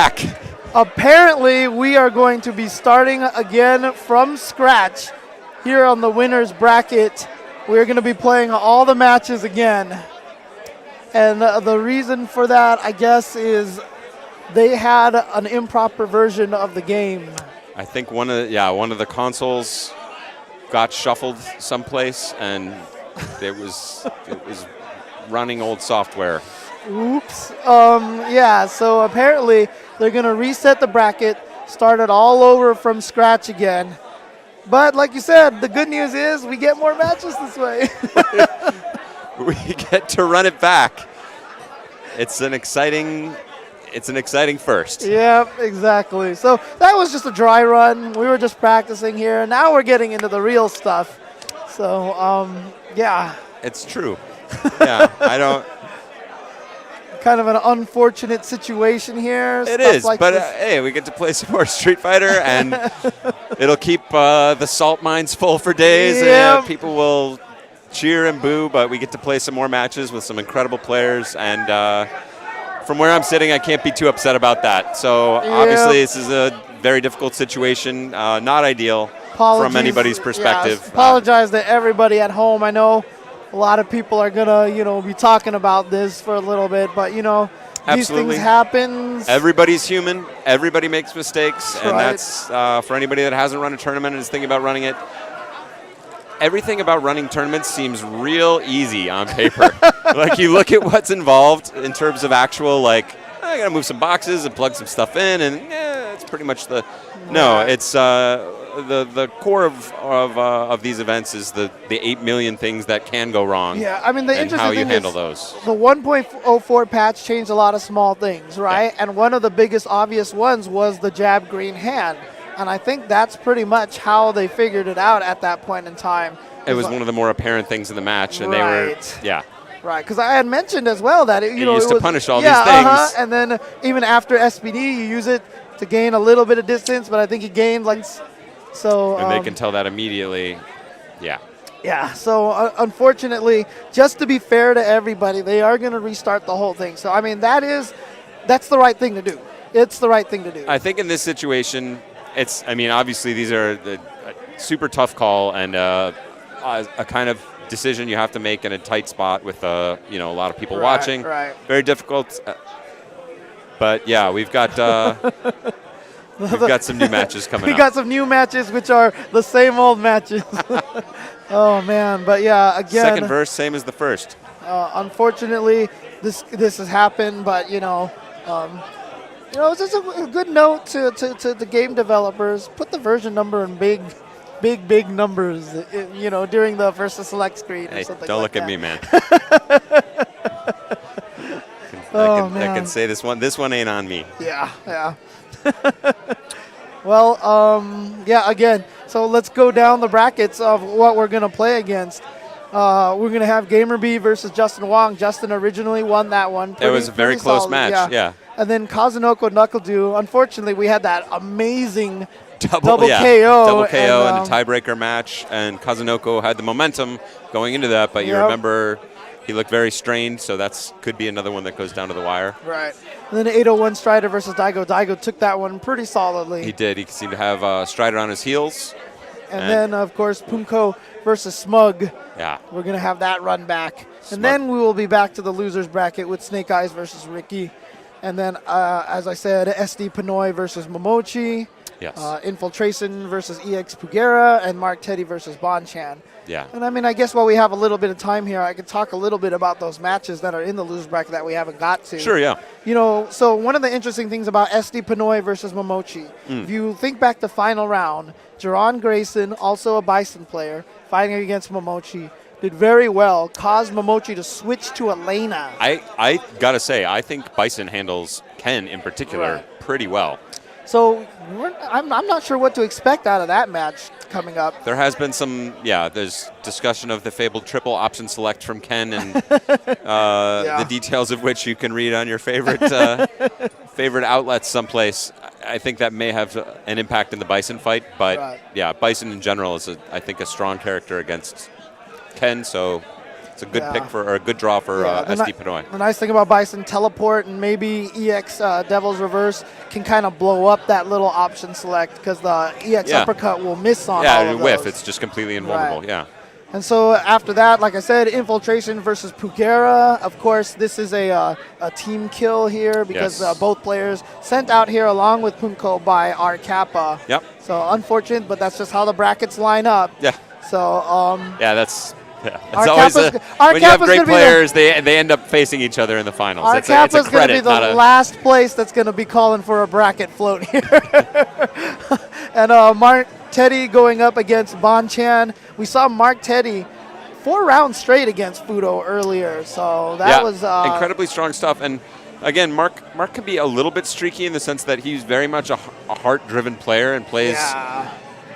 back. Apparently, we are going to be starting again from scratch here on the winner's bracket. We're going to be playing all the matches again. And the reason for that, I guess, is they had an improper version of the game. I think one of the consoles got shuffled someplace, and it was running old software. Oops. Yeah, so apparently they're going to reset the bracket, start it all over from scratch again. But like you said, the good news is we get more matches this way. We get to run it back. It's an exciting first. Yep, exactly. So that was just a dry run. We were just practicing here. Now we're getting into the real stuff. So, yeah. It's true. Yeah, I don't. Kind of an unfortunate situation here. It is, like but hey, we get to play some more Street Fighter, and it'll keep the salt mines full for days. Yep. And people will cheer and boo, but we get to play some more matches with some incredible players. And from where I'm sitting, I can't be too upset about that. So obviously, this is a very difficult situation, not ideal from anybody's perspective. Yeah, apologize to everybody at home. I know a lot of people are gonna, be talking about this for a little bit, but these things happen. Everybody's human. Everybody makes mistakes, and right. That's for anybody that hasn't run a tournament and is thinking about running it. Everything about running tournaments seems real easy on paper. Like you look at what's involved in terms of actual, I gotta move some boxes and plug some stuff in, and it's pretty much the. No, it's the core of these events is the 8 million things that can go wrong. Yeah, I mean the and interesting how you thing handle is those. The 1.04 patch changed a lot of small things, right? Yeah. And one of the biggest obvious ones was the jab green hand. And I think that's pretty much how they figured it out at that point in time. It was one of the more apparent things in the match, and right. they were, Right, because I had mentioned as well that it used to punish all these things. And then even after SPD, you use it to gain a little bit of distance, but I think he gained so. And they can tell that immediately. Yeah. Yeah, so unfortunately, just to be fair to everybody, they are going to restart the whole thing. So, I mean, that's the right thing to do. It's the right thing to do. I think in this situation, obviously these are a super tough call and a kind of decision you have to make in a tight spot with a lot of people watching. Right. Very difficult. But yeah, we've got some new matches coming up. We got some new matches, which are the same old matches. Oh man, but yeah, again. Second verse, same as the first. Unfortunately, this has happened, but it's just a good note to the game developers. Put the version number in big numbers, during the versus select screen or something. Don't like look that. at me, man. Man. I can say this one ain't on me. Yeah. Well, again, so let's go down the brackets of what we're going to play against. We're going to have Gamer B versus Justin Wong. Justin originally won that one. It was a very close solid, match, yeah. And then Kazunoko Knuckledew. Unfortunately, we had that amazing double KO. Double KO and a tiebreaker match, and Kazunoko had the momentum going into that, but you remember he looked very strained, so that could be another one that goes down to the wire. Right. And then 801 Strider versus Daigo. Daigo took that one pretty solidly. He did. He seemed to have Strider on his heels. And then, of course, Punko versus Smug. Yeah. We're going to have that run back. And then we will be back to the loser's bracket with Snake Eyes versus Ricky. And then, as I said, SD Pinoy versus Momochi. Yes. Infiltration versus EX Pugera. And Mark Teddy versus Bonchan. Yeah. And I guess while we have a little bit of time here, I could talk a little bit about those matches that are in the loser's bracket that we haven't got to. Sure, yeah. So one of the interesting things about SD Pinoy versus Momochi, if you think back to final round, Jerron Grayson, also a Bison player, fighting against Momochi, did very well, caused Momochi to switch to Elena. I got to say, I think Bison handles Ken in particular pretty well. So I'm not sure what to expect out of that match coming up. There has been there's discussion of the fabled triple option select from Ken and the details of which you can read on your favorite outlets someplace. I think that may have an impact in the Bison fight, but Bison in general is, I think, a strong character against Ken, so It's a good pick or a good draw for SD Pinoy. The nice thing about Bison, teleport and maybe EX Devil's Reverse can kind of blow up that little option select because the EX uppercut will miss on all of whiff. those. It's just completely invulnerable. Right. Yeah. And so after that, like I said, Infiltration versus Pugera. Of course, this is a team kill here because both players sent out here along with Punko by our Kappa. Yep. So unfortunate, but that's just how the brackets line up. Yeah. So that's our always Kappa's, when you have great players, they end up facing each other in the finals. Our Kappa's going to be the last place that's going to be calling for a bracket float here. And Mark Teddy going up against Bonchan. We saw Mark Teddy 4 rounds straight against Fudo earlier, so that was incredibly strong stuff. And again, Mark can be a little bit streaky in the sense that he's very much a heart-driven player and plays.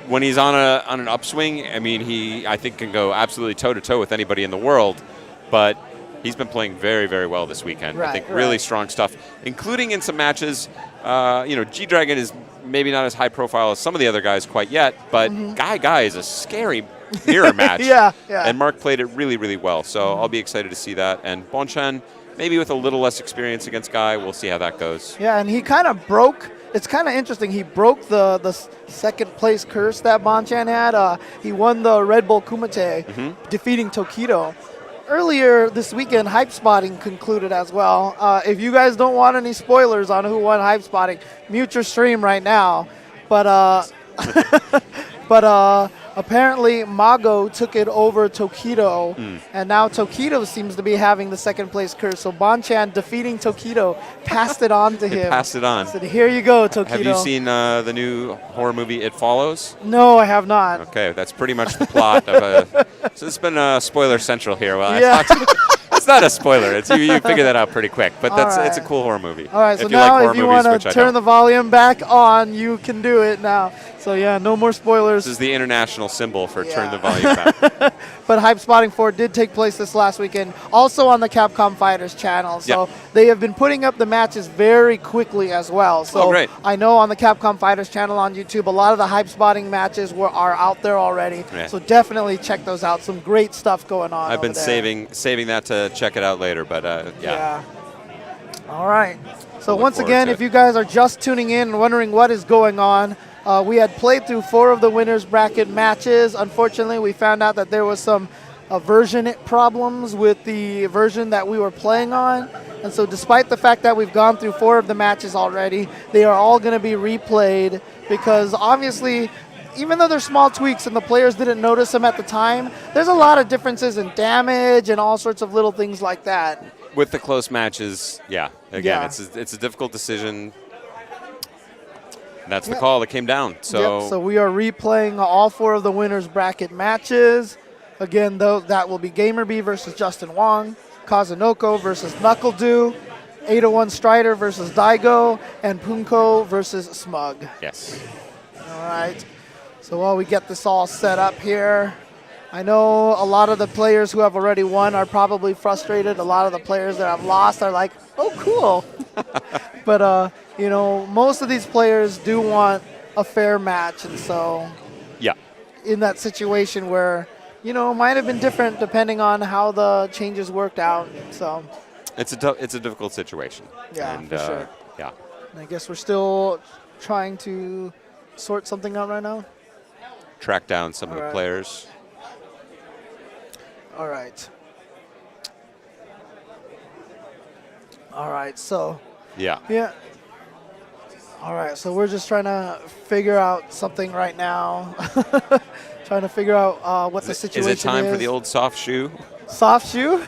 When he's on an upswing, I mean, I think can go absolutely toe-to-toe with anybody in the world, but he's been playing very, very well this weekend. I think really strong stuff, including in some matches. G-Dragon is maybe not as high profile as some of the other guys quite yet, but Guy is a scary mirror match. And Mark played it really, really well, so I'll be excited to see that. And Bonchan, maybe with a little less experience against Guy, we'll see how that goes. Yeah, and he kind of broke. It's kind of interesting. He broke the second place curse that Bonchan had. He won the Red Bull Kumite, defeating Tokido. Earlier this weekend, Hype Spotting concluded as well. If you guys don't want any spoilers on who won Hype Spotting, mute your stream right now. But apparently Mago took it over Tokido, and now Tokido seems to be having the second place curse. So Bonchan defeating Tokido passed it on to him. Passed it on. Said, "Here you go, Tokido." Have you seen the new horror movie It Follows? No, I have not. Okay, that's pretty much the plot of So it's been spoiler central here. Well, it's not a spoiler. You figure that out pretty quick. But it's a cool horror movie. All right, so now if you want to turn the volume back on, you can do it now. So yeah, no more spoilers. This is the international symbol for turn the volume back. But Hype Spotting 4 did take place this last weekend, also on the Capcom Fighters channel. So they have been putting up the matches very quickly as well. So great. I know on the Capcom Fighters channel on YouTube, a lot of the Hype Spotting matches are out there already. Yeah. So definitely check those out. Some great stuff going on. I've been saving that to check it out later, but All right. So once again, if you guys are just tuning in and wondering what is going on, we had played through 4 of the winners bracket matches. Unfortunately, we found out that there was some version problems with the version that we were playing on. And so despite the fact that we've gone through 4 of the matches already, they are all going to be replayed because obviously, even though they're small tweaks and the players didn't notice them at the time, there's a lot of differences in damage and all sorts of little things like that. With the close matches, it's a difficult decision. That's the call that came down. So we are replaying all 4 of the winners bracket matches. Again, though, that will be GamerB versus Justin Wong, Kazunoko versus NuckleDoo, 801 Strider versus Daigo, and Punko versus Smug. Yes. All right. So while we get this all set up here, I know a lot of the players who have already won are probably frustrated. A lot of the players that have lost are like, oh, cool. But, most of these players do want a fair match. And so in that situation where, might have been different depending on how the changes worked out. So it's a difficult situation. Yeah, and, for sure. Yeah. And I guess we're still trying to sort something out right now. Track down some of the players. All right. All right, so. Yeah. All right, so we're just trying to figure out something right now. Trying to figure out what the situation is. Is it time for the old soft shoe? Soft shoe?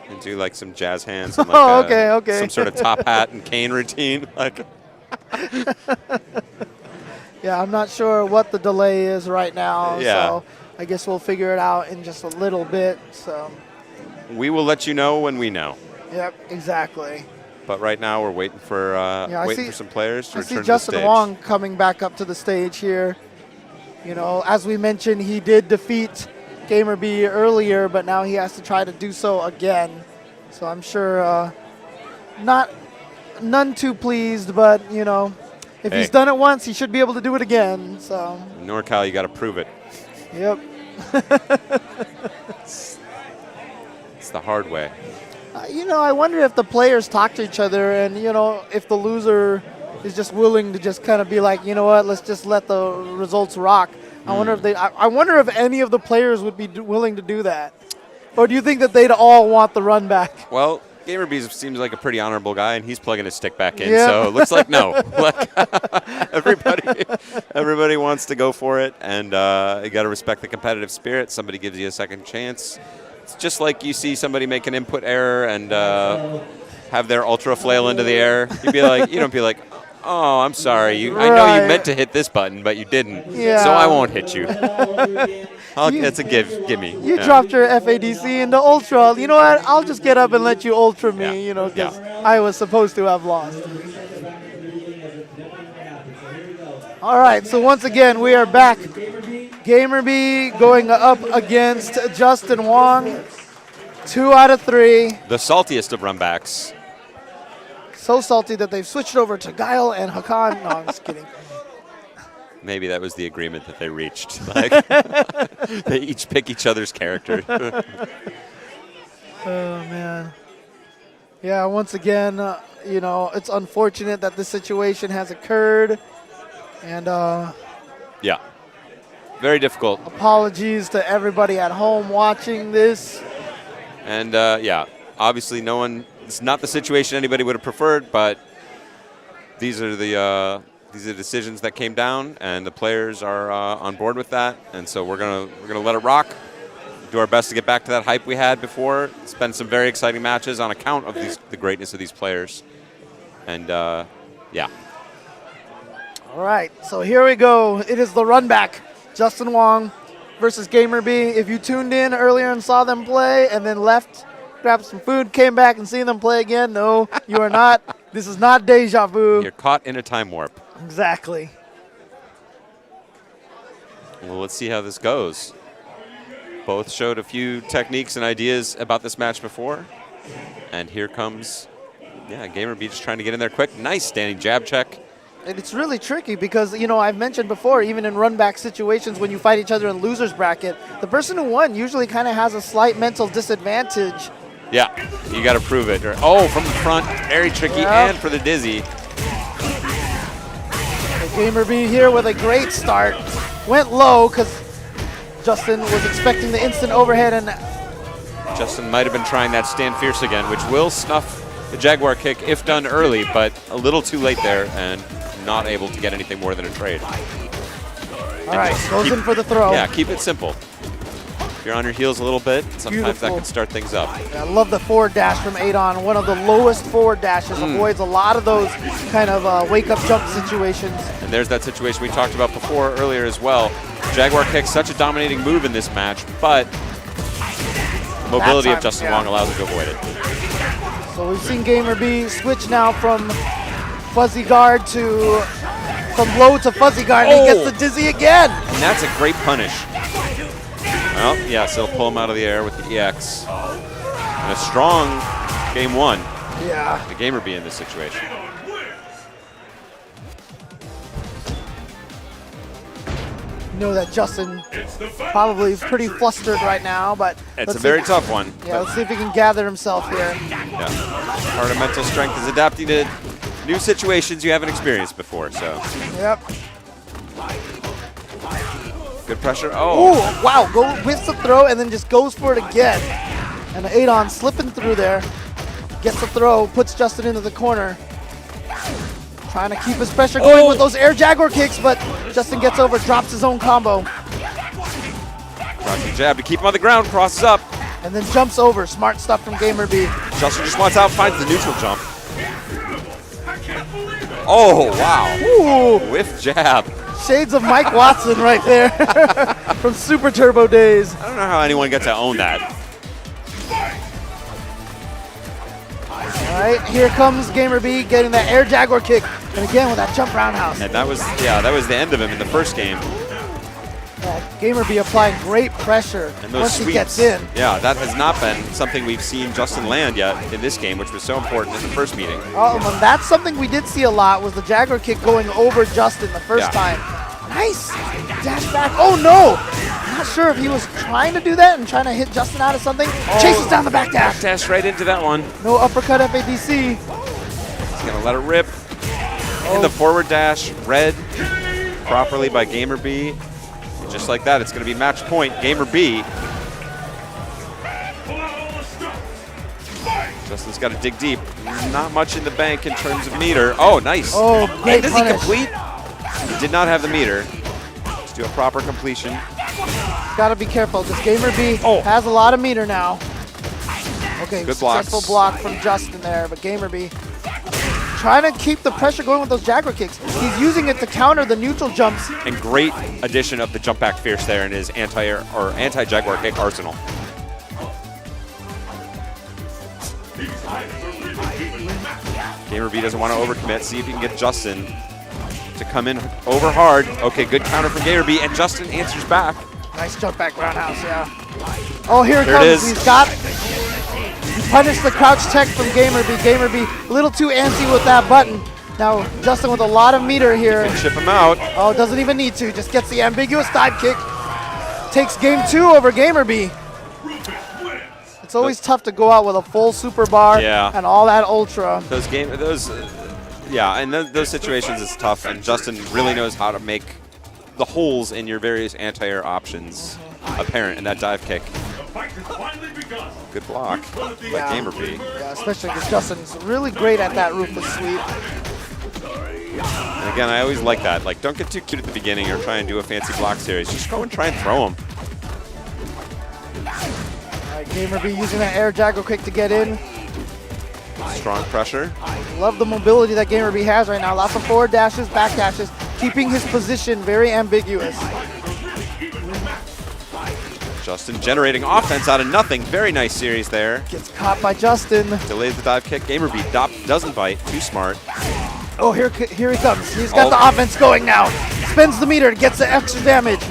And do like some jazz hands and like okay. Some sort of top hat and cane routine. Yeah, I'm not sure what the delay is right now. Yeah. So I guess we'll figure it out in just a little bit. So we will let you know when we know. Yep, exactly. But right now we're waiting for for some players to return to the stage. I see Justin Wong coming back up to the stage here. As we mentioned, he did defeat GamerB earlier, but now he has to try to do so again. So I'm sure none too pleased, but if he's done it once, he should be able to do it again. So NorCal, you got to prove it. Yep. It's the hard way. You know, I wonder if the players talk to each other and, you know, if the loser is just willing to just kind of be like, you know what, let's just let the results rock. I wonder if I wonder if any of the players would be willing to do that. Or do you think that they'd all want the run back? Well, GamerBees seems like a pretty honorable guy, and he's plugging his stick back in, Yeah. so it looks like no. Like, everybody wants to go for it, and you got to respect the competitive spirit. Somebody gives you a second chance. It's just like you see somebody make an input error and have their ultra flail into the air. You don't be like, oh, I'm sorry. I know you meant to hit this button, but you didn't, so I won't hit you. It's a gimme. You dropped your FADC into Ultra. You know what? I'll just get up and let you Ultra me, Yeah. you know, because I was supposed to have lost. All right, so once again, we are back. GamerB going up against Justin Wong. 2 out of 3. The saltiest of runbacks. So salty that they've switched over to Guile and Hakan. No, I'm just kidding. Maybe that was the agreement that they reached. Like, they each pick each other's character. Oh, man. Yeah, once again, you know, it's unfortunate that this situation has occurred. And Yeah. Very difficult. apologies to everybody at home watching this. And, obviously it's not the situation anybody would have preferred, but these are the decisions that came down, and the players are on board with that. And so we're gonna let it rock. Do our best to get back to that hype we had before. It's been some very exciting matches on account of the greatness of these players. And yeah. All right, so here we go. It is the run back. Justin Wong versus GamerB. If you tuned in earlier and saw them play and then left, grabbed some food, came back and seen them play again, no, you are not. This is not deja vu. You're caught in a time warp. Exactly. Well, let's see how this goes. Both showed a few techniques and ideas about this match before. And here comes, GamerB just trying to get in there quick. Nice standing jab check. And it's really tricky because, you know, I've mentioned before, even in run-back situations when you fight each other in loser's bracket, the person who won usually kind of has a slight mental disadvantage. Yeah, you got to prove it. Oh, from the front, very tricky, and for the dizzy. GamerB here with a great start. Went low because Justin was expecting the instant overhead, and Justin might have been trying that stand fierce again, which will snuff the Jaguar kick if done early, but a little too late there and not able to get anything more than a trade. All right, goes in for the throw. Yeah, keep it simple. If you're on your heels a little bit, sometimes that can start things up. I love the forward dash from Adon. One of the lowest forward dashes, avoids a lot of those kind of wake-up jump situations. And there's that situation we talked about before earlier as well. Jaguar kick's such a dominating move in this match, but mobility of Justin Wong allows him to avoid it. So we've seen GamerB switch now from fuzzy guard from low to fuzzy guard, and he gets the dizzy again. And that's a great punish. Well, yes, it'll pull him out of the air with the EX. And a strong game one. Yeah. The GamerB in this situation. You know that Justin probably is pretty flustered right now, but It's a very tough one. Yeah, let's see if he can gather himself here. Yeah. Part of mental strength is adapting to new situations you haven't experienced before, so. Yep. Good pressure. Oh. Ooh, wow, whiffs the throw and then just goes for it again. And Adon slipping through there. Gets the throw, puts Justin into the corner. Trying to keep his pressure going with those air Jaguar kicks, but Justin gets over, drops his own combo. Crouching jab to keep him on the ground, crosses up. And then jumps over. Smart stuff from GamerB. Justin just wants out, finds the neutral jump. Oh, wow. Ooh. Whiff jab. Shades of Mike Watson right there from Super Turbo days. I don't know how anyone gets to own that. All right, here comes GamerB getting that air Jaguar kick. And again with that jump roundhouse. And that was the end of him in the first game. GamerB applying great pressure And those once sweeps, he gets in. Yeah, that has not been something we've seen Justin land yet in this game, which was so important in the first meeting. And that's something we did see a lot, was the Jaguar kick going over Justin the first time. Nice dash back. Oh no! Not sure if he was trying to do that and trying to hit Justin out of something. Chases down the back dash. Dash right into that one. No uppercut FADC. He's going to let it rip. And the forward dash read properly by Gamer B. Just like that, it's going to be match point. Gamer B. Justin's got to dig deep. Not much in the bank in terms of meter. Oh, nice. Oh, great does punish. he complete? He did not have the meter. Let's do a proper completion. Gotta be careful, because Gamer B Oh. has a lot of meter now. Okay, Good successful blocks. block from Justin there, but Gamer B trying to keep the pressure going with those Jaguar kicks. He's using it to counter the neutral jumps. And great addition of the jump back fierce there in his anti-Jaguar kick arsenal. Gamer B doesn't want to overcommit. See if you can get Justin to come in over hard. Okay, good counter from Gamer B, and Justin answers back. Nice jump back roundhouse, yeah. Oh, here it There comes. it is. He punished the crouch tech from Gamer B. Gamer B a little too antsy with that button. Now, Justin with a lot of meter here. Can chip him out. Oh, doesn't even need to. Just gets the ambiguous dive kick. Takes game 2 over Gamer B. It's always tough to go out with a full super bar and all that ultra. Those situations is tough, and Justin really knows how to make the holes in your various anti-air options apparent in that dive kick. Good block by Gamer B. Yeah, especially because Justin's really great at that ruthless sweep. And again, I always like that. Like, don't get too cute at the beginning or try and do a fancy block series. Just go and try and throw them. All right, Gamer B using that air Jaguar kick to get in. Strong pressure. Love the mobility that Gamer B has right now. Lots of forward dashes, back dashes, keeping his position very ambiguous. Justin generating offense out of nothing. Very nice series there. Gets caught by Justin. Delays the dive kick. Gamer B doesn't bite. Too smart. Oh, here he comes. He's got the offense going now. Spins the meter, gets the extra damage.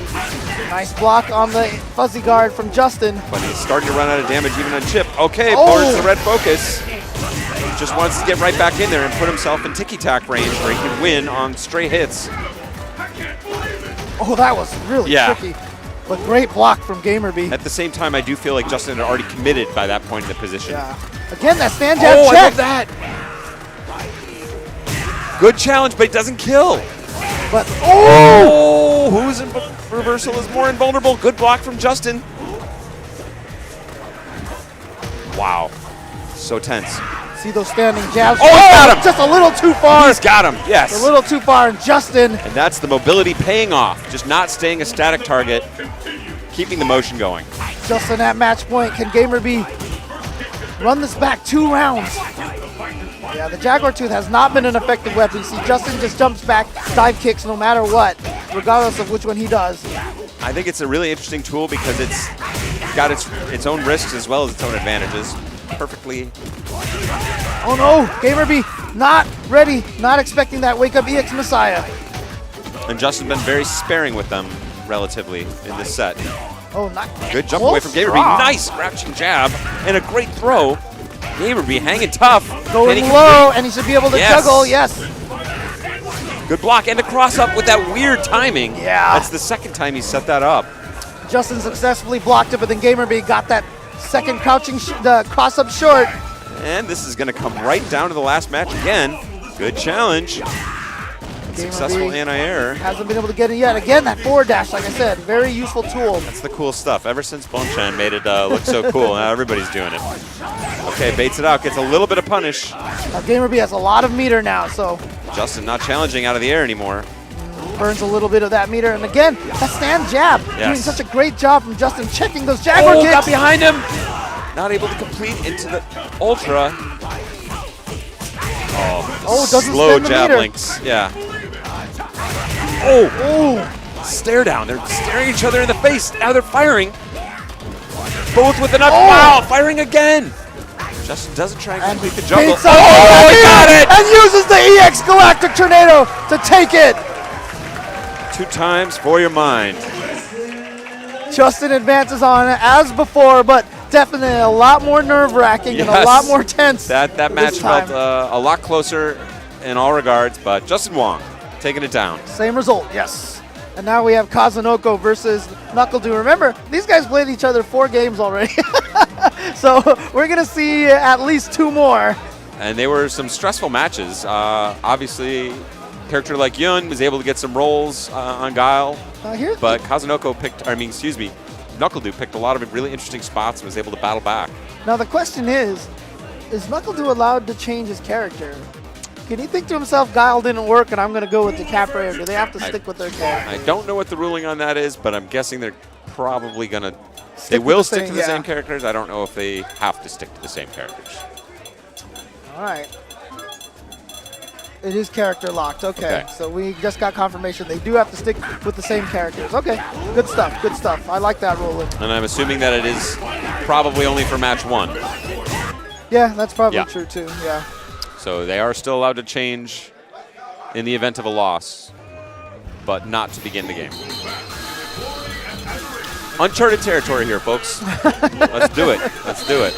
Nice block on the fuzzy guard from Justin. But he's starting to run out of damage even on chip. Okay, burns the red focus. Just wants to get right back in there and put himself in ticky-tack range where he can win on stray hits. Oh, that was really tricky. But great block from Gamer B. At the same time, I do feel like Justin had already committed by that point in the position. Yeah. Again, that stand jab check. I love that. Good challenge, but it doesn't kill. But who's in reversal is more invulnerable. Good block from Justin. Wow. So tense. See those standing jabs? Oh, he got him! Just a little too far. He's got him, yes. A little too far, and Justin. And that's the mobility paying off. Just not staying a static target, keeping the motion going. Justin at match point. Can Gamer B run this back 2 rounds? Yeah, the Jaguar Tooth has not been an effective weapon. You see, Justin just jumps back, dive kicks no matter what, regardless of which one he does. I think it's a really interesting tool because it's got its own risks as well as its own advantages. Perfectly. Oh no, Gamer B not ready, not expecting that wake up EX Messiah. And Justin's been very sparing with them relatively in this set. Oh, not good jump away from Gamer B. Nice scratching jab and a great throw. Gamer B hanging tough. Going low, and he should be able to juggle, yes. Good block and a cross up with that weird timing. Yeah. That's the second time he set that up. Justin successfully blocked it, but then Gamer B got that second crouching cross up short. And this is going to come right down to the last match again. Good challenge. Successful anti-air. Hasn't been able to get it yet. Again, that forward dash, like I said, very useful tool. That's the cool stuff. Ever since Bonchan made it look so cool, now everybody's doing it. Okay, baits it out, gets a little bit of punish. Now Gamer B has a lot of meter now, so. Justin not challenging out of the air anymore. Burns a little bit of that meter, and again, that stand jab. Doing such a great job from Justin, checking those Jaguar kicks. Got behind him. Not able to complete into the ultra. Doesn't slow spin the jab meter. links. Yeah. Oh, stare down. They're staring each other in the face. Now they're firing. Both with enough. Wow, firing again. Justin doesn't try and complete the juggle. He got it! And uses the EX Galactic Tornado to take it. 2 times for your mind. Justin advances on as before, but definitely a lot more nerve-wracking and a lot more tense. That match felt a lot closer in all regards, but Justin Wong taking it down. Same result, yes. And now we have Kazunoko versus NorCal. Remember, these guys played each other 4 games already. So we're going to see at least 2 more. And they were some stressful matches. Obviously, a character like Yun was able to get some rolls on Guile. But NorCal picked a lot of really interesting spots and was able to battle back. Now the question is NorCal allowed to change his character? Can he think to himself, Guile didn't work and I'm going to go with the Capra, or do they have to stick with their character? I don't know what the ruling on that is, but I'm guessing they're probably going to... They will stick to the same characters. I don't know if they have to stick to the same characters. All right. It is character locked. Okay. So we just got confirmation they do have to stick with the same characters. Okay. Good stuff. Good stuff. I like that ruling. And I'm assuming that it is probably only for match 1. Yeah, that's probably true too. Yeah. So they are still allowed to change in the event of a loss, but not to begin the game. Uncharted territory here, folks. Let's do it. Let's do it.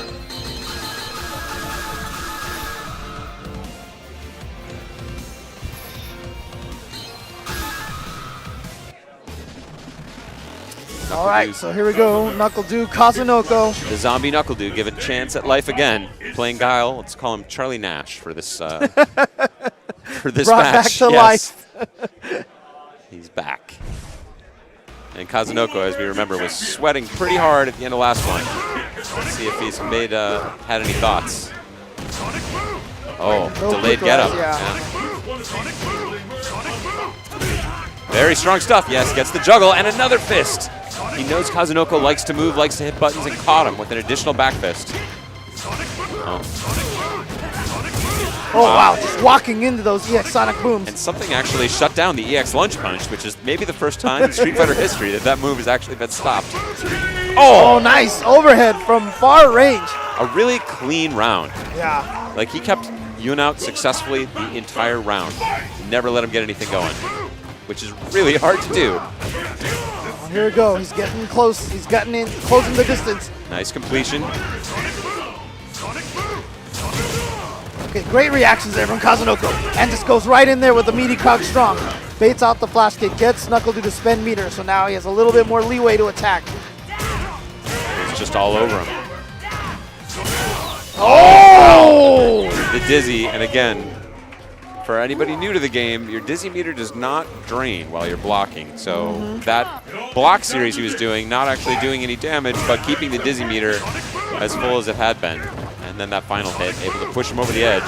All right, so here we go. NorCal, Kazunoko. The zombie NorCal give a chance at life again. Playing Guile. Let's call him Charlie Nash for this for this Brought match. back to life. He's back. And Kazunoko, as we remember, was sweating pretty hard at the end of last one. Let's see if he's had any thoughts. Oh, delayed get up. Yeah. Very strong stuff. Yes, gets the juggle and another fist. He knows Kazunoko likes to move, likes to hit buttons, and caught him with an additional back fist. Oh, wow. Just walking into those EX Sonic Booms. And something actually shut down the EX Lunge Punch, which is maybe the first time in Street Fighter history that move has actually been stopped. Oh, nice. Overhead from far range. A really clean round. Yeah. Like, he kept Yun out successfully the entire round. Never let him get anything going, which is really hard to do. Well, here we go. He's getting close. He's gotten in, closing the distance. Nice completion. Okay, great reactions there from Kazunoko. And just goes right in there with the meaty crouch strong. Baits out the flash kick, gets NorCal to spend meter, so now he has a little bit more leeway to attack. It's just all over him. Oh! The dizzy, and again, for anybody new to the game, your dizzy meter does not drain while you're blocking. So that block series he was doing, not actually doing any damage, but keeping the dizzy meter as full as it had been. And then that final hit, able to push him over the edge.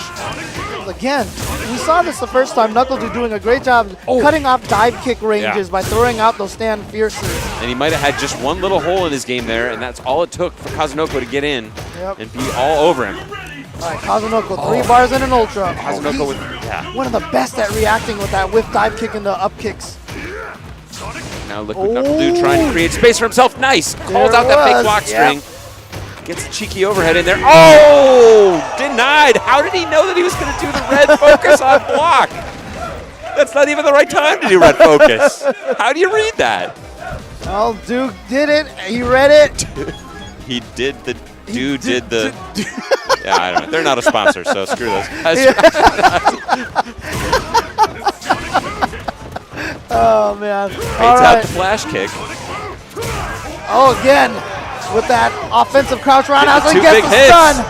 Again, we saw this the first time. NorCal doing a great job cutting off dive kick ranges by throwing out those stand fierces. And he might have had just one little hole in his game there, and that's all it took for Kazunoko to get in and be all over him. All right, Kazunoko, 3 bars and an ultra. Kazunoko with one of the best at reacting with that whiff dive kick and the up kicks. Now look what NorCal trying to create space for himself. Nice. Calls out that fake block string. Gets a cheeky overhead in there. Oh! Denied! How did he know that he was going to do the red focus on block? That's not even the right time to do red focus. How do you read that? Well, Duke did it. He read it. He did the... Dude did the... Yeah, I don't know. They're not a sponsor, so screw those guys. Oh, man. Baits out the flash kick. Oh, again. With that offensive crouch roundhouse and gets the stun.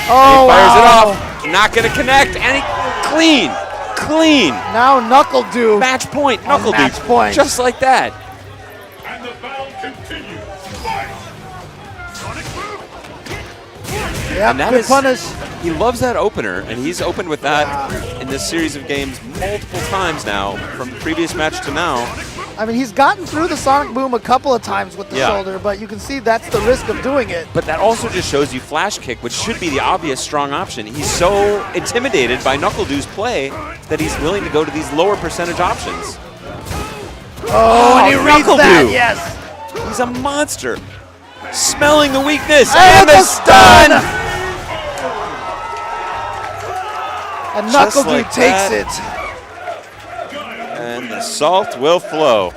Oh, he fires it off. Not going to connect. And he clean. Now NorCal. Match point. NorCal. Match point. Just like that. And the battle continues. Yeah, good punish. He loves that opener, and he's opened with that in this series of games multiple times now, from the previous match to now. I mean, he's gotten through the Sonic Boom a couple of times with the shoulder, but you can see that's the risk of doing it. But that also just shows you flash kick, which should be the obvious strong option. He's so intimidated by NorCal's play that he's willing to go to these lower percentage options. Oh, and he reads that, yes. He's a monster. Smelling the weakness and the stun! And NorCal like takes it. And the salt will flow.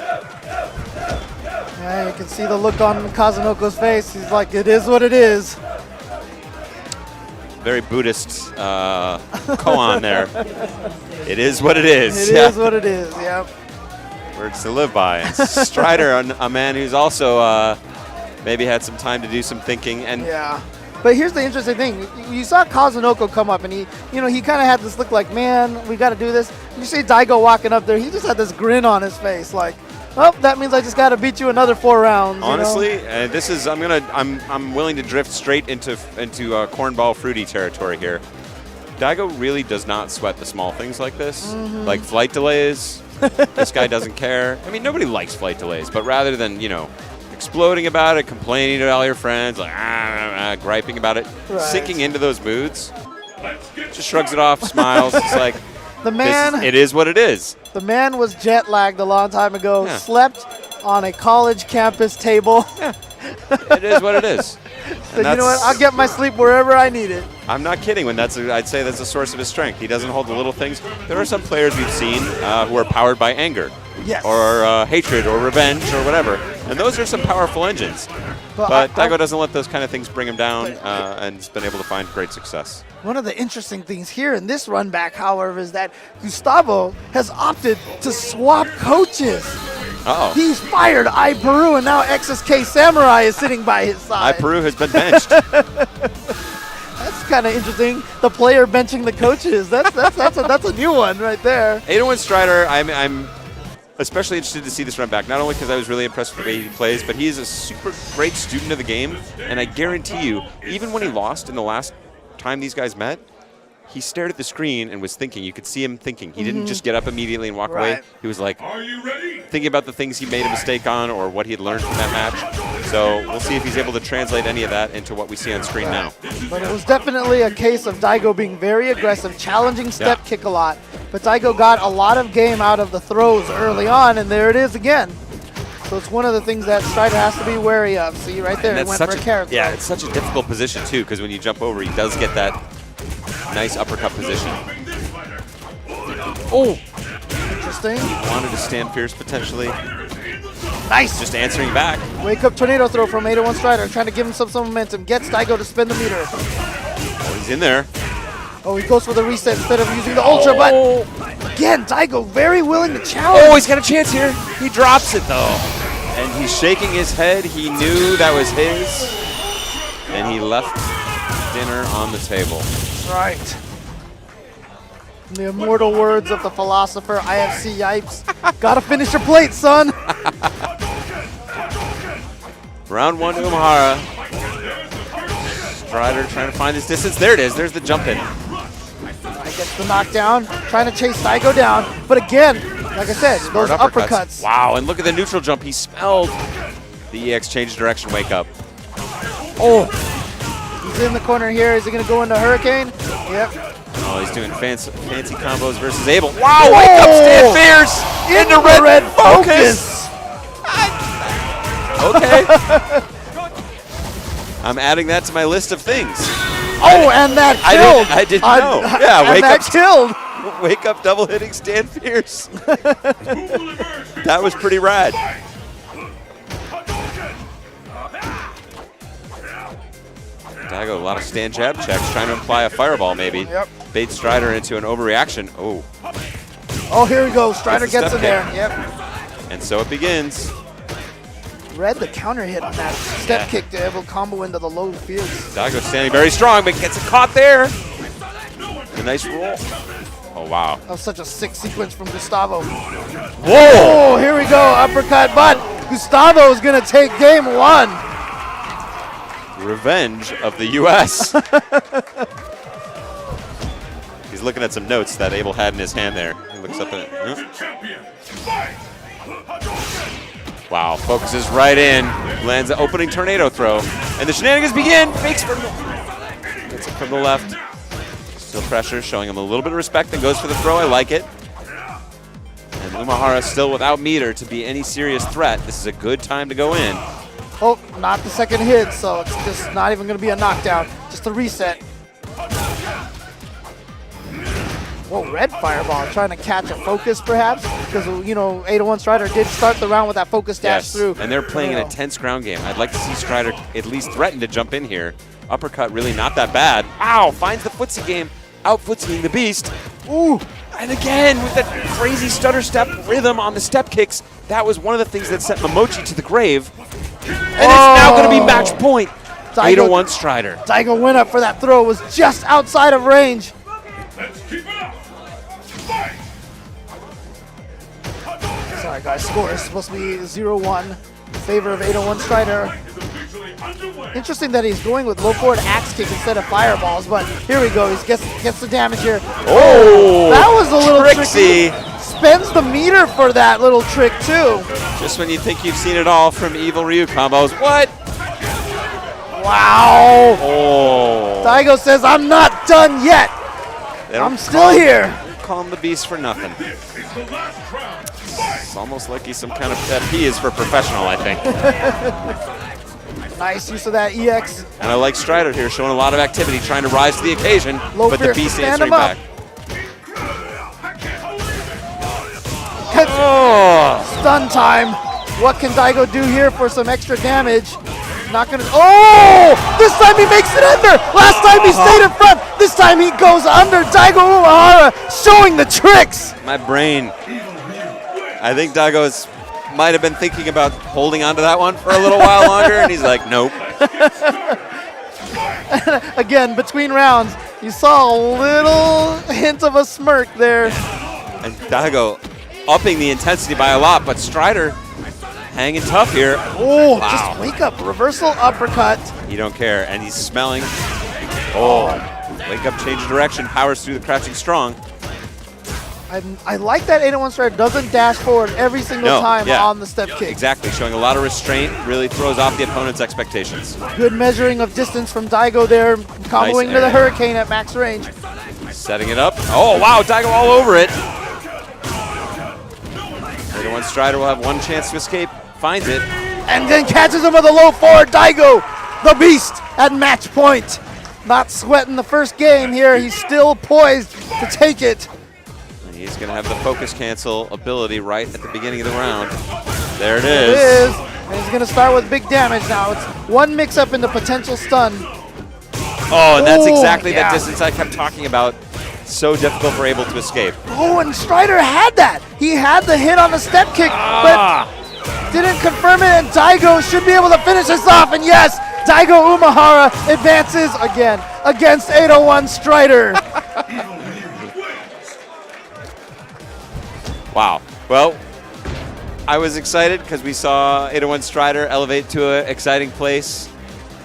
Yeah, you can see the look on Kazunoko's face. He's like, it is what it is. very Buddhist koan there. It is what it is. It is what it is, yep. Words to live by. And Strider, a man who's also maybe had some time to do some thinking. And yeah. But here's the interesting thing. You saw Kazunoko come up, and he kind of had this look like, man, we got to do this. You see Daigo walking up there, he just had this grin on his face, like, oh, that means I just got to beat you another 4 rounds. Honestly, this is I'm willing to drift straight into cornball fruity territory here. Daigo really does not sweat the small things like this, like flight delays. This guy doesn't care. I mean, nobody likes flight delays, but rather than exploding about it, complaining to all your friends, like griping about it, sinking into those moods, just shrugs it off, smiles. It's like it is what it is. The man was jet lagged a long time ago, Yeah. slept on a college campus table. Yeah. It is what it is. So you know what? I'll get my sleep wherever I need it. I'm not kidding when I'd say that's a source of his strength. He doesn't hold the little things. There are some players we've seen who are powered by anger. Yes. Or hatred or revenge or whatever. And those are some powerful engines. But Daigo doesn't let those kind of things bring him down and has been able to find great success. One of the interesting things here in this run back, however, is that Gustavo has opted to swap coaches. Uh-oh. He's fired I Peru, and now XSK Samurai is sitting by his side. I Peru has been benched. That's kind of interesting. The player benching the coaches. That's a new one right there. 801 Strider, I'm especially interested to see this run back, not only because I was really impressed with the way he plays, but he is a super great student of the game, and I guarantee you, even when he lost in the last time these guys met, he stared at the screen and was thinking. You could see him thinking. He didn't just get up immediately and walk away. He was like thinking about the things he made a mistake on or what he had learned from that match. So we'll see if he's able to translate any of that into what we see on screen now. But it was definitely a case of Daigo being very aggressive, challenging step kick a lot. But Daigo got a lot of game out of the throws early on, and there it is again. So it's one of the things that Strider has to be wary of. See, right there, he went for a carrot. Yeah, it's such a difficult position, too, because when you jump over, he does get that nice uppercut position. Oh, interesting. Wanted to stand fierce, potentially. Nice. Just answering back. Wake up tornado throw from 801 Strider, trying to give him some momentum. Gets Daigo to spin the meter. Oh, he's in there. Oh, he goes for the reset instead of using the ultra, but again, Daigo very willing to challenge. Oh, he's got a chance here. He drops it, though. And he's shaking his head. He knew that was his. And he left dinner on the table. Right. In the immortal words of the philosopher IFC Yipes, gotta finish your plate, son. Round 1 to Umahara. Strider trying to find his distance. There it is. There's the jump in. I gets the knockdown, trying to chase Daigo down. But again, like I said, those uppercuts. Wow, and look at the neutral jump. He smelled the EX change direction wake up. Oh, he's in the corner here. Is he going to go into Hurricane? Yep. Oh, he's doing fancy combos versus Abel. Wow, wake up, stand fierce into red focus. Okay. I'm adding that to my list of things. Oh, and that killed. I didn't know. Yeah, and wake that up. killed. Wake up, double hitting, stand fierce. That was pretty rad. Daigo, a lot of stand jab checks, trying to imply a fireball maybe. Yep. Bait Strider into an overreaction. Oh. Oh, here we go. Strider gets in there. Yep. And so it begins. Read the counter hit on that step kick to able combo into the low fields. Daigo standing very strong, but gets it caught there. A nice roll. Oh, wow. That was such a sick sequence from Gustavo. Whoa! Oh, here we go. Uppercut, but Gustavo is going to take game 1. Revenge of the U.S. He's looking at some notes that Abel had in his hand there. He looks up at it. Wow, focuses right in, lands the opening tornado throw, and the shenanigans begin. Fakes from gets it from the left. Still pressure, showing him a little bit of respect, then goes for the throw. I like it. And Umahara still without meter to be any serious threat. This is a good time to go in. Oh, not the second hit, so it's just not even going to be a knockdown, just a reset. Whoa, red fireball, trying to catch a focus perhaps, because, you know, 801 Strider did start the round with that focus dash through. And they're playing an intense ground game. I'd like to see Strider at least threaten to jump in here. Uppercut really not that bad. Ow, finds the footsie game, out footsying the beast. Ooh, and again with that crazy stutter step rhythm on the step kicks. That was one of the things that sent Momochi to the grave. And it's now going to be match point. 801 Strider. Daigo went up for that throw, was just outside of range. Let's keep it up. Fight! Sorry guys, score is supposed to be 0-1 in favor of 801 Strider. Is officially underway. Interesting that he's going with low forward axe kick instead of fireballs, but here we go. He gets the damage here. Oh, that was a little tricksy. tricky. Spends the meter for that little trick too. Just when you think you've seen it all from Evil Ryu combos. What? Wow. Oh. Daigo says, I'm not done yet. I'm still here. Call him the beast for nothing. This is the last round. Fight! It's almost like he's some kind of P is for professional, I think. Nice use of that EX. And I like Strider here, showing a lot of activity, trying to rise to the occasion, Low but the fierce, beast stand answering him up. back. Oh. Stun time. What can Daigo do here for some extra damage? Not gonna. Oh! This time he makes it under. Last time he stayed in front. This time he goes under. Daigo Umehara showing the tricks. My brain. I think Daigo might have been thinking about holding on to that one for a little while longer, and he's like, nope. Again, between rounds, you saw a little hint of a smirk there. And Daigo upping the intensity by a lot, but Strider hanging tough here. Oh, wow. Just wake up. Reversal uppercut. You don't care, and he's smelling. Oh, wake up, change direction, powers through the crouching strong. I like that 801 Strider doesn't dash forward every single time on the step kick. Exactly, showing a lot of restraint, really throws off the opponent's expectations. Good measuring of distance from Daigo there, comboing Nice to the area. Hurricane at max range. Setting it up. Oh, wow, Daigo all over it. 801 Strider will have one chance to escape, finds it. And then catches him with a low forward. Daigo, the beast, at match point. Not sweating the first game here. He's still poised to take it. And he's going to have the focus cancel ability right at the beginning of the round. There it It is. is. And he's going to start with big damage now. It's one mix-up into potential stun. Oh, and that's Ooh, exactly yeah. that distance I kept talking about. So difficult for able to escape. Oh, and Strider had that. He had the hit on the step kick, but didn't confirm it, and Daigo should be able to finish this off. And yes, Daigo Umehara advances again against 801 Strider. Wow. Well, I was excited because we saw 801 Strider elevate to an exciting place.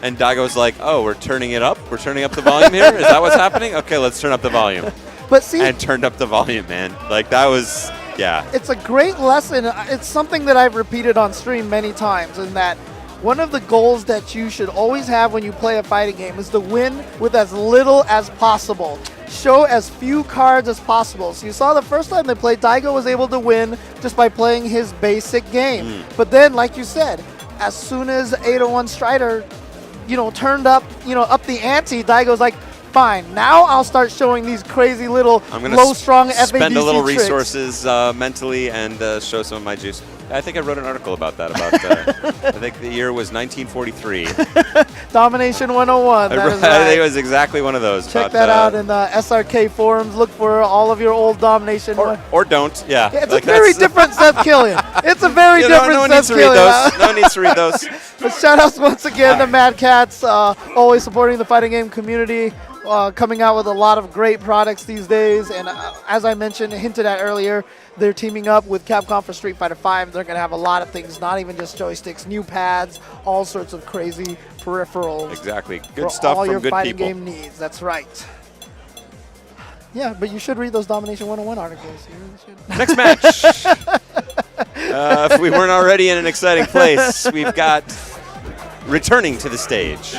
And Daigo's like, oh, we're turning it up? We're turning up the volume here? Is that what's happening? Okay, let's turn up the volume. But see, And turned up the volume, man. Like, that was, yeah. it's a great lesson. It's something that I've repeated on stream many times, in that one of the goals that you should always have when you play a fighting game is to win with as little as possible. Show as few cards as possible. So you saw the first time they played, Daigo was able to win just by playing his basic game. But then, like you said, as soon as 801 Strider, turned up, up the ante, Daigo's like, fine, now I'll start showing these crazy little I'm going low strong to FADC spend a little tricks. resources mentally and show some of my juice. I think I wrote an article about that. I think the year was 1943. Domination 101. That is I right. think it was exactly one of those. Check about, that out in the SRK forums. Look for all of your old Domination. or don't, yeah. Yeah, it's Like, a very that's- different Seth Killian. It's a very no different one needs Seth to read Killian. those. No one needs to read those. But shout outs once again to Mad Cats, always supporting the fighting game community, coming out with a lot of great products these days. And as I mentioned, hinted at earlier, they're teaming up with Capcom for Street Fighter V. They're going to have a lot of things, not even just joysticks, new pads, all sorts of crazy peripherals. Exactly. For Good stuff all from your good fighting people. game needs. That's right. Yeah, but you should read those Domination 101 articles. You really should. Next match. If we weren't already in an exciting place, we've got returning to the stage.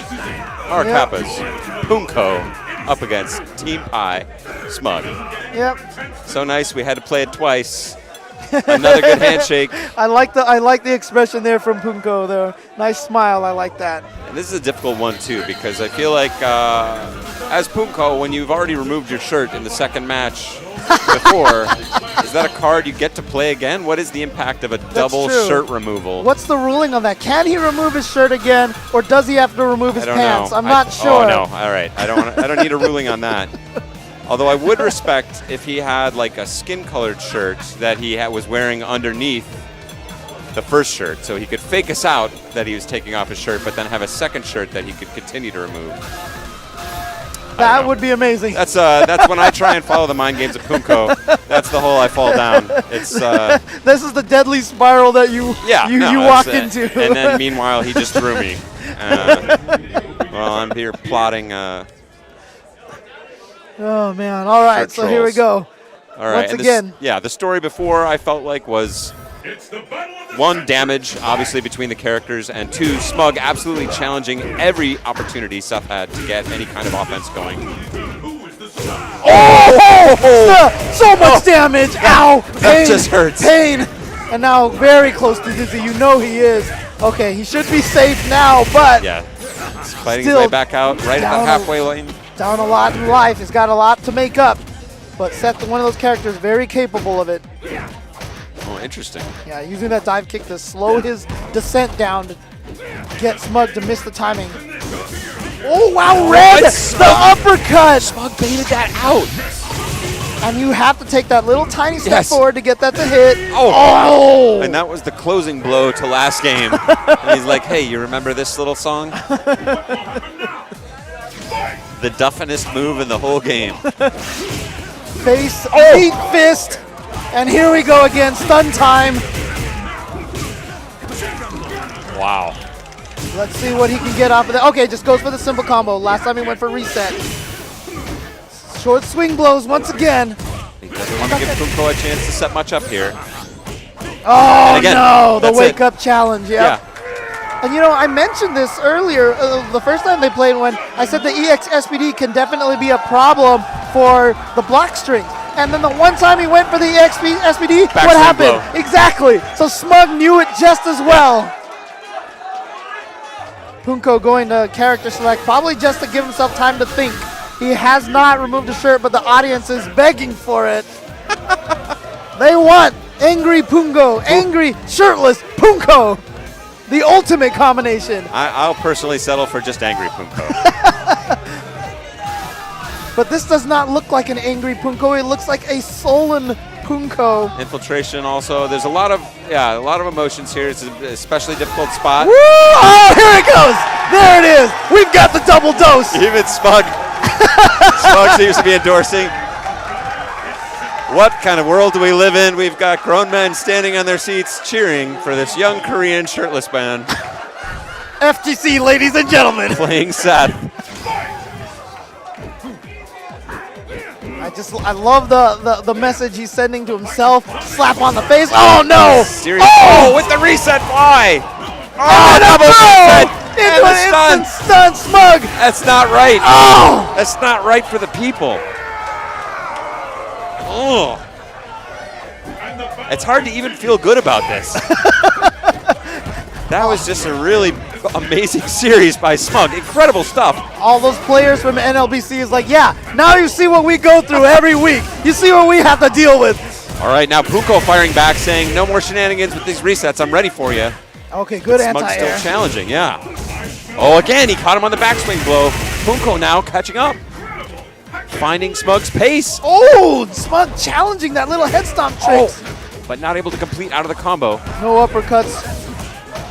Our Yep. Kappas, Punko, up against Team Pi, Smug. Yep. So nice, we had to play it twice. Another good handshake. I like the expression there from Punko. The nice smile. I like that. And this is a difficult one too, because I feel like as Punko, when you've already removed your shirt in the second match before, is that a card you get to play again? What is the impact of a double true. shirt removal? What's the ruling on that? Can he remove his shirt again, or does he have to remove his I don't pants? know. I'm not sure. Oh no! All right, I don't need a ruling on that. Although I would respect if he had like a skin-colored shirt that he was wearing underneath the first shirt, so he could fake us out that he was taking off his shirt, but then have a second shirt that he could continue to remove. That would be amazing. That's when I try and follow the mind games of Punko. That's the hole I fall down. It's this is the deadly spiral that you walk into. And then meanwhile he just threw me. Well, I'm here plotting. Oh man! All right, so here we go. All right, Once again. The story before I felt like was It's the battle of the one, damage obviously between the characters, and two, Smug absolutely challenging every opportunity Seth had to get any kind of offense going. Who is the star? So much damage! Ow! Pain! That just hurts. Pain! And now very close to Dizzy. You know he is. Okay, he should be safe now, but Yeah, he's fighting his Still way back out right at the down halfway lane. down a lot in life. He's got a lot to make up. But Seth, one of those characters, very capable of it. Oh, interesting. Yeah, using that dive kick to slow his descent down to get Smug to miss the timing. Oh, wow, Red! The uppercut! Smug baited that out. And you have to take that little tiny step Yes. forward to get that to hit. Oh. And that was the closing blow to last game. And he's like, hey, you remember this little song? The duffinest move in the whole game. Face, feet, fist. And here we go again, stun time. Wow. Let's see what he can get off of that. Okay, just goes for the simple combo. Last time he went for reset. Short swing blows once again. He doesn't want to give Punko a chance to set much up here. Oh, again, no, the that's wake it. up challenge, Yeah. And you know, I mentioned this earlier, the first time they played, when I said the EX SPD can definitely be a problem for the block strings. And then the one time he went for the EX SPD, Back what swing happened? blow. Exactly. So Smug knew it just as well. Punko going to character select, probably just to give himself time to think. He has not removed his shirt, but the audience is begging for it. They want angry Punko, angry shirtless Punko. The ultimate combination. I'll personally settle for just angry Punko. But this does not look like an angry Punko. It looks like a sullen Punko. Infiltration also. There's a lot of emotions here. It's an especially difficult spot. Woo! Oh, here it goes. There it is. We've got the double dose. Even Smug seems to be endorsing. What kind of world do we live in? We've got grown men standing on their seats cheering for this young Korean shirtless man FGC, ladies and gentlemen. playing Seth. I love the message he's sending to himself. Slap on the face. Oh no! Serious. Oh, with the reset. Why? Oh, double reset. Into And the an stun. instant stun, Smug. That's not right. Oh! That's not right for the people. Oh. It's hard to even feel good about this. That was just a really amazing series by Smug. Incredible stuff. All those players from NLBC is like, yeah, now you see what we go through every week. You see what we have to deal with. All right, now Punko firing back, saying no more shenanigans with these resets. I'm ready for you. Okay, good Smug's anti-air. still challenging, yeah. Oh, again, he caught him on the backswing blow. Punko now catching up. Finding Smug's pace. Oh, Smug challenging that little head stomp tricks. But not able to complete out of the combo. No uppercuts.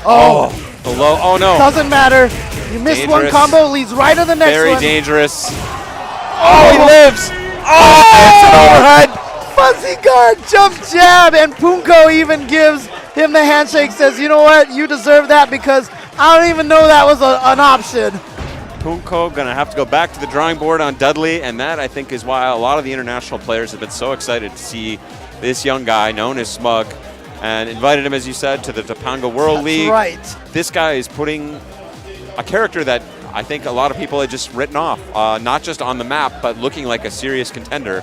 Oh, the low. Oh, no. Doesn't matter. You missed one Dangerous. combo, leads right to the next Very one. dangerous. Oh, he lives. Oh, it's an overhead. Fuzzy guard, jump jab, and Punko even gives him the handshake, says, you know what, you deserve that because I don't even know that was an option. Punko going to have to go back to the drawing board on Dudley, and that, I think, is why a lot of the international players have been so excited to see this young guy known as Smug and invited him, as you said, to the Topanga World League. Right. This guy is putting a character that I think a lot of people had just written off, not just on the map, but looking like a serious contender,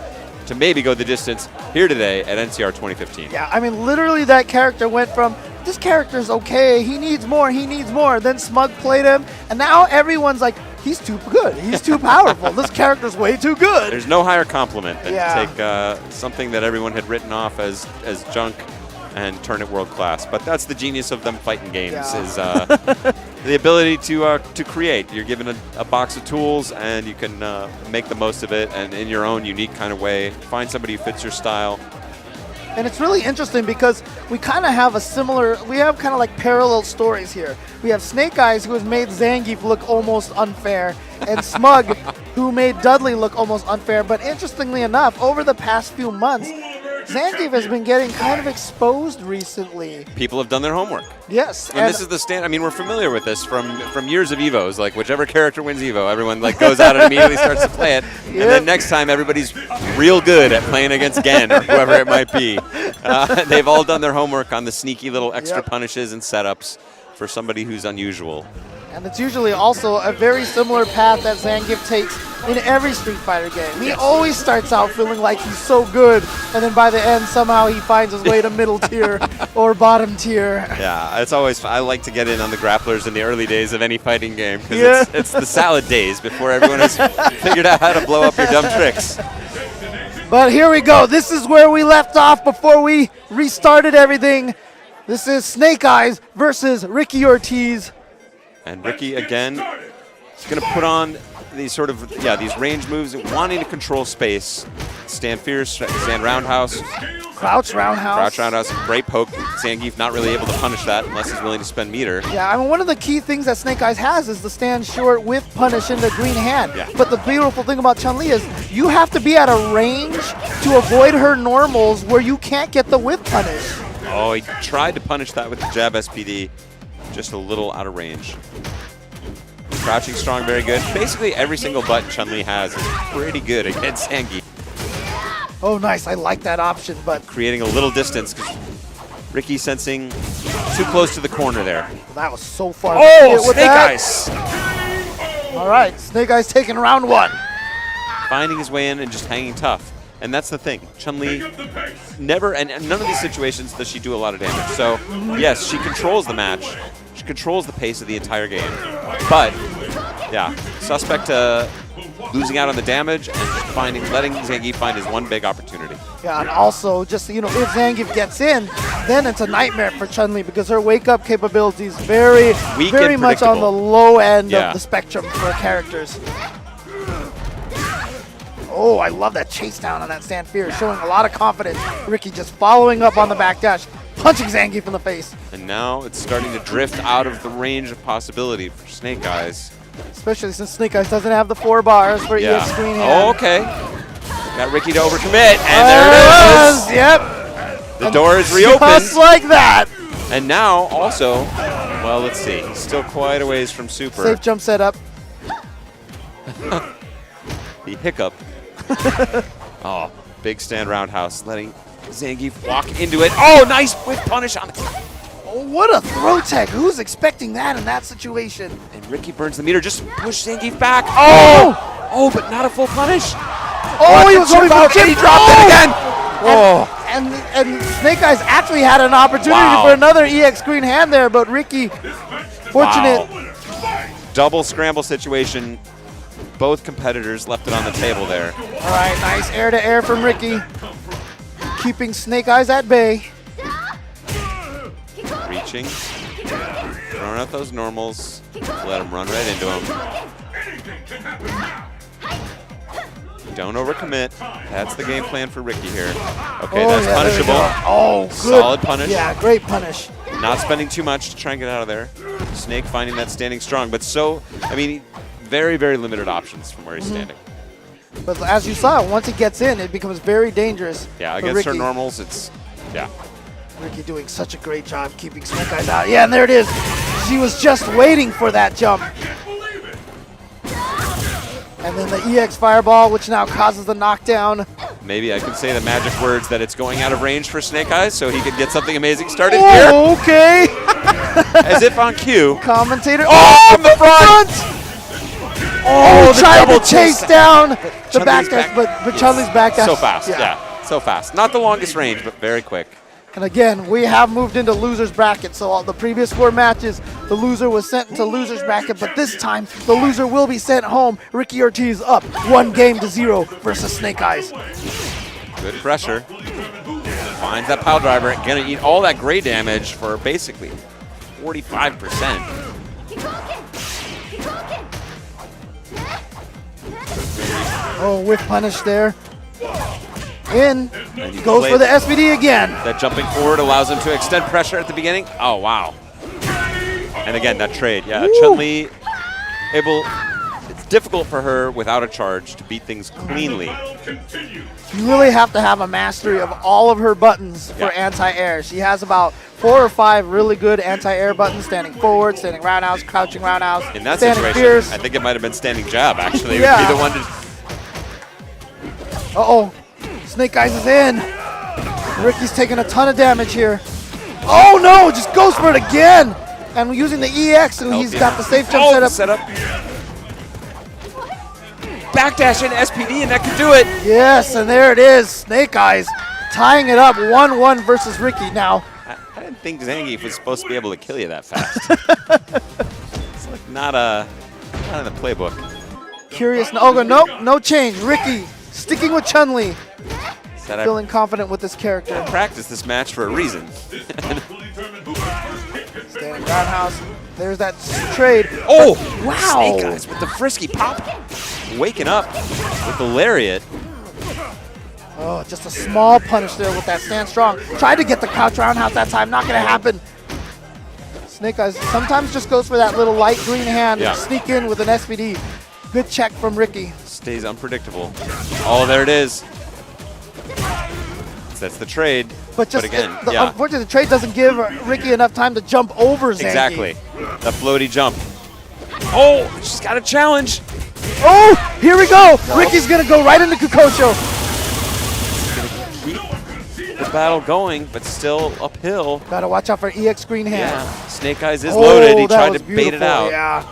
to maybe go the distance here today at NCR 2015. Yeah, I mean, literally that character went from, this character's okay, he needs more, then Smug played him, and now everyone's like, he's too good, he's too powerful, this character's way too good. There's no higher compliment than to take something that everyone had written off as junk and turn it world class. But that's the genius of them fighting games, is the ability to create. You're given a box of tools, and you can make the most of it, and in your own unique kind of way, find somebody who fits your style. And it's really interesting because we kind of have we have kind of like parallel stories here. We have Snake Eyes, who has made Zangief look almost unfair, and Smug, who made Dudley look almost unfair. But interestingly enough, over the past few months, Zangief has been getting kind of exposed recently. People have done their homework. Yes. And this is the stand. I mean, we're familiar with this from years of Evos. Like, whichever character wins Evo, everyone like goes out and immediately starts to play it. Yep. And then next time, everybody's real good at playing against Gen or whoever it might be. They've all done their homework on the sneaky little extra punishes and setups for somebody who's unusual. And it's usually also a very similar path that Zangief takes in every Street Fighter game. He always starts out feeling like he's so good, and then by the end, somehow he finds his way to middle tier or bottom tier. Yeah, it's always, I like to get in on the grapplers in the early days of any fighting game, because it's the salad days before everyone has figured out how to blow up your dumb tricks. But here we go. This is where we left off before we restarted everything. This is Snake Eyes versus Ricky Ortiz. And Ricky, again, is going to put on these sort of, these range moves, wanting to control space. Stand fierce, stand roundhouse. Crouch roundhouse. Crouch roundhouse, great poke. Zangief not really able to punish that unless he's willing to spend meter. Yeah, I mean, one of the key things that Snake Eyes has is the stand short with punish in the green hand. Yeah. But the beautiful thing about Chun-Li is you have to be at a range to avoid her normals where you can't get the whip punish. Oh, he tried to punish that with the jab SPD. Just a little out of range. Crouching strong, very good. Basically, every single button Chun-Li has is pretty good against Zangief. Oh, nice. I like that option, but creating a little distance because Ricky sensing too close to the corner there. Well, that was so far. Oh, Snake Eyes! All right, Snake Eyes taking round one. Finding his way in and just hanging tough. And that's the thing. Chun-Li never, and none of these situations does she do a lot of damage. So, yes, she controls the match. She controls the pace of the entire game. But, yeah, suspect losing out on the damage and letting Zangief find his one big opportunity. Yeah, and also, just, if Zangief gets in, then it's a nightmare for Chun-Li because her wake-up capability is very much on the low end of the spectrum for characters. Oh, I love that chase down on that stand fear, showing a lot of confidence. Ricky just following up on the backdash, punching Zangief in the face. And now it's starting to drift out of the range of possibility for Snake Eyes. Especially since Snake Eyes doesn't have the 4 bars for EX screen hand. Oh, okay. Got Ricky to overcommit, and there it is. Yep. The door is reopened. Just like that. And now also, well, let's see. He's still quite a ways from super. Safe jump setup. The hiccup. Oh, big stand roundhouse, letting Zangief walk into it. Oh, nice whip punish on it. Oh, what a throw tech. Who's expecting that in that situation? And Ricky burns the meter. Just push Zangief back. Oh! Oh, but not a full punish. Oh, he was going for and he dropped it again. Oh. And Snake Eyes actually had an opportunity for another EX green hand there, but Ricky, fortunate. Wow. Double scramble situation. Both competitors left it on the table there. All right, nice air-to-air from Ricky. Keeping Snake Eyes at bay. Reaching. Throwing out those normals. Let him run right into him. Don't overcommit. That's the game plan for Ricky here. Okay, that's punishable. Oh, good. Solid punish. Yeah, great punish. Not spending too much to try and get out of there. Snake finding that standing strong, but very, very limited options from where he's standing. But as you saw, once he gets in, it becomes very dangerous. Yeah, against her normals, Ricky doing such a great job keeping Snake Eyes out. Yeah, and there it is. She was just waiting for that jump. And then the EX Fireball, which now causes the knockdown. Maybe I could say the magic words that it's going out of range for Snake Eyes so he could get something amazing started here. Okay. As if on cue. Commentator. Oh, from the front! Oh, Oh, the trying double to chase chase. down the Chun-Li's backdash, but Chun-Li's backdash. So fast, yeah. So fast. Not the longest range, but very quick. And again, we have moved into loser's bracket. So all the previous 4 matches, the loser was sent into loser's bracket, but this time the loser will be sent home. Ricky Ortiz up 1-0 versus Snake Eyes. Good pressure. Finds that pile driver. Gonna eat all that gray damage for basically 45%. Oh, whiff punish there. In. And you Goes play for the SVD again. That jumping forward allows him to extend pressure at the beginning. Oh, wow. And again, that trade. Yeah, Woo. Chun-Li able. It's difficult for her without a charge to beat things cleanly. You really have to have a mastery of all of her buttons for anti-air. She has about 4 or 5 really good anti-air buttons, standing forward, standing roundhouse, crouching roundhouse, In that standing situation, fierce. I think it might have been standing jab, actually. It Yeah. would be the one to. Uh-oh. Snake Eyes is in. Ricky's taking a ton of damage here. Oh, no, just goes for it again. And using the EX, so he's got the safe jump set up. Backdash and SPD, and that could do it. Yes, and there it is. Snake Eyes tying it up 1-1 versus Ricky. Now, I didn't think Zangief was supposed to be able to kill you that fast. It's like not in the playbook. curious. Oh, nope, no change. Ricky sticking with Chun-Li. Said I Feeling confident with this character. practiced this match for a reason. Standing roundhouse. There's that trade. Oh, wow. Snake Eyes with the frisky pop. Waking up with the lariat. Oh, just a small punish there with that stand strong. Tried to get the crouch roundhouse that time. Not going to happen. Snake Eyes sometimes just goes for that little light green hand Yeah. and sneak in with an SVD. Good check from Ricky. Stays unpredictable. Oh, there it is. That's the trade. But just again, unfortunately, the trade doesn't give Ricky enough time to jump over Zangief. Exactly. The floaty jump. Oh, she's got a challenge. Oh, here we go. Ricky's going to go right into Kokocho. Keep the battle going, but still uphill. Got to watch out for EX green hand. Yeah. Snake Eyes is loaded. He that tried was to bait it beautiful, out. Yeah.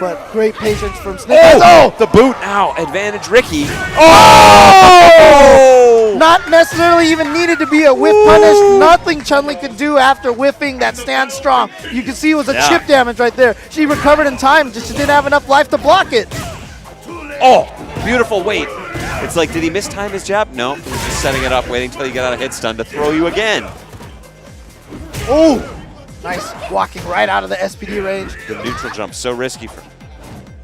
But great patience from Snake Eyes. Oh, the boot now. Advantage Ricky. Oh! Not necessarily even needed to be a whiff punish. Nothing Chun-Li could do after whiffing that stand strong. You can see it was a chip damage right there. She recovered in time, just she didn't have enough life to block it. Oh, beautiful weight. It's like, did he mistime his jab? No, he was just setting it up, waiting until you get out of hit stun to throw you again. Oh, nice walking right out of the SPD range. The neutral jump, so risky for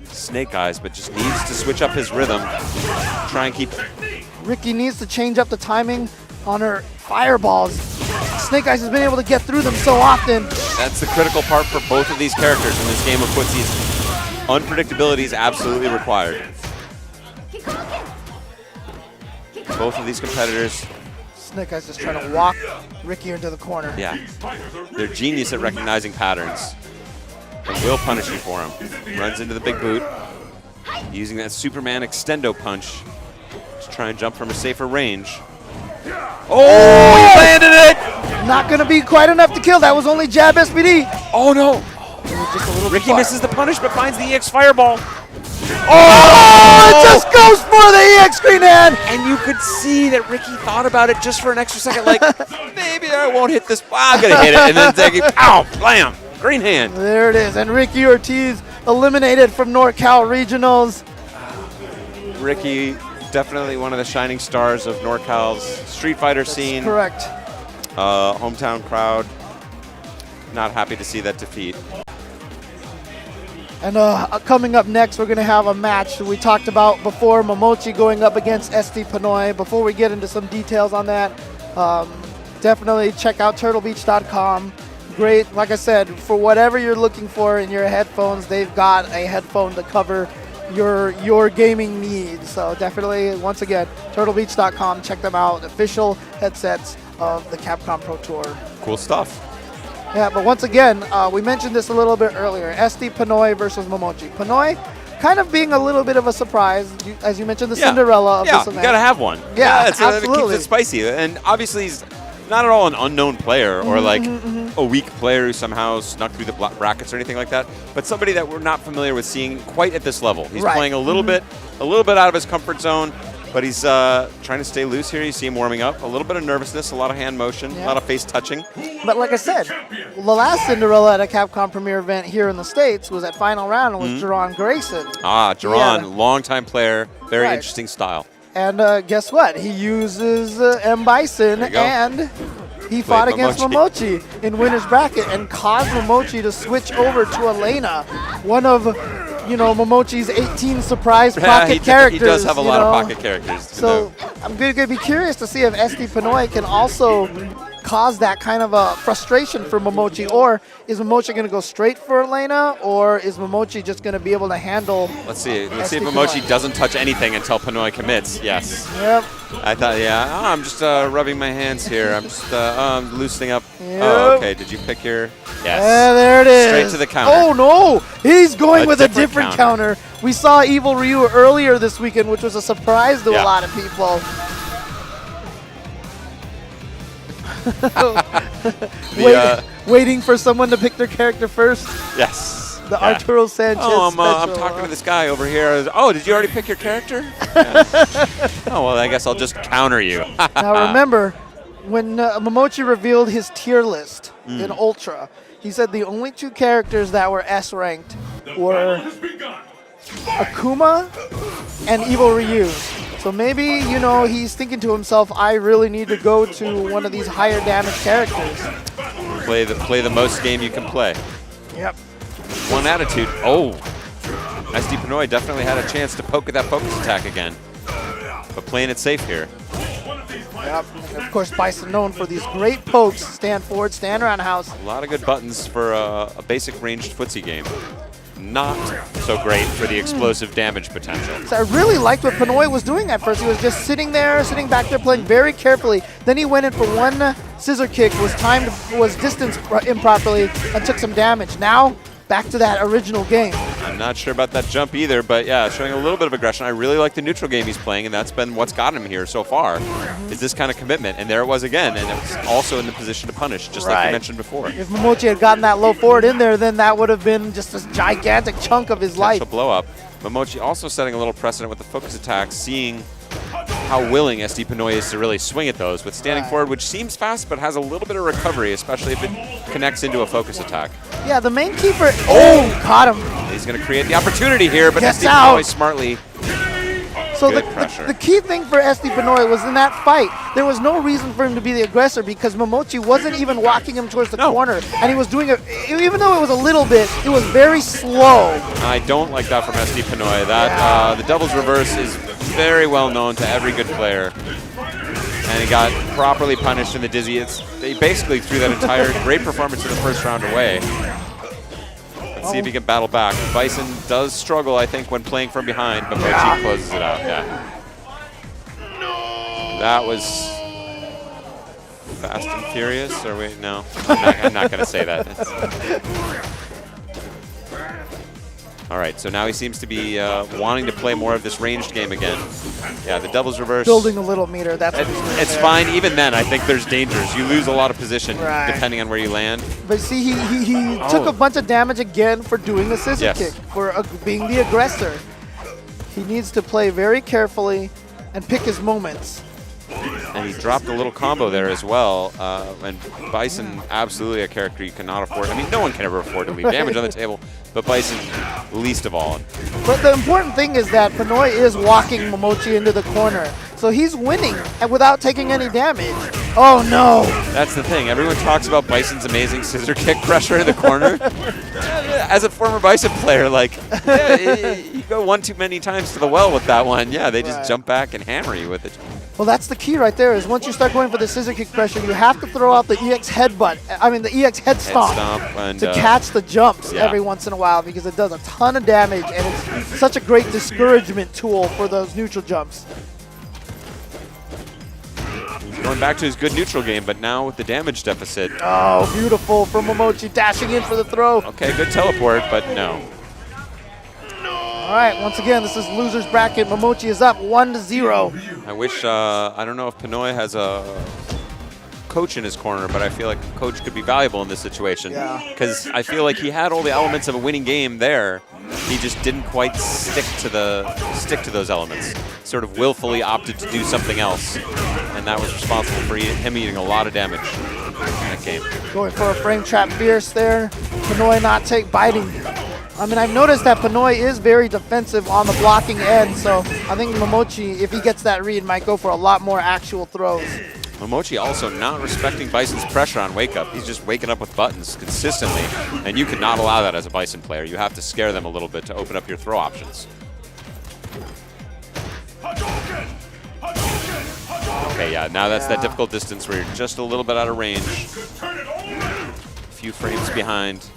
Snake Eyes, but just needs to switch up his rhythm. Try and keep. Ricky needs to change up the timing on her fireballs. Snake Eyes has been able to get through them so often. That's the critical part for both of these characters in this game of footsies. Unpredictability is absolutely required. Both of these competitors. Snake Eyes just trying to walk Ricky into the corner. Yeah, they're genius at recognizing patterns. And will punish you for him. Runs into the big boot, using that Superman extendo punch to try and jump from a safer range. Oh, he landed it! Not going to be quite enough to kill. That was only jab SPD. Oh no! Just a little Ricky far. misses the punish but finds the EX fireball. Oh, it just goes for the EX green hand. And you could see that Ricky thought about it just for an extra second, like, maybe I won't hit this. I'm going to hit it. And then Zangief, ow, blam, green hand. There it is. And Ricky Ortiz eliminated from NorCal Regionals. Ricky, definitely one of the shining stars of NorCal's Street Fighter scene. Correct. Hometown crowd, not happy to see that defeat. And coming up next, we're going to have a match we talked about before, Momochi going up against SD Pinoy. Before we get into some details on that, definitely check out turtlebeach.com. Great, like I said, for whatever you're looking for in your headphones, they've got a headphone to cover your gaming needs. So definitely, once again, turtlebeach.com, check them out. Official headsets of the Capcom Pro Tour. Cool stuff. Yeah, but once again, we mentioned this a little bit earlier. SD Pinoy versus Momochi. Pinoy kind of being a little bit of a surprise, as you mentioned, the Cinderella of yeah, this you event. got to have one. Yeah, It keeps absolutely. it spicy. And obviously, he's not at all an unknown player or like a weak player who somehow snuck through the brackets or anything like that, but somebody that we're not familiar with seeing quite at this level. He's Right. playing a little bit out of his comfort zone, but he's trying to stay loose here. You see him warming up. A little bit of nervousness, a lot of hand motion, a lot of face touching. But like I said, the last Cinderella at a Capcom Premier event here in the States was at final round and was Jerron Grayson. Ah, Jerron, Yeah. longtime player, very Right. interesting style. And guess what? He uses M. Bison, There you go. and he fought against Momochi in winner's bracket and caused Momochi to switch over to Elena, one of Momochi's 18 surprise pocket characters. He does have a lot of know. pocket characters. So I'm going to be curious to see if SD Pinoy can also cause that kind of a frustration for Momochi, or is Momochi going to go straight for Elena, or is Momochi just going to be able to handle? Let's see. Let's see if SD Momochi Pinoy. doesn't touch anything until Pinoy commits. Yes. Yep. I thought, I'm just rubbing my hands here. I'm just I'm loosening up. Yep. Oh, okay. Did you pick your? Yes. There it is. Straight to the counter. Oh no, he's going A with a different different counter. We saw Evil Ryu earlier this weekend, which was a surprise to a Yeah. lot of people. Waiting for someone to pick their character first. Yes. The Yeah. Arturo Sanchez Oh, I'm special. talking to this guy over here. Oh, did you already pick your character? Yeah. Oh, well, I guess I'll just counter you. Now remember, when Momochi revealed his tier list in Ultra, he said the only two characters that were S ranked were Has begun. Akuma and Evil Ryu. So maybe, he's thinking to himself, I really need to go to one of these higher damage characters. play the most game you can play. Yep. One attitude. Oh, SD Pinoy definitely had a chance to poke at that focus attack again, but playing it safe here. Yep. And of course, Bison known for these great pokes. Stand forward, stand around house. A lot of good buttons for a basic ranged footsie game. Not so great for the explosive damage potential. So I really liked what Pinoy was doing at first. He was just sitting back there playing very carefully. Then he went in for one scissor kick, was distanced improperly, and took some damage. Now, back to that original game. I'm not sure about that jump either, but yeah, showing a little bit of aggression. I really like the neutral game he's playing, and that's been what's gotten him here so far, is this kind of commitment. And there it was again, and it was also in the position to punish, just like Right. you mentioned before. If Momochi had gotten that low forward in there, then that would have been just this gigantic chunk of his life. Potential blow up. Momochi also setting a little precedent with the focus attacks, seeing how willing SD Pinoy is to really swing at those with standing Right. forward, which seems fast but has a little bit of recovery, especially if it connects into a focus attack. Yeah, the main key for caught him. He's going to create the opportunity here, but Gets SD out. Pinoy smartly. So Good pressure. the key thing for SD Pinoy was in that fight, there was no reason for him to be the aggressor because Momochi wasn't even walking him towards the corner, and he was doing it, even though it was a little bit, it was very slow. I don't like that from SD Pinoy. That the devil's reverse is very well known to every good player. And he got properly punished in the dizzy. They basically threw that entire great performance in the first round away. Let's see if he can battle back. Bison does struggle, I think, when playing from behind, but Mochi closes it out. Yeah. That was Fast and Furious. Or wait, no, I'm not going to say that. All right, so now he seems to be wanting to play more of this ranged game again. Yeah, the devil's reverse. Building a little meter, that's what he's doing It's there. fine. Even then, I think there's dangers. You lose a lot of position Right. depending on where you land. But see, he took a bunch of damage again for doing the scissor Yes. kick, for being the aggressor. He needs to play very carefully and pick his moments. And he dropped a little combo there as well. And Bison, absolutely a character you cannot afford. I mean, no one can ever afford to leave damage on the table, but Bison, least of all. But the important thing is that Pinoy is walking Momochi into the corner. So he's winning and without taking any damage. Oh no! That's the thing. Everyone talks about Bison's amazing scissor kick pressure in the corner. As a former Bison player, you go one too many times to the well with that one. Yeah, they just Right. jump back and hammer you with it. Well, that's the key right there, is once you start going for the scissor kick pressure, you have to throw out the EX headbutt, the EX head stomp, And, to catch the jumps yeah. every once in a while, because it does a ton of damage, and it's such a great discouragement tool for those neutral jumps. going back to his good neutral game, but now with the damage deficit. Oh, beautiful from Momochi, dashing in for the throw. Okay, good teleport, but no. All right, once again, this is loser's bracket. Momochi is up 1-0. I wish, I don't know if Pinoy has a Coach in his corner, but I feel like Coach could be valuable in this situation. Yeah. Because I feel like he had all the elements of a winning game there. He just didn't quite stick to those elements. Sort of willfully opted to do something else, and that was responsible for him eating a lot of damage in that game. Going for a frame trap fierce there. Pinoy not biting. I mean, I've noticed that Pinoy is very defensive on the blocking end, so I think Momochi, if he gets that read, might go for a lot more actual throws. Momochi also not respecting Bison's pressure on wake up. He's just waking up with buttons consistently, and you cannot allow that as a Bison player. You have to scare them a little bit to open up your throw options. Okay, yeah, now that's that difficult distance where you're just a little bit out of range. A few frames behind,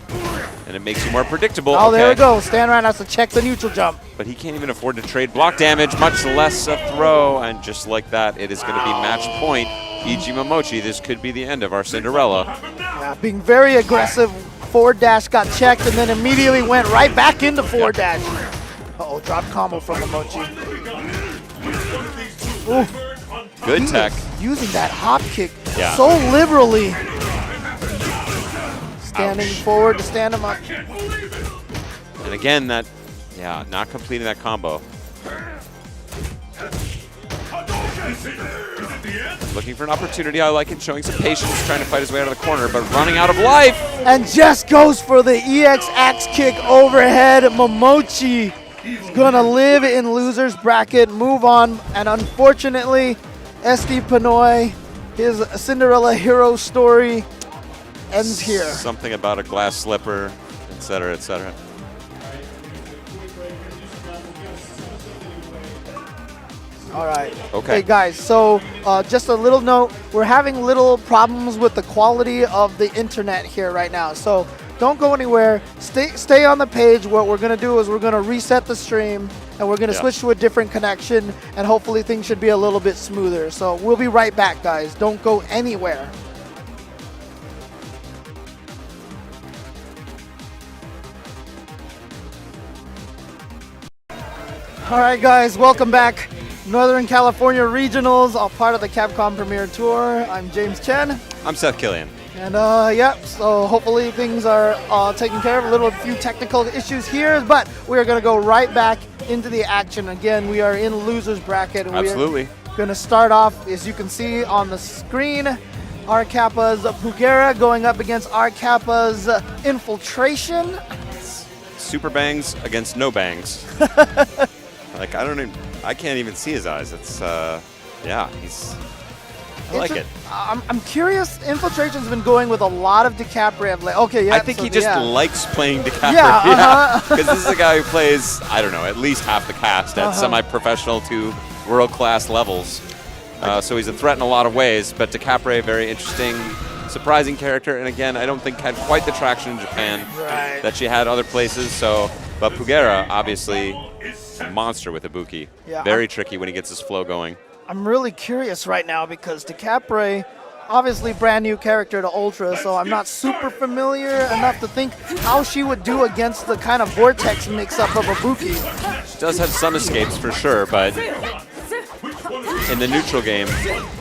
and it makes you more predictable. Oh, there we go. Stan Ryan has to check the neutral jump. But he can't even afford to trade block damage, much less a throw. And just like that, it is going to be match point. E.G. Momochi, this could be the end of our Cinderella. Yeah, being very aggressive. Forward dash got checked and then immediately went right back into forward dash. Uh-oh, drop combo from Momochi. Ooh. Good tech. Using that hop kick so liberally. Standing forward to stand him up. And again, that, not completing that combo. Looking for an opportunity. I like it, showing some patience, trying to fight his way out of the corner, but running out of life. And just goes for the EX axe kick overhead. Momochi is gonna live in loser's bracket, move on, and unfortunately, SD Pinoy, his Cinderella hero story ends here. Something about a glass slipper, etc., etc. All right. Okay. Hey guys, so just a little note, we're having little problems with the quality of the internet here right now. So don't go anywhere. Stay on the page. What we're gonna do is we're gonna reset the stream and we're gonna switch to a different connection, and hopefully things should be a little bit smoother. So we'll be right back, guys. Don't go anywhere. All right, guys, welcome back. Northern California Regionals, all part of the Capcom Premier Tour. I'm James Chen. I'm Seth Killian. And so hopefully things are taken care of. A few technical issues here, but we are going to go right back into the action. Again, we are in loser's bracket. And Absolutely. we're going to start off, as you can see on the screen, R Kappa's Pugera going up against R Kappa's Infiltration. Super bangs against no bangs. Like, I can't even see his eyes. It's, he's, I like it. I'm curious. Infiltration's been going with a lot of DiCaprio. I think he just likes playing DiCaprio. Yeah, Because this is a guy who plays, I don't know, at least half the cast at semi-professional to world-class levels. So he's a threat in a lot of ways. But DiCaprio, very interesting, surprising character. And again, I don't think had quite the traction in Japan that she had other places. But Pugera, obviously, a monster with Ibuki. Yeah, very tricky when he gets his flow going. I'm really curious right now because DiCaprio, obviously brand new character to Ultra, so I'm not super familiar enough to think how she would do against the kind of vortex mix-up of Ibuki. She does have some escapes for sure, but in the neutral game,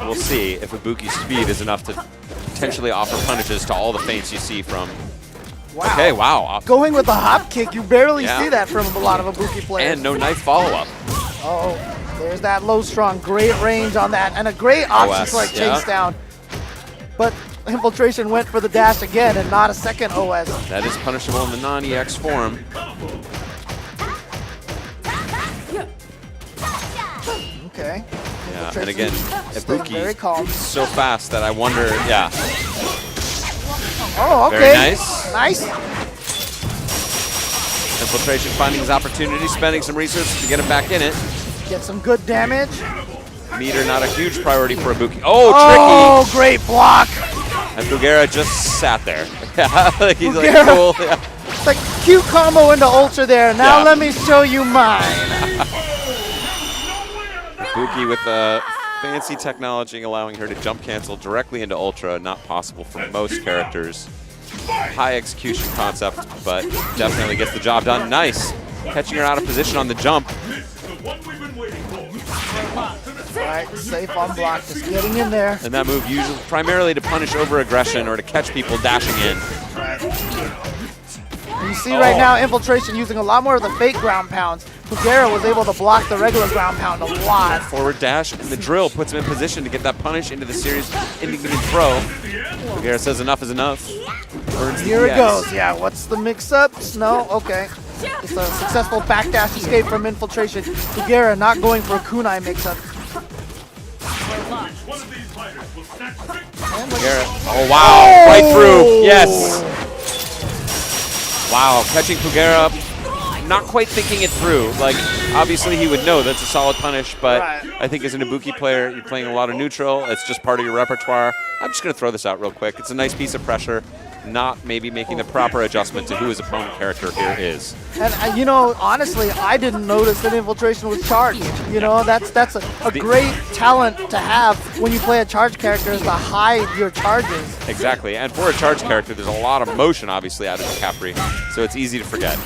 we'll see if Ibuki's speed is enough to potentially offer punishes to all the feints you see from. Wow. Okay, wow. Going with a hop kick, you barely see that from a lot of Ibuki players. And no knife follow-up. Oh, there's that low strong. Great range on that, and a great option select chase down. But Infiltration went for the dash again, and not a second OS. That is punishable in the non-EX form. Okay. Yeah, and again, Ibuki so fast that I wonder, Oh, okay. Very nice. Nice. Infiltration finding his opportunity, spending some resources to get him back in it. Get some good damage. Meter not a huge priority for Ibuki. Oh, tricky! Oh, great block. And Pugera just sat there. Like he's like, cool. Yeah. It's like cute combo into Ultra there. Now let me show you mine. Ibuki with a fancy technology allowing her to jump cancel directly into Ultra, not possible for most characters. High execution concept, but definitely gets the job done. Nice. Catching her out of position on the jump. All right, safe on block, just getting in there. And that move usually primarily to punish over-aggression or to catch people dashing in. You see right now Infiltration using a lot more of the fake ground pounds. Pugera was able to block the regular ground pound a lot. Forward dash, and the drill puts him in position to get that punish into the series ending throw. Pugera says enough is enough. Burns the Here it EX. goes. Yeah, what's the mix-ups? No? Okay. It's a successful backdash escape from Infiltration. Pugera not going for a kunai mix-up. One of these fighters will snatch victory. Pugera. Oh, wow. Right through. Yes. Wow. Catching Pugera up. Not quite thinking it through. Like, obviously he would know that's a solid punish, but Right. I think as an Ibuki player, you're playing a lot of neutral. It's just part of your repertoire. I'm just going to throw this out real quick. It's a nice piece of pressure, not maybe making the proper adjustment to who his opponent character here is. And, you know, honestly, I didn't notice that Infiltration was charged. You know, that's a great talent to have when you play a charge character, is to hide your charges. Exactly, and for a charge character, there's a lot of motion, obviously, out of the Capri, so it's easy to forget.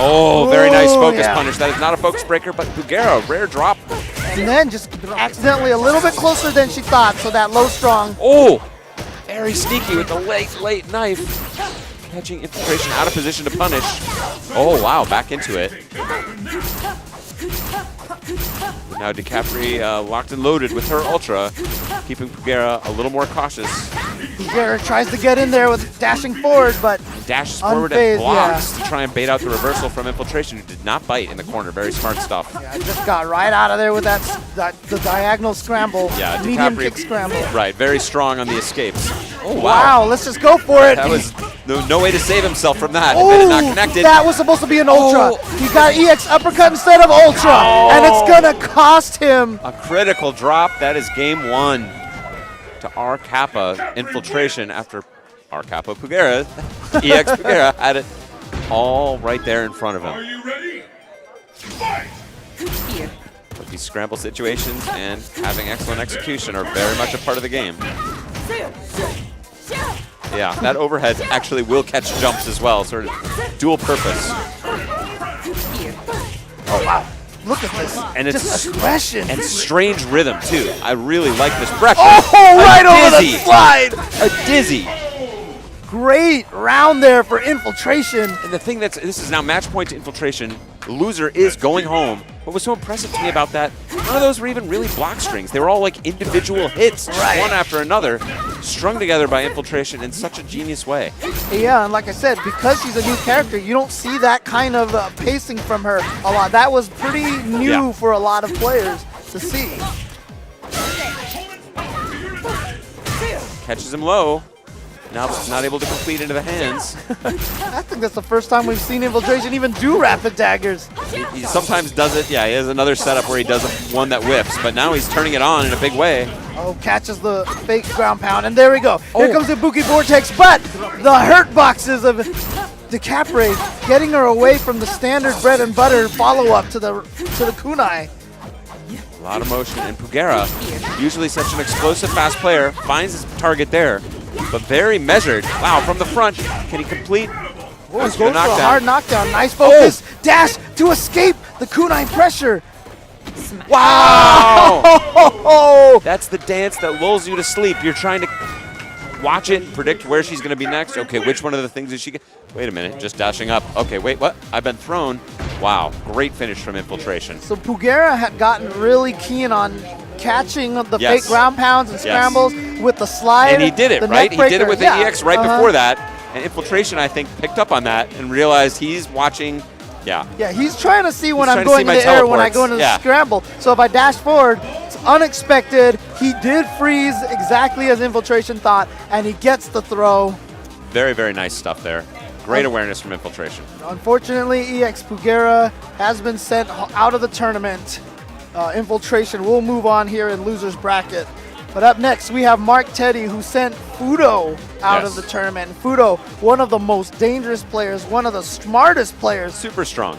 Oh, very nice focus yeah. punish. That is not a focus breaker, but Pugera, rare drop. And then just accidentally a little bit closer than she thought, so that low strong. Oh, very sneaky with the late knife. Catching Infiltration out of position to punish. Oh, wow, back into it. Now DiCapri locked and loaded with her Ultra, keeping Pugera a little more cautious. Pugera tries to get in there with dashing forward, but Dashes forward Unfazed, and blocks to try and bait out the reversal from Infiltration, who did not bite in the corner. Very smart stuff. I just got right out of there with the diagonal scramble, Yeah, medium DiCaprio- kick scramble. Right, very strong on the escapes. Oh, Wow, let's just go for it. That was no way to save himself from that. And then it not connected. That was supposed to be an Ultra. Oh. He got EX uppercut instead of Ultra, and it's gonna cost him. A critical drop. That is game one to R Kappa Infiltration after R Kappa Pugera. EX Pugera had it all right there in front of Are him. you ready? Fight! But these scramble situations and having excellent execution are very much a part of the game. Yeah, that overhead actually will catch jumps as well, sort of dual purpose. Oh wow! Look at this. And it's just aggression. And strange rhythm too. I really like this pressure. Oh, right over the dizzy. slide. A dizzy. Great round there for Infiltration. And the thing this is now match point to Infiltration. The loser is going home. What was so impressive to me about that, none of those were even really block strings. They were all like individual hits, just Right. one after another, strung together by Infiltration in such a genius way. Yeah, and like I said, because she's a new character, you don't see that kind of pacing from her a lot. That was pretty new Yeah. for a lot of players to see. Catches him low. Now not able to complete into the hands. I think that's the first time we've seen Infiltration even do rapid daggers. He sometimes does it. Yeah, he has another setup where he does one that whips, but now he's turning it on in a big way. Oh, catches the fake ground pound, and there we go. Here Oh. comes the Ibuki Vortex, but the hurt boxes of DiCapri getting her away from the standard bread and butter follow-up to the kunai. A lot of motion, and Pugera, usually such an explosive, fast player, finds his target there, but very measured. Wow, from the front, can he complete? Oh, That's goes good for a knockdown. hard knockdown. Nice focus. Dash to escape the kunai pressure. Wow! Oh, That's the dance that lulls you to sleep. You're trying to watch it, predict where she's going to be next. Okay, which one of the things is she? Wait a minute, just dashing up. Okay, wait, what? I've been thrown. Wow, great finish from Infiltration. So Pugera had gotten really keen on catching the Yes. fake ground pounds and Yes. scrambles with the slide. And he did it, the right? neck He did it breaker. with the Yeah. EX right Uh-huh. before that. And Infiltration, I think, picked up on that and realized he's watching. Yeah. Yeah, he's trying to see when He's I'm trying to see going my in the air when I teleports. go into the Yeah. scramble. So if I dash forward, it's unexpected. He did freeze exactly as Infiltration thought, and he gets the throw. Very, very nice stuff there. Great awareness from Infiltration. Unfortunately, EX Pugera has been sent out of the tournament. Infiltration will move on here in loser's bracket. But up next, we have Mark Teddy, who sent Fudo out Yes. of the tournament. Fudo, one of the most dangerous players, one of the smartest players, Super strong.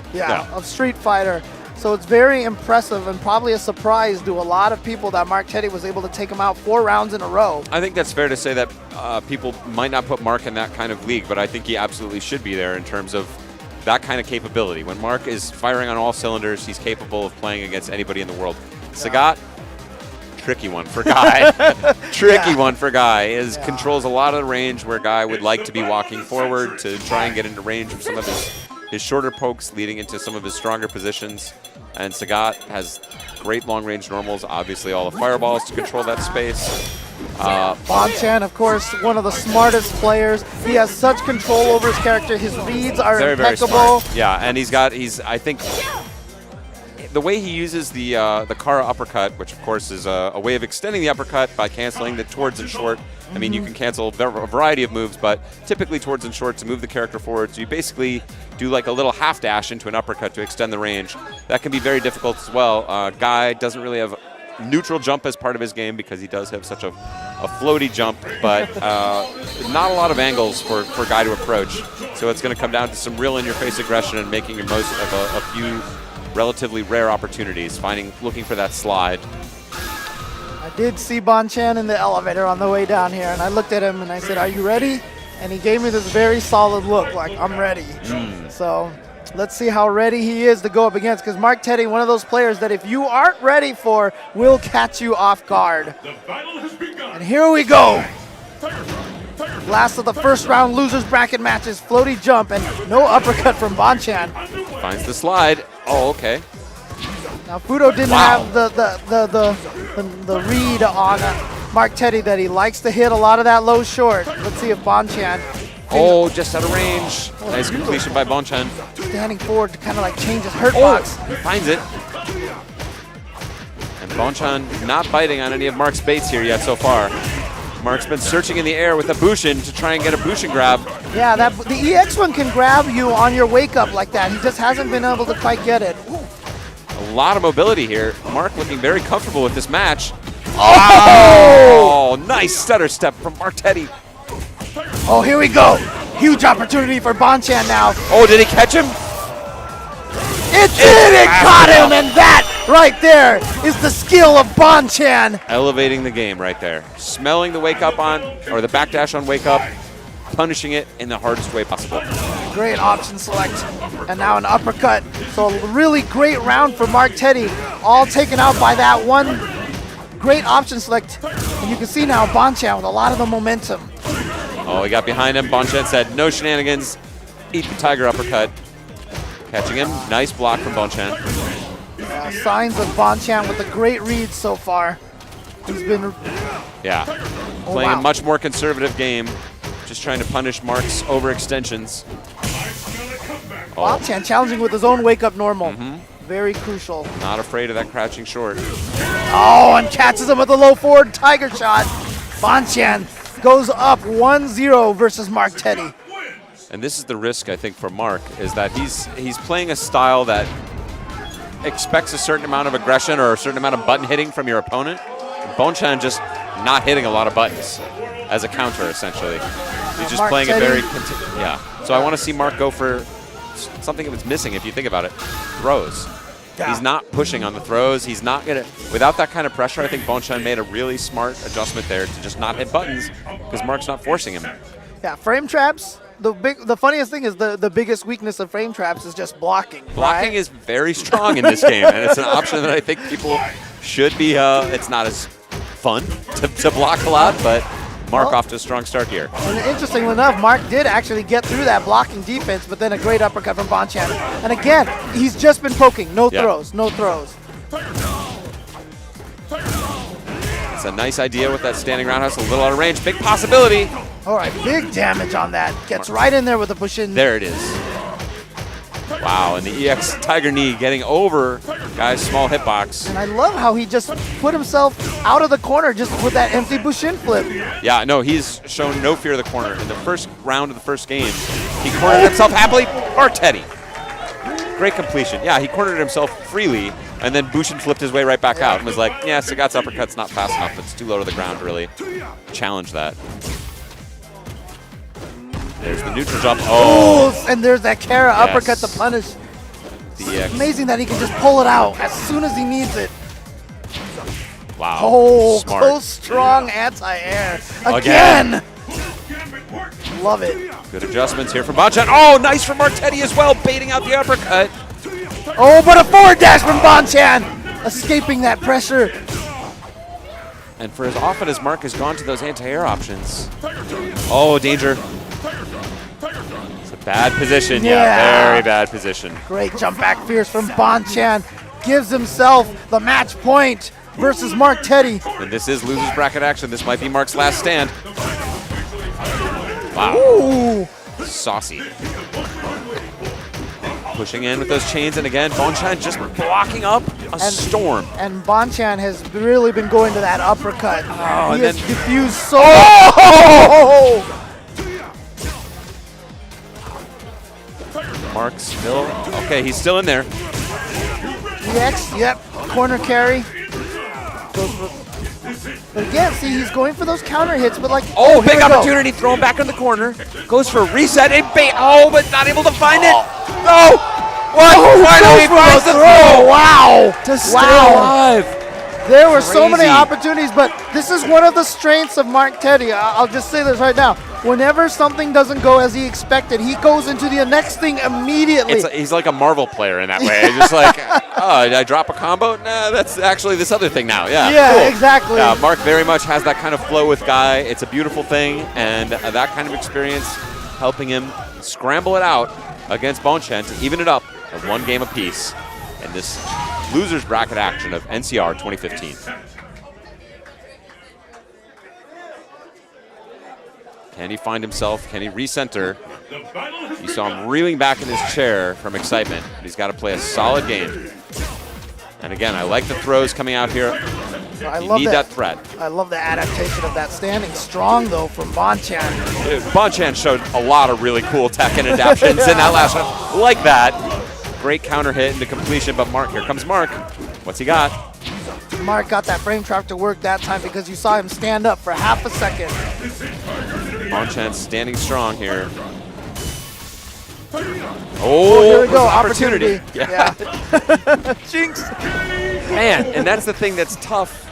of Street Fighter. So it's very impressive and probably a surprise to a lot of people that Mark Teddy was able to take him out 4 rounds in a row. I think that's fair to say that people might not put Mark in that kind of league, but I think he absolutely should be there in terms of that kind of capability. When Mark is firing on all cylinders, he's capable of playing against anybody in the world. Sagat, tricky one for Guy. Tricky one for Guy. Controls a lot of the range where Guy would like to be walking forward to try and get into range of some of his shorter pokes, leading into some of his stronger positions. And Sagat has great long-range normals, obviously all the fireballs to control that space. Bonchan, of course, one of the smartest players. He has such control over his character. His reads are impeccable. Very yeah, and I think, the way he uses the Kara uppercut, which of course is a way of extending the uppercut by canceling the towards and short. I mean, you can cancel a variety of moves, but typically towards and short to move the character forward. So you basically do like a little half dash into an uppercut to extend the range. That can be very difficult as well. Guy doesn't really have neutral jump as part of his game because he does have such a floaty jump, but not a lot of angles for Guy to approach. So it's going to come down to some real in-your-face aggression and making the most of a few relatively rare opportunities, looking for that slide. I did see Bonchan in the elevator on the way down here, and I looked at him and I said, "Are you ready?" And he gave me this very solid look, like, "I'm ready." So let's see how ready he is to go up against, because Mark Teddy, one of those players that if you aren't ready for, will catch you off guard. The battle has begun. And here we go. Last of the first round losers bracket matches, floaty jump, and no uppercut from Bonchan. Finds the slide. Oh, okay. Now Fudo didn't have the read on Mark Teddy that he likes to hit a lot of that low short. Let's see if Bonchan. Oh, just out of range. Nice completion by Bonchan. Standing forward to kind of like change his hurt box. Finds it. And Bonchan not biting on any of Mark's baits here yet so far. Mark's been searching in the air with a Bushin to try and get a Bushin grab. Yeah, the EX one can grab you on your wake up like that. He just hasn't been able to quite get it. Ooh. A lot of mobility here. Mark looking very comfortable with this match. Oh! Nice stutter step from Mark Teddy. Oh, here we go. Huge opportunity for Bonchan now. Oh, did he catch him? It did! It caught him, and that right there is the skill of Bonchan. Elevating the game right there. Smelling the wake up on, or the backdash on wake up, punishing it in the hardest way possible. Great option select, and now an uppercut. So a really great round for Mark Teddy, all taken out by that one great option select. And you can see now Bonchan with a lot of the momentum. Oh, he got behind him. Bonchan said, "No shenanigans. Eat the tiger uppercut." Catching him. Nice block from Bonchan. Signs of Bonchan with a great read so far. He's been... Playing a much more conservative game. Just trying to punish Mark's overextensions. Bonchan challenging with his own wake-up normal. Very crucial. Not afraid of that crouching short. Oh, and catches him with a low forward tiger shot. Bonchan goes up 1-0 versus Mark Teddy. And this is the risk, I think, for Mark, is that he's playing a style that expects a certain amount of aggression or a certain amount of button hitting from your opponent. And Bonchan just not hitting a lot of buttons as a counter, essentially. He's just Mark playing Teddy. a very, So I want to see Mark go for something that was missing, if you think about it, throws. Yeah. He's not pushing on the throws. He's not going to, without that kind of pressure, I think Bonchan made a really smart adjustment there to just not hit buttons because Mark's not forcing him. Yeah, frame traps. The funniest thing is the biggest weakness of frame traps is just blocking. Blocking is very strong in this game, and it's an option that I think people should be. It's not as fun to block a lot, but Mark off to a strong start here. And interestingly enough, Mark did actually get through that blocking defense, but then a great uppercut from Bonchan. And again, he's just been poking. No throws, no throws. It's a nice idea with that standing roundhouse, a little out of range. Big possibility. All right, big damage on that. Gets right in there with a push-in. There it is. Wow, and the EX Tiger Knee getting over Guy's small hitbox. And I love how he just put himself out of the corner just with that empty Bushin flip. Yeah, no, he's shown no fear of the corner. In the first round of the first game, he cornered himself happily. Mark Teddy. Great completion. Yeah, he cornered himself freely, and then Bushin flipped his way right back out and was like, yeah, Sagat's uppercut's not fast enough. It's too low to the ground to really challenge that. There's the neutral jump. Oh! And there's that Kara uppercut to punish. DX. Amazing that he can just pull it out as soon as he needs it. Wow. Oh, smart. close, strong anti-air. Again! Love it. Good adjustments here from Bonchan. Oh, nice from Martetti as well, baiting out the uppercut. Oh, but a forward dash from Bonchan, escaping that pressure. And for as often as Mark has gone to those anti-air options. Oh, danger. It's a bad position. Yeah, very bad position. Great jump back fierce from Bonchan. Gives himself the match point versus Mark Teddy. And this is loser's bracket action. This might be Mark's last stand. Wow. Ooh. Saucy. Pushing in with those chains, and again, Bonchan just blocking up a storm. And Bonchan has really been going to that uppercut. Oh, he and has then diffused so. Oh! Mark still, okay, he's still in there. EX, yep, corner carry. Goes for, but again, see, he's going for those counter hits, but like, Oh, here big we go. opportunity, throw him back in the corner. Goes for a reset, and bait, oh, but not able to find it. No! What? Finally finds the throw! Wow! To stay alive. There were so many Crazy. opportunities, but this is one of the strengths of Mark Teddy. I'll just say this right now. Whenever something doesn't go as he expected, he goes into the next thing immediately. He's like a Marvel player in that way. Just like, oh, did I drop a combo? Nah, that's actually this other thing now. Yeah, Yeah, cool. exactly. Mark very much has that kind of flow with Guy. It's a beautiful thing, and that kind of experience helping him scramble it out against Bonchan to even it up at one game apiece in this loser's bracket action of NCR 2015. Can he find himself? Can he recenter? You saw him reeling back in his chair from excitement, but he's got to play a solid game. And again, I like the throws coming out here. You need that threat. I love the adaptation of that standing strong, though, from Bonchan. Bonchan showed a lot of really cool tech and adaptations in that last one. Like that. Great counter hit into completion, but Mark, here comes Mark. What's he got? Mark got that frame trap to work that time because you saw him stand up for half a second. Bonchan standing strong here. Oh, here we go, opportunity. Yeah. Jinx. Man, and that's the thing that's tough,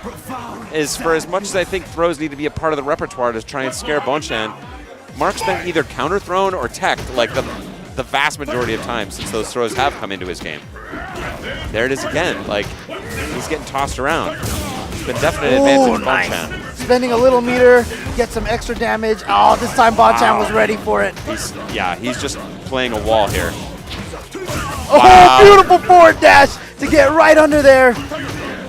is for as much as I think throws need to be a part of the repertoire to try and scare Bonchan, Mark's been either counter-thrown or teched like the vast majority of times since those throws have come into his game. There it is again, like he's getting tossed around. It's been definite advantage of Bonchan. Spending a little meter, get some extra damage. Oh, this time Bonchan was ready for it. He's just playing a wall here. Oh, Wow. beautiful forward dash to get right under there.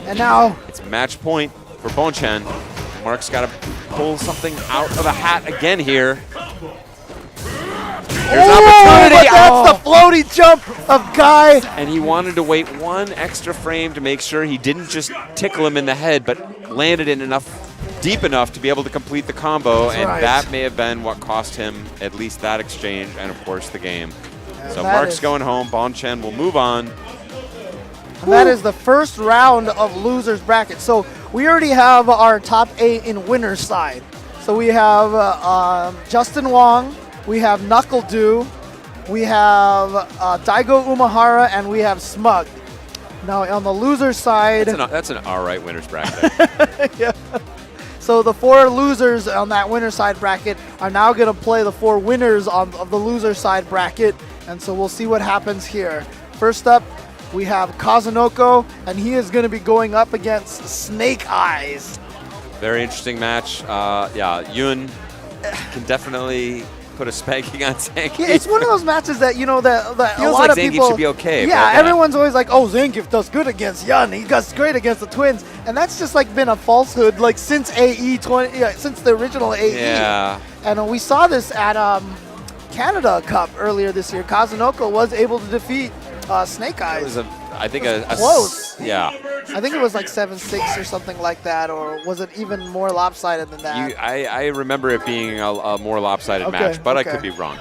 And now It's match point for Bonchan. Mark's got to pull something out of a hat again here. Here's an opportunity. But that's the floaty jump of Guy. And he wanted to wait one extra frame to make sure he didn't just tickle him in the head, but landed it deep enough to be able to complete the combo. That's and right. that may have been what cost him at least that exchange and, of course, the game. And So that Mark's is- going home. Bonchan will move on. And that is the first round of losers bracket. So we already have our top 8 in winner's side. So we have Justin Wong, we have Knuckle Dew, we have Daigo Umahara, and we have Smug. Now on the loser side, That's an all right winner's bracket. yeah. So the 4 losers on that winner side bracket are now going to play the 4 winners of the loser side bracket, and so we'll see what happens here. First up, we have Kazunoko, and he is going to be going up against Snake Eyes. Very interesting match. Yun can definitely put a spanking on Zangief. Yeah, it's one of those matches that, that a Feels lot like of Zangief people should be okay, but Yeah, yeah. everyone's always like, "Oh, Zangief does good against Yun. He does great against the Twins," and that's just like been a falsehood like since since the original AE. Yeah. And we saw this at Canada Cup earlier this year. Kazunoko was able to defeat Snake It Eyes. was I think Close. Yeah. I think it was like 7-6 or something like that, or was it even more lopsided than that? I remember it being a more lopsided match, but I could be wrong.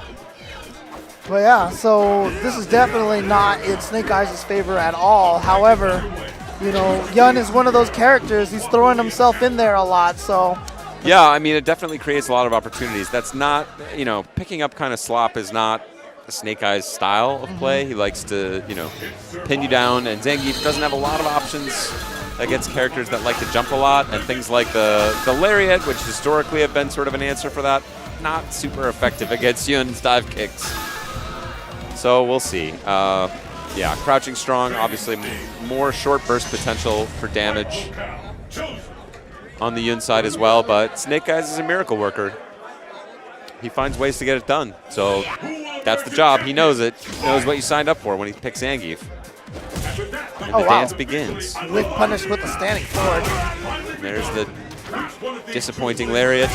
But yeah, so this is definitely not in Snake Eyes' favor at all. However, Yun is one of those characters. He's throwing himself in there a lot, so. Yeah, I mean, it definitely creates a lot of opportunities. That's not, picking up kind of slop is not Snake Eyes' style of play. He likes to, pin you down, and Zangief doesn't have a lot of options against characters that like to jump a lot, and things like the Lariat, which historically have been sort of an answer for that. not super effective against Yun's dive kicks. So we'll see. Yeah, crouching strong, obviously more short burst potential for damage on the Yun side as well, but Snake Eyes is a miracle worker. He finds ways to get it done. So that's the job. He knows it. He knows what you signed up for when he picks Zangief. And the dance begins. Lick punish with the standing forward. And there's the disappointing lariat.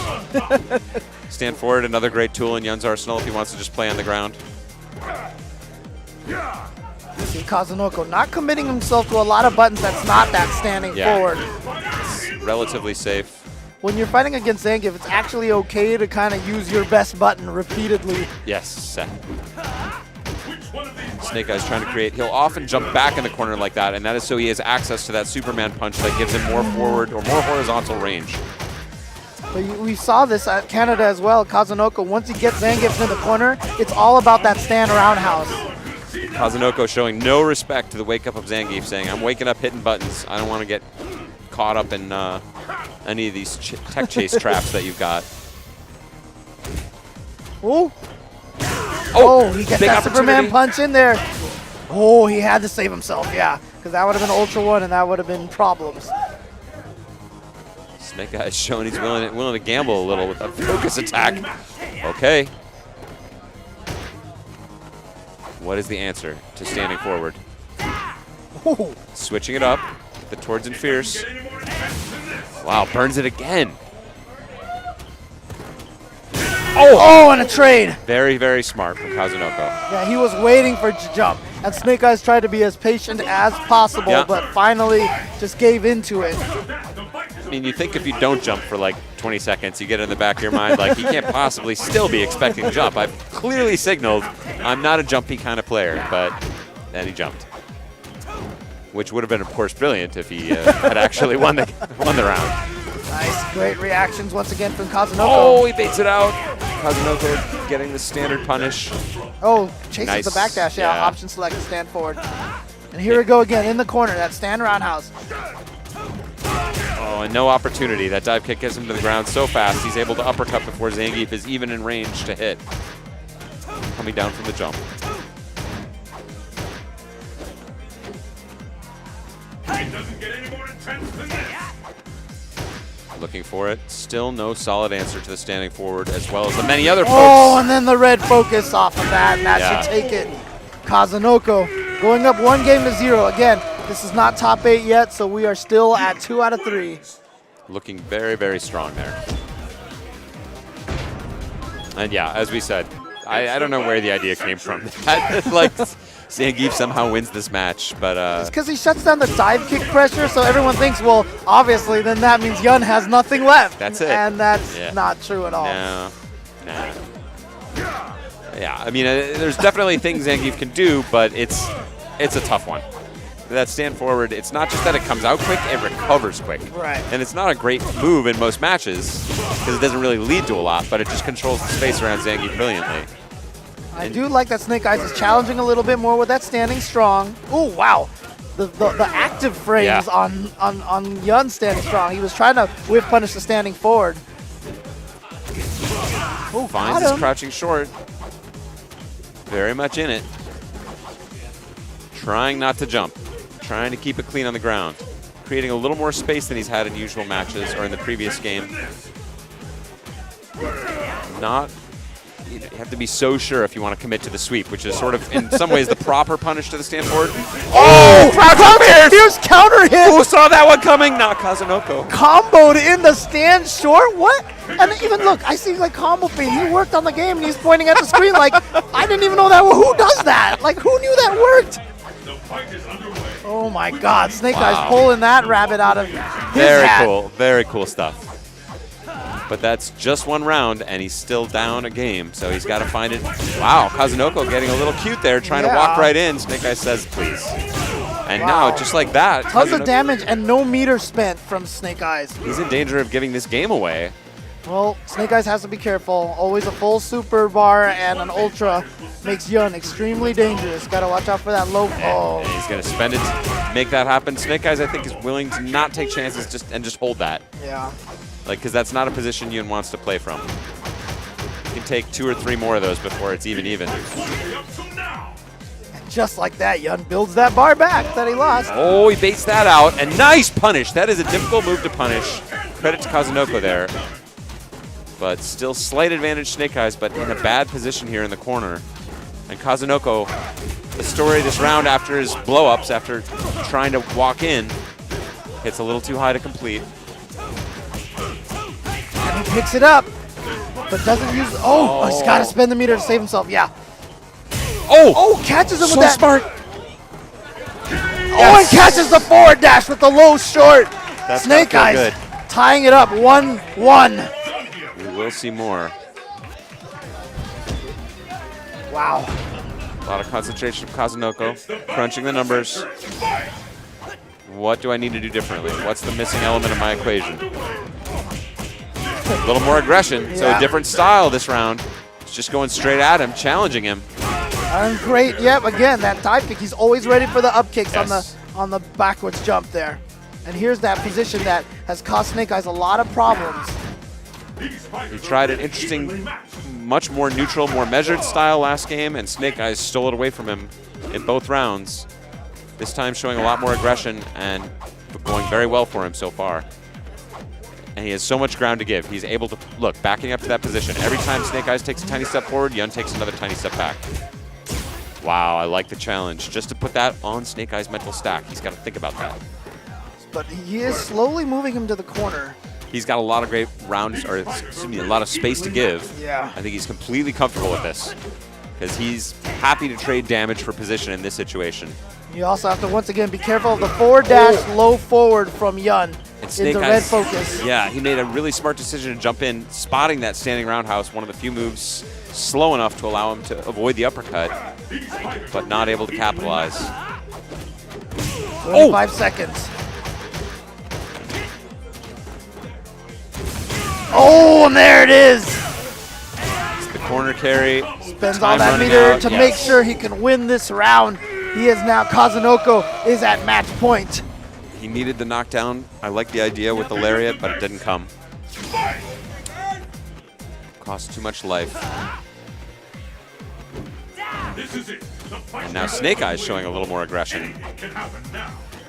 Stand forward, another great tool in Yun's arsenal if he wants to just play on the ground. See Kazunoko not committing himself to a lot of buttons that's not that standing forward. It's relatively safe. When you're fighting against Zangief, it's actually okay to kind of use your best button repeatedly. Yes. Snake Eyes trying to create. He'll often jump back in the corner like that, and that is so he has access to that Superman punch that gives him more forward or more horizontal range. But we saw this at Canada as well. Kazunoko, once he gets Zangief in the corner, it's all about that stand around house. Kazunoko showing no respect to the wake up of Zangief, saying, I'm waking up hitting buttons. I don't want to get caught up in any of these tech chase traps that you've got. Ooh. Oh, he gets that Superman punch in there. Oh, he had to save himself, yeah. Because that would have been Ultra 1 and that would have been problems. Snake Eyes showing he's willing to gamble a little with a focus attack. Okay. What is the answer to standing forward? Ooh. Switching it up. The towards and fierce. Wow, burns it again. Oh, and a trade. Very, very smart from Kazunoko. Yeah, he was waiting for it to jump. And Snake Eyes tried to be as patient as possible, but finally just gave into it. I mean, you think if you don't jump for like 20 seconds, you get in the back of your mind, like, he can't possibly still be expecting to jump. I've clearly signaled I'm not a jumpy kind of player, but then he jumped. Which would have been, of course, brilliant if he had actually won the round. Nice, great reactions once again from Kazunoko. Oh, he baits it out. Kazunoko getting the standard punish. Oh, chases the backdash. Yeah, option select to stand forward. And here we go again in the corner, that stand roundhouse. Oh, and no opportunity. That dive kick gets him to the ground so fast, he's able to uppercut before Zangief is even in range to hit. Coming down from the jump. It doesn't get any more intense than this. Looking for it. Still no solid answer to the standing forward, as well as the many other folks. Oh, and then the red focus off of that, and that should take it. Kazunoko going up 1-0. Again, this is not top 8 yet, so we are still at 2 out of 3. Looking very, very strong there. And yeah, as we said, I don't know where the idea came from. Like, Zangief somehow wins this match, but it's because he shuts down the dive kick pressure, so everyone thinks, well, obviously, then that means Yun has nothing left. That's it. And that's not true at all. No. Nah. Yeah, I mean, there's definitely things Zangief can do, but it's a tough one. That stand forward, it's not just that it comes out quick, it recovers quick. Right. And it's not a great move in most matches, because it doesn't really lead to a lot, but it just controls the space around Zangief brilliantly. I do like that Snake Eyes is challenging a little bit more with that standing strong. Oh, wow. The active frames on Yun standing strong. He was trying to whiff punish the standing forward. Oh, finds his crouching short. Very much in it. Trying not to jump. Trying to keep it clean on the ground. Creating a little more space than he's had in usual matches or in the previous game. You have to be so sure if you want to commit to the sweep, which is sort of, in some ways, the proper punish to the stand forward. Oh! Here's counter hit! Who saw that one coming? Not Kazunoko. Comboed in the stand short? What? And even look, I see like combo feed. He worked on the game and he's pointing at the screen like, I didn't even know that. Who does that? Like, who knew that worked? The fight is underway. Oh my God, Snake Eyes pulling that rabbit out of his Very hat. cool. Very cool stuff. But that's just one round, and he's still down a game, so he's got to find it. Wow, Kazunoko getting a little cute there, trying to walk right in. Snake Eyes says, please. And now, just like that, tons of damage and no meter spent from Snake Eyes. He's in danger of giving this game away. Well, Snake Eyes has to be careful. Always a full super bar and an ultra makes Yun extremely dangerous. Got to watch out for that low. And he's going to spend it to make that happen. Snake Eyes, I think, is willing to not take chances and just hold that. Yeah. Like, because that's not a position Yun wants to play from. can take 2 or 3 more of those before it's even. And just like that, Yun builds that bar back that he lost. Oh, he baits that out, and nice punish. That is a difficult move to punish. Credit to Kazunoko there. But still slight advantage Snake Eyes, but in a bad position here in the corner. And Kazunoko, the story of this round after his blow-ups, after trying to walk in, hits a little too high to complete. And he picks it up, but doesn't use, oh, he's got to spend the meter to save himself, yeah. Oh, catches him so with that. Smart. Oh, and catches the forward dash with the low short. That's Snake Eyes good. tying it up 1-1. We will see more. Wow. A lot of concentration from Kazunoko, crunching the numbers. What do I need to do differently? What's the missing element of my equation? A little more aggression, so a different style this round. It's just going straight at him, challenging him. And great, yep, again, that dive kick. He's always ready for the up kicks on the backwards jump there. And here's that position that has caused Snake Eyes a lot of problems. He tried an interesting, much more neutral, more measured style last game, and Snake Eyes stole it away from him in both rounds. This time showing a lot more aggression and going very well for him so far. And he has so much ground to give. He's able to, look, backing up to that position. Every time Snake Eyes takes a tiny step forward, Yun takes another tiny step back. Wow, I like the challenge. Just to put that on Snake Eyes' mental stack, he's got to think about that. But he is slowly moving him to the corner. He's got a lot of great rounds, or excuse me, a lot of space to give. Yeah. I think he's completely comfortable with this because he's happy to trade damage for position in this situation. You also have to, once again, be careful of the forward dash, low forward from Yun into red focus. Yeah, he made a really smart decision to jump in, spotting that standing roundhouse, one of the few moves slow enough to allow him to avoid the uppercut, but not able to capitalize. 25 seconds. Oh, and there it is. It's the corner carry. Spends all that meter to make sure he can win this round. He is now, Kazunoko is at match point. He needed the knockdown. I like the idea with the lariat, but it didn't come. Cost too much life. And now Snake Eyes showing a little more aggression.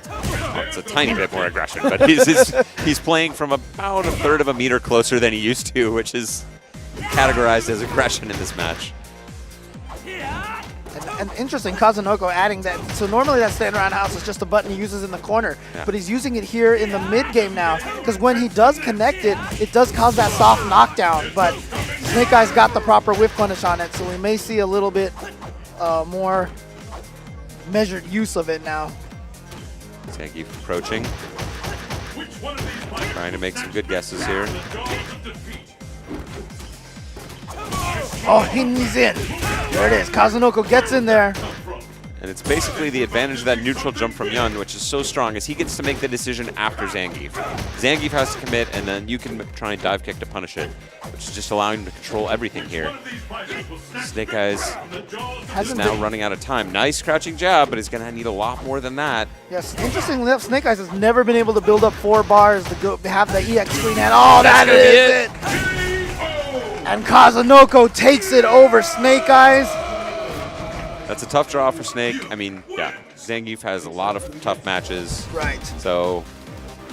Well, it's a tiny bit more aggression, but he's playing from about a third of a meter closer than he used to, which is categorized as aggression in this match. And interesting, Kazunoko adding that. So normally that stand around house is just a button he uses in the corner, but he's using it here in the mid game now, because when he does connect it, it does cause that soft knockdown, but Snake Eyes got the proper whiff punish on it, so we may see a little bit more measured use of it now. Zangief approaching. Trying to make some good guesses here. Oh, he's in. There it is. Kazunoko gets in there. And it's basically the advantage of that neutral jump from Yun, which is so strong, is he gets to make the decision after Zangief. Zangief has to commit, and then you can try and dive kick to punish it, which is just allowing him to control everything here. Snake Eyes is now running out of time. Nice crouching jab, but he's going to need a lot more than that. Yes, interestingly enough, Snake Eyes has never been able to build up 4 bars to go have the EX screen hand. Oh, that is it! And Kazunoko takes it over Snake Eyes. That's a tough draw for Snake. I mean, yeah, Zangief has a lot of tough matches. Right. So,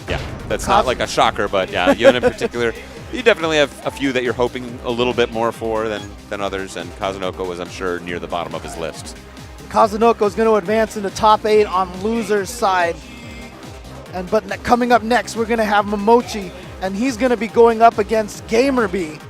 yeah, that's not like a shocker, but yeah, Yun in particular, you definitely have a few that you're hoping a little bit more for than others, and Kazunoko was, I'm sure, near the bottom of his list. Kazunoko is going to advance into top 8 on loser's side. But coming up next, we're going to have Momochi, and he's going to be going up against GamerB.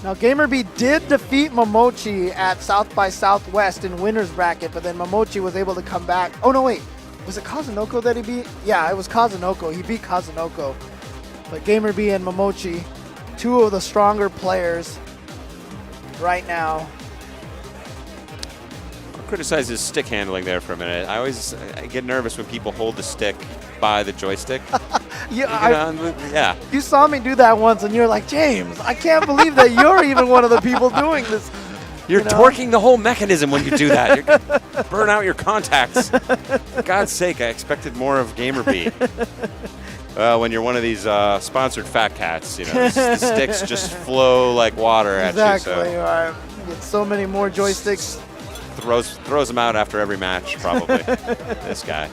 Now, GamerB did defeat Momochi at South by Southwest in winner's bracket, but then Momochi was able to come back. Oh, no, wait. Was it Kazunoko that he beat? Yeah, it was Kazunoko. He beat Kazunoko. But GamerB and Momochi, 2 of the stronger players right now. I'll criticize his stick handling there for a minute. I get nervous when people hold the stick by the joystick. Yeah, you saw me do that once, and you're like, James, I can't believe that you're even one of the people doing this. You're torquing the whole mechanism when you do that. You're gonna burn out your contacts. For God's sake, I expected more of GamerB. Well, when you're one of these sponsored fat cats, you know, the sticks just flow like water at you. Exactly. So Right. Get so many more joysticks. throws them out after every match, probably. This guy.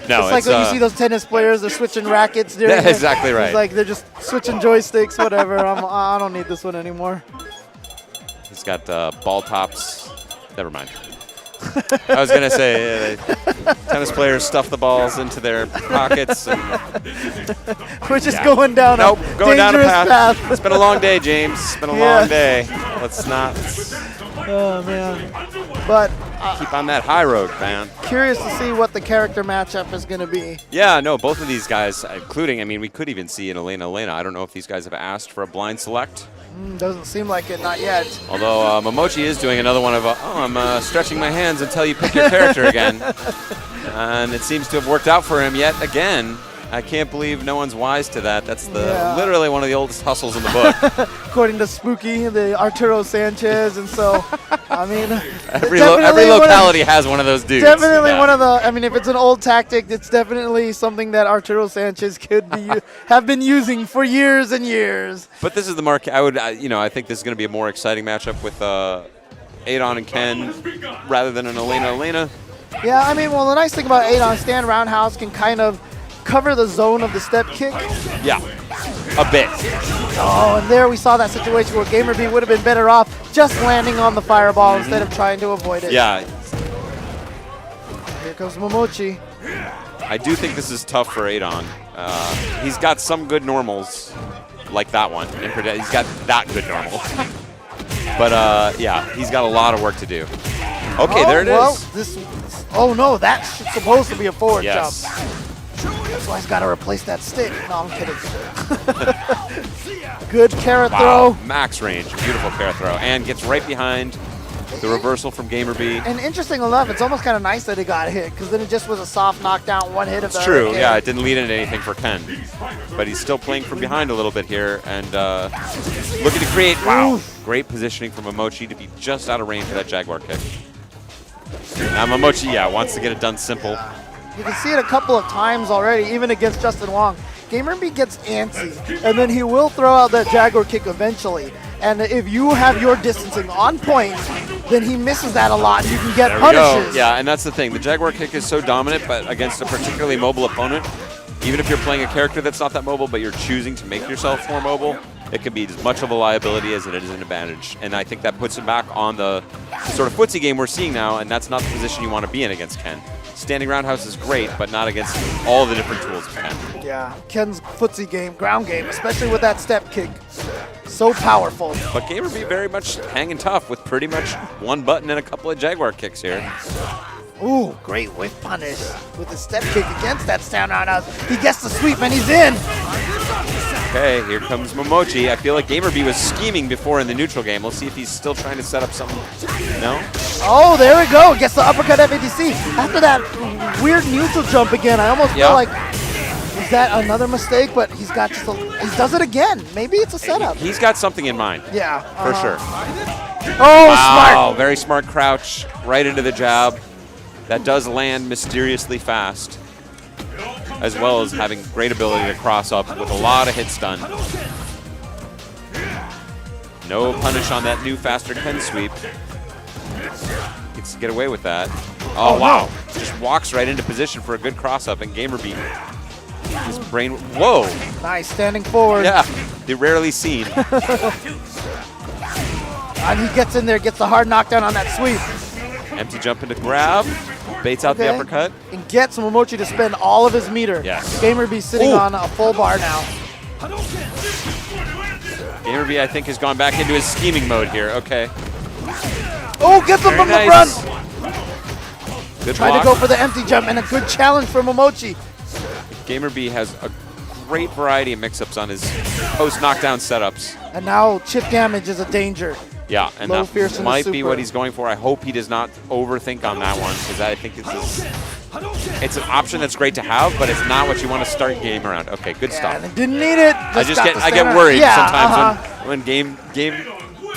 No, It's like when you see those tennis players, they're switching rackets during Yeah, it. exactly right. It's like they're just switching joysticks, whatever. I don't need this one anymore. He's got ball tops. Never mind. I was gonna say tennis players stuff the balls into their pockets. And We're just going down nope, a going down a dangerous path. It's been a long day, James. It's been a long day. Let's not Oh man. But keep on that high road, man. curious to see what the character matchup is going to be. Yeah, no, both of these guys, including, I mean, we could even see an Elena. I don't know if these guys have asked for a blind select. Doesn't seem like it, not yet. Although Momochi is doing another one of, I'm stretching my hands until you pick your character again. And it seems to have worked out for him yet again. I can't believe no one's wise to that. That's literally one of the oldest hustles in the book. According to Spooky, the Arturo Sanchez, and so, I mean, every definitely locality has one of those dudes. Definitely Yeah. one of the. I mean, if it's an old tactic, it's definitely something that Arturo Sanchez could be have been using for years and years. But this is the mark. I think this is going to be a more exciting matchup with Adon and Ken rather than an Elena. Yeah, I mean, well, the nice thing about Adon, Stan Roundhouse can kind of cover the zone of the step kick. Yeah, a bit. Oh, and there we saw that situation where GamerB would have been better off just landing on the fireball instead of trying to avoid it. Yeah, Here comes Momochi. I do think this is tough for Adon. He's got some good normals, like that one. He's got that good normal. But yeah, he's got a lot of work to do. Okay, there it is. Oh no, that's supposed to be a forward Yes. jump. That's why he's got to replace that stick. No, I'm kidding. Good carrot Wow, throw. max range, beautiful carrot throw, and gets right behind the reversal from GamerB. And interesting enough, it's almost kind of nice that it got hit because then it just was a soft knockdown, one hit of the It's true, hurricane. yeah, it didn't lead into anything for Ken. But he's still playing from behind a little bit here and looking to create, wow, great positioning from Momochi to be just out of range for that Jaguar kick. Now Momochi, yeah, wants to get it done simple. You can see it a couple of times already, even against Justin Wong. GamerB gets antsy, and then he will throw out that Jaguar kick eventually. And if you have your distancing on point, then he misses that a lot. You can get There we punishes. go. Yeah, and that's the thing. The Jaguar kick is so dominant, but against a particularly mobile opponent, even if you're playing a character that's not that mobile, but you're choosing to make yourself more mobile, it can be as much of a liability as it is an advantage. And I think that puts him back on the sort of footsie game we're seeing now, and that's not the position you want to be in against Ken. Standing roundhouse is great, but not against all the different tools of Ken. Yeah, Ken's footsie game, ground game, especially with that step kick. So powerful. But GamerB very much hanging tough with pretty much one button and a couple of Jaguar kicks here. Ooh, great whiff punish with the step kick against that stand roundhouse. He gets the sweep and he's in. Okay, here comes Momochi. I feel like GamerB was scheming before in the neutral game. We'll see if he's still trying to set up something. No? Oh, there we go. Gets the uppercut FADC. After that weird neutral jump again, I almost feel like, is that another mistake? But he's got just he does it again. Maybe it's a setup. He's got something in mind. Yeah. For sure. Oh, Wow, smart. very smart crouch right into the jab. That does land mysteriously fast, as well as having great ability to cross up with a lot of hit stun. No punish on that new faster Ken sweep. Gets to get away with that. Oh, wow. Just walks right into position for a good cross up, and GamerB. His brain, whoa. Nice, standing forward. Yeah, they're rarely seen. And he gets in there, gets the hard knockdown on that sweep. Empty jump into grab. Baits out the Okay. uppercut. And gets Momochi to spend all of his meter. Yes. GamerB sitting Ooh. on a full bar now. GamerB, I think, has gone back into his scheming mode here. Okay. Oh, gets him Very from nice. the front. Good Tried block. to go for the empty jump and a good challenge for Momochi. GamerB has a great variety of mix-ups on his post-knockdown setups. And now chip damage is a danger. Yeah, and Low that fierce in the might be super. what he's going for. I hope he does not overthink on that one, because I think it's an option that's great to have, but it's not what you want to start game around. Okay, good And stop. it didn't need it. I got the get center. worried Yeah, sometimes when game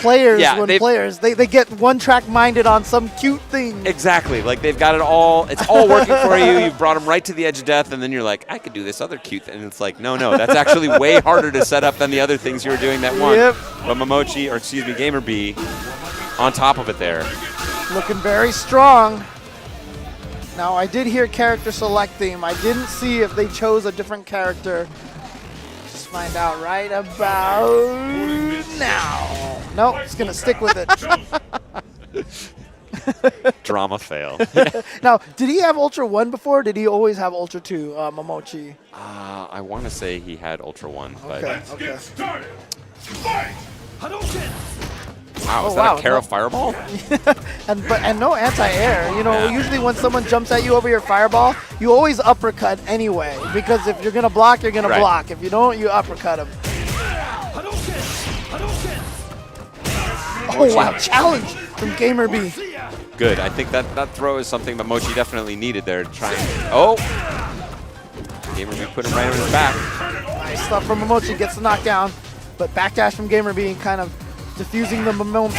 players Yeah, when players. They get one-track minded on some cute thing. Exactly. Like they've got it all. It's all working for you. You've brought them right to the edge of death, and then you're like, I could do this other cute thing. And it's like, no, that's actually way harder to set up than the other things you were doing that one. Yep. But Momochi, or excuse me, Gamer B, on top of it there. Looking very strong. Now, I did hear character select theme. I didn't see if they chose a different character. Just find out right about now. Nope, it's going to stick with it. Drama fail. Now, did he have Ultra 1 before? Or did he always have Ultra 2, Momochi? I want to say he had Ultra 1. But Okay. Get started. Fight. Hadouken. Wow, is Oh, that wow, a Kara no. Fireball? And no anti-air. You know, Yeah. usually when someone jumps at you over your fireball, you always uppercut anyway. Because if you're going to block, you're going Right. to block. If you don't, you uppercut him. Hadouken. Hadouken. Oh, wow. Challenge from Gamer B. Good. I think that throw is something that Mochi definitely needed there to try and. Oh! Gamer B put him right on his back. Nice stuff from Momochi. Gets the knockdown. But backdash from Gamer B kind of diffusing the momentum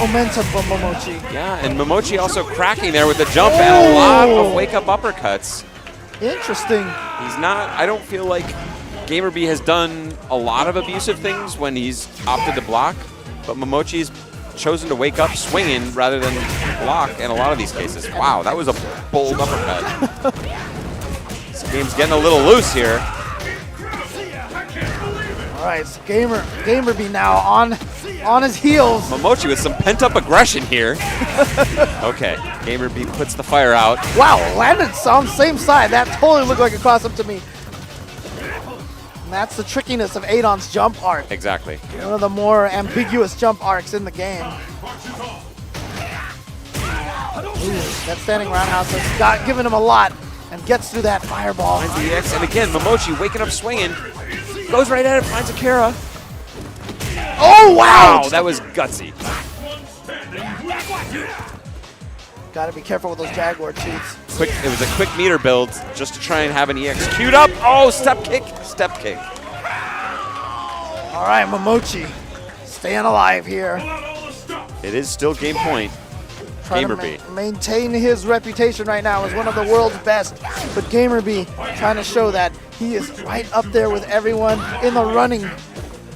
from Momochi. Yeah, and Momochi also cracking there with the jump and a lot of wake-up uppercuts. Interesting. He's not. I don't feel like Gamer B has done a lot of abusive things when he's opted to block, but Momochi's chosen to wake up swinging rather than block in a lot of these cases. Wow, that was a bold uppercut. This game's getting a little loose here. All right, so Gamer B now on his heels. Momochi with some pent-up aggression here. Okay, Gamer B puts the fire out. Wow, landed on same side. That totally looked like a cross-up to me. And that's the trickiness of Adon's jump arc. Exactly. One of the more ambiguous jump arcs in the game. Ooh, that standing roundhouse has given him a lot and gets through that fireball. Finds the EX, and again, Momochi waking up swinging. Goes right at it, finds Akira. Oh, wow! Wow, that was gutsy. Gotta be careful with those Jaguar cheats. It was a quick meter build just to try and have an EX queued up. Oh, step kick. All right, Momochi staying alive here. It is still game point. Trying Gamer to B. maintain his reputation right now as one of the world's best. But Gamer B trying to show that he is right up there with everyone in the running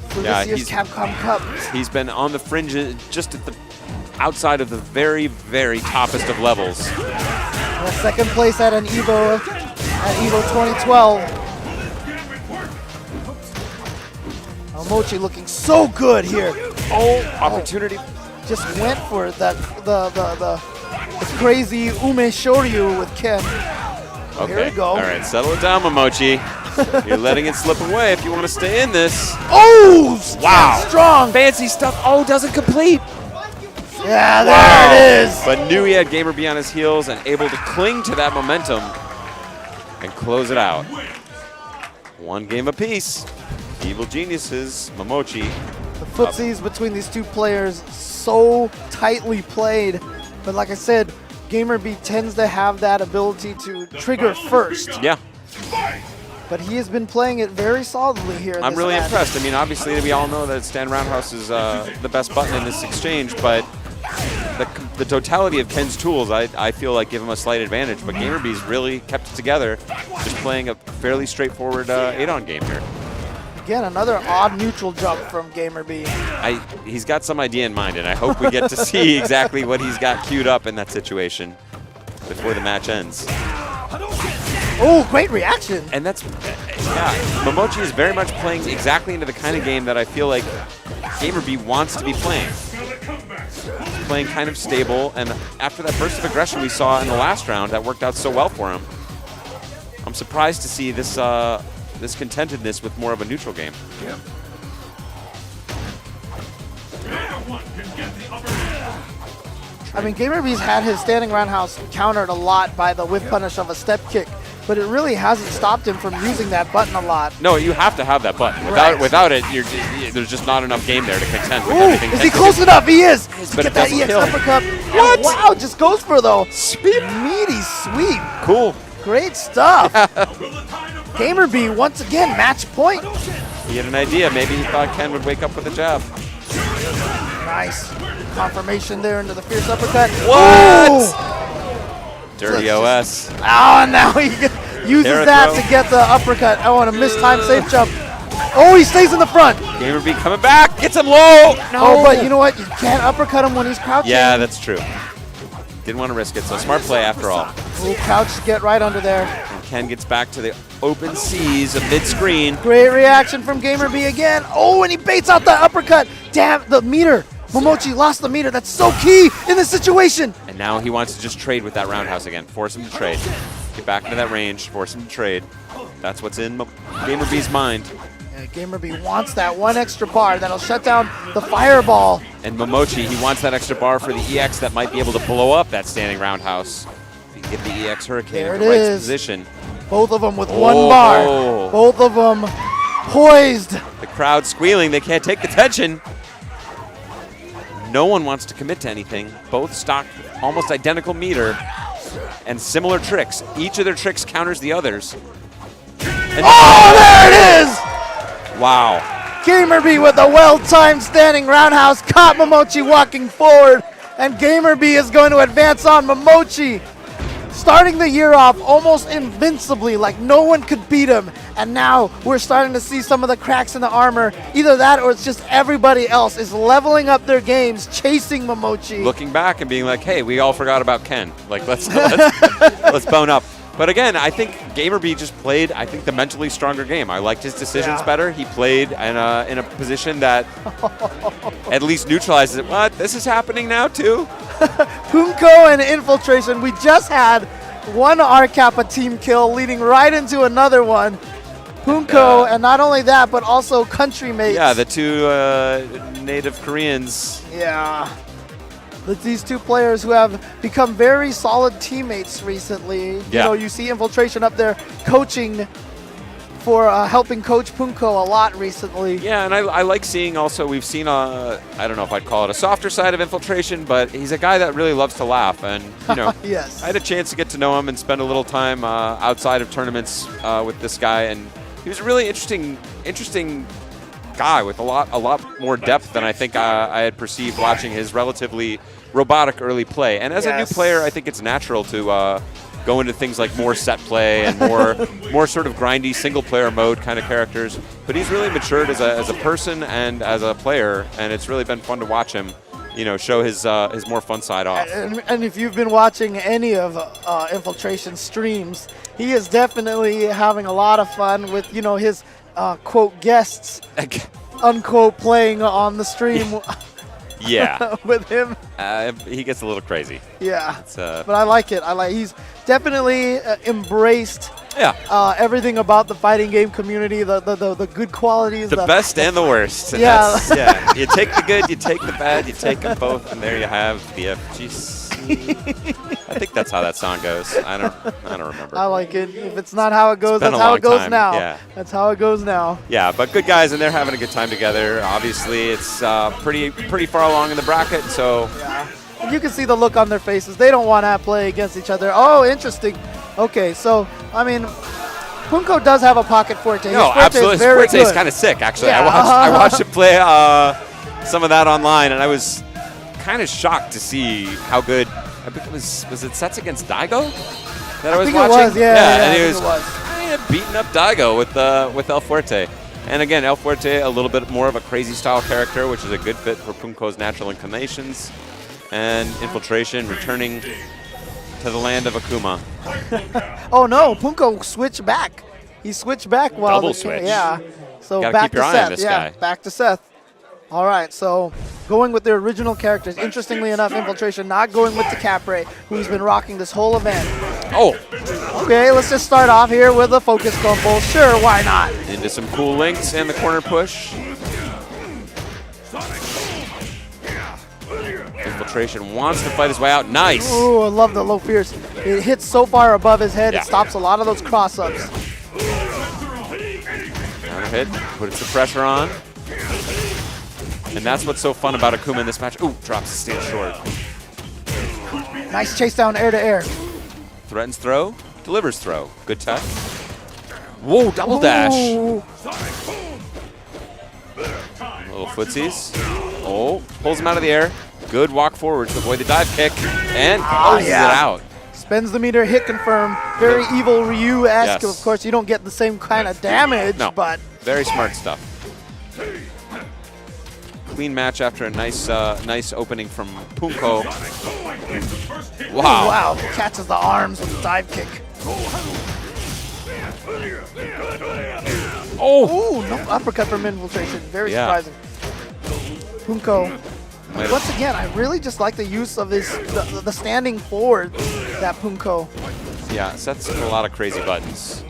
for this year's Capcom Cup. He's been on the fringes, just at the outside of the very, very toppest of levels. Well, second place at an Evo 2012. Momochi looking so good here. Oh, opportunity. Just went for the crazy Ume Shoryu with Ken. Okay. Here we go. All right, settle it down, Momochi. You're letting it slip away if you want to stay in this. Oh, Wow. strong. Fancy stuff. Oh, doesn't complete. Yeah, there it is. But knew he had Gamer B on his heels and able to cling to that momentum and close it out. One game apiece. Evil geniuses, Momochi. The footsies between these two players so tightly played. But like I said, Gamer B tends to have that ability to trigger first. Yeah, But he has been playing it very solidly here. I'm really impressed. I mean, obviously, we all know that Stand Roundhouse is the best button in this exchange, but the totality of Ken's tools, I feel like give him a slight advantage. But Gamer B's really kept it together, just playing a fairly straightforward Adon game here. Again, another odd neutral jump from Gamer B. He's got some idea in mind, and I hope we get to see exactly what he's got queued up in that situation before the match ends. Oh, great reaction. And that's, yeah, Momochi is very much playing exactly into the kind of game that I feel like Gamer B wants to be playing. Playing kind of stable, and after that burst of aggression we saw in the last round, that worked out so well for him. I'm surprised to see this this contentedness with more of a neutral game. Yeah. I mean, Gamer B's had his standing roundhouse countered a lot by the whip punish of a step kick, but it really hasn't stopped him from using that button a lot. No, you have to have that button. Without it, there's just not enough game there to contend with Ooh, everything. is he close enough? He is. To but get it that doesn't EX kill. uppercut. What? Wow, just goes for though. Sweep. Meaty sweep. Cool. Great stuff. Gamer B once again match point. He had an idea. Maybe he thought Ken would wake up with a jab. Nice confirmation there into the fierce uppercut. What? Oh! Dirty OS. Oh, and now he uses Terra that throw. to get the uppercut. Oh, and a mistimed safe jump. Oh, he stays in the front. Gamer B coming back. Gets him low. No. Oh, but you know what? You can't uppercut him when he's crouching. Yeah, that's true. Didn't want to risk it, so smart play after all. Ooh, crouch, get right under there. And Ken gets back to the open seas of mid-screen. Great reaction from Gamer B again. Oh, and he baits out the uppercut. Damn, the meter. Momochi lost the meter. That's so key in this situation. And now he wants to just trade with that roundhouse again. Force him to trade. Get back into that range. Force him to trade. That's what's in Gamer B's mind. Yeah, Gamer B wants that one extra bar that'll shut down the fireball. And Momochi, he wants that extra bar for the EX that might be able to blow up that standing roundhouse. If you get the EX Hurricane There in it the right is. position. Both of them with one bar. Both of them poised. The crowd squealing. They can't take the tension. No one wants to commit to anything. Both stock almost identical meter and similar tricks. Each of their tricks counters the others. And Oh, there it is! wow. Gamer B with a well-timed standing roundhouse caught Momochi walking forward, and Gamer B is going to advance on Momochi. Starting the year off almost invincibly, like no one could beat him, and now we're starting to see some of the cracks in the armor. Either that or it's just everybody else is leveling up their games, chasing Momochi. Looking back and being like, hey, we all forgot about Ken. Like, let's bone up. But again, I think Gamer B just played, I think, the mentally stronger game. I liked his decisions better. He played in a position that at least neutralizes it. What? This is happening now, too? Punko and Infiltration, we just had one R-Kappa team kill leading right into another one. Punko, and not only that, but also country mates. Yeah, the two native Koreans. Yeah. But these two players who have become very solid teammates recently. Yeah. You know, you see Infiltration up there coaching for helping coach Punko a lot recently. Yeah, and I like seeing also, we've seen, I don't know if I'd call it a softer side of Infiltration, but he's a guy that really loves to laugh. And, you know, Yes. I had a chance to get to know him and spend a little time outside of tournaments with this guy. And he was a really interesting guy with a lot more depth than I think I had perceived watching his relatively robotic early play. And as a new player, I think it's natural to go into things like more set play and more sort of grindy single player mode kind of characters. But he's really matured as a person and as a player, and it's really been fun to watch him, you know, show his more fun side off. And if you've been watching any of Infiltration streams, he is definitely having a lot of fun with, you know, his quote guests, unquote, playing on the stream. Yeah. With him. He gets a little crazy. Yeah. But I like it. He's definitely embraced everything about the fighting game community, the good qualities. The best and the worst. And Yeah. yeah. You take the good, you take the bad, you take them both, and there you have the FGC. I think that's how that song goes. I don't remember. I like it. If it's not how it goes, been that's a how long it goes time. now. Yeah. That's how it goes now. Yeah, but good guys, and they're having a good time together. Obviously, it's pretty far along in the bracket, so Yeah. And you can see the look on their faces. They don't want to play against each other. Oh, interesting. Okay, so, I mean, Punko does have a pocket forte. no, His forte absolutely. is very Forte's good. kind of sick, actually. Yeah. I watched him play some of that online, and I was kind of shocked to see how good. I think it was it sets against Daigo that I was think watching? it was, yeah, and I he think was it was. kind of beating up Daigo with El Fuerte. And again, El Fuerte, a little bit more of a crazy style character, which is a good fit for Punko's natural inclinations. And Infiltration returning to the land of Akuma. Oh, no. Punko switched back. He switched back while Double the switch. Yeah. So Gotta back keep your to eye Seth. on this yeah, guy. back to Seth. All right, so going with their original characters. Interestingly enough, Infiltration not going with the Capre, who's been rocking this whole event. Oh, Okay, let's just start off here with a focus combo. Sure, why not? into some cool links and the corner push. Infiltration wants to fight his way out. Nice. Ooh, I love the low fierce. It hits so far above his head, Yeah. it stops a lot of those cross-ups. Counter hit, puts the pressure on. And that's what's so fun about Akuma in this match. Ooh, drops the stand short. Nice chase down air to air. Threatens throw, delivers throw. Good tech. Whoa, double dash. Ooh. Little footsies. Oh, pulls him out of the air. Good walk forward to avoid the dive kick. And closes it out. Spends the meter, hit confirm. Very evil Ryu-esque. Yes. Of course, you don't get the same kind of damage, No, but very smart stuff. Clean match after a nice opening from Punko. Wow. wow, catches the arms with the dive kick. Oh! Ooh, no uppercut from Infiltration. Very Yeah. surprising. Punko. Once again, I really just like the use of the standing forward that Punko. Yeah, sets a lot of crazy buttons.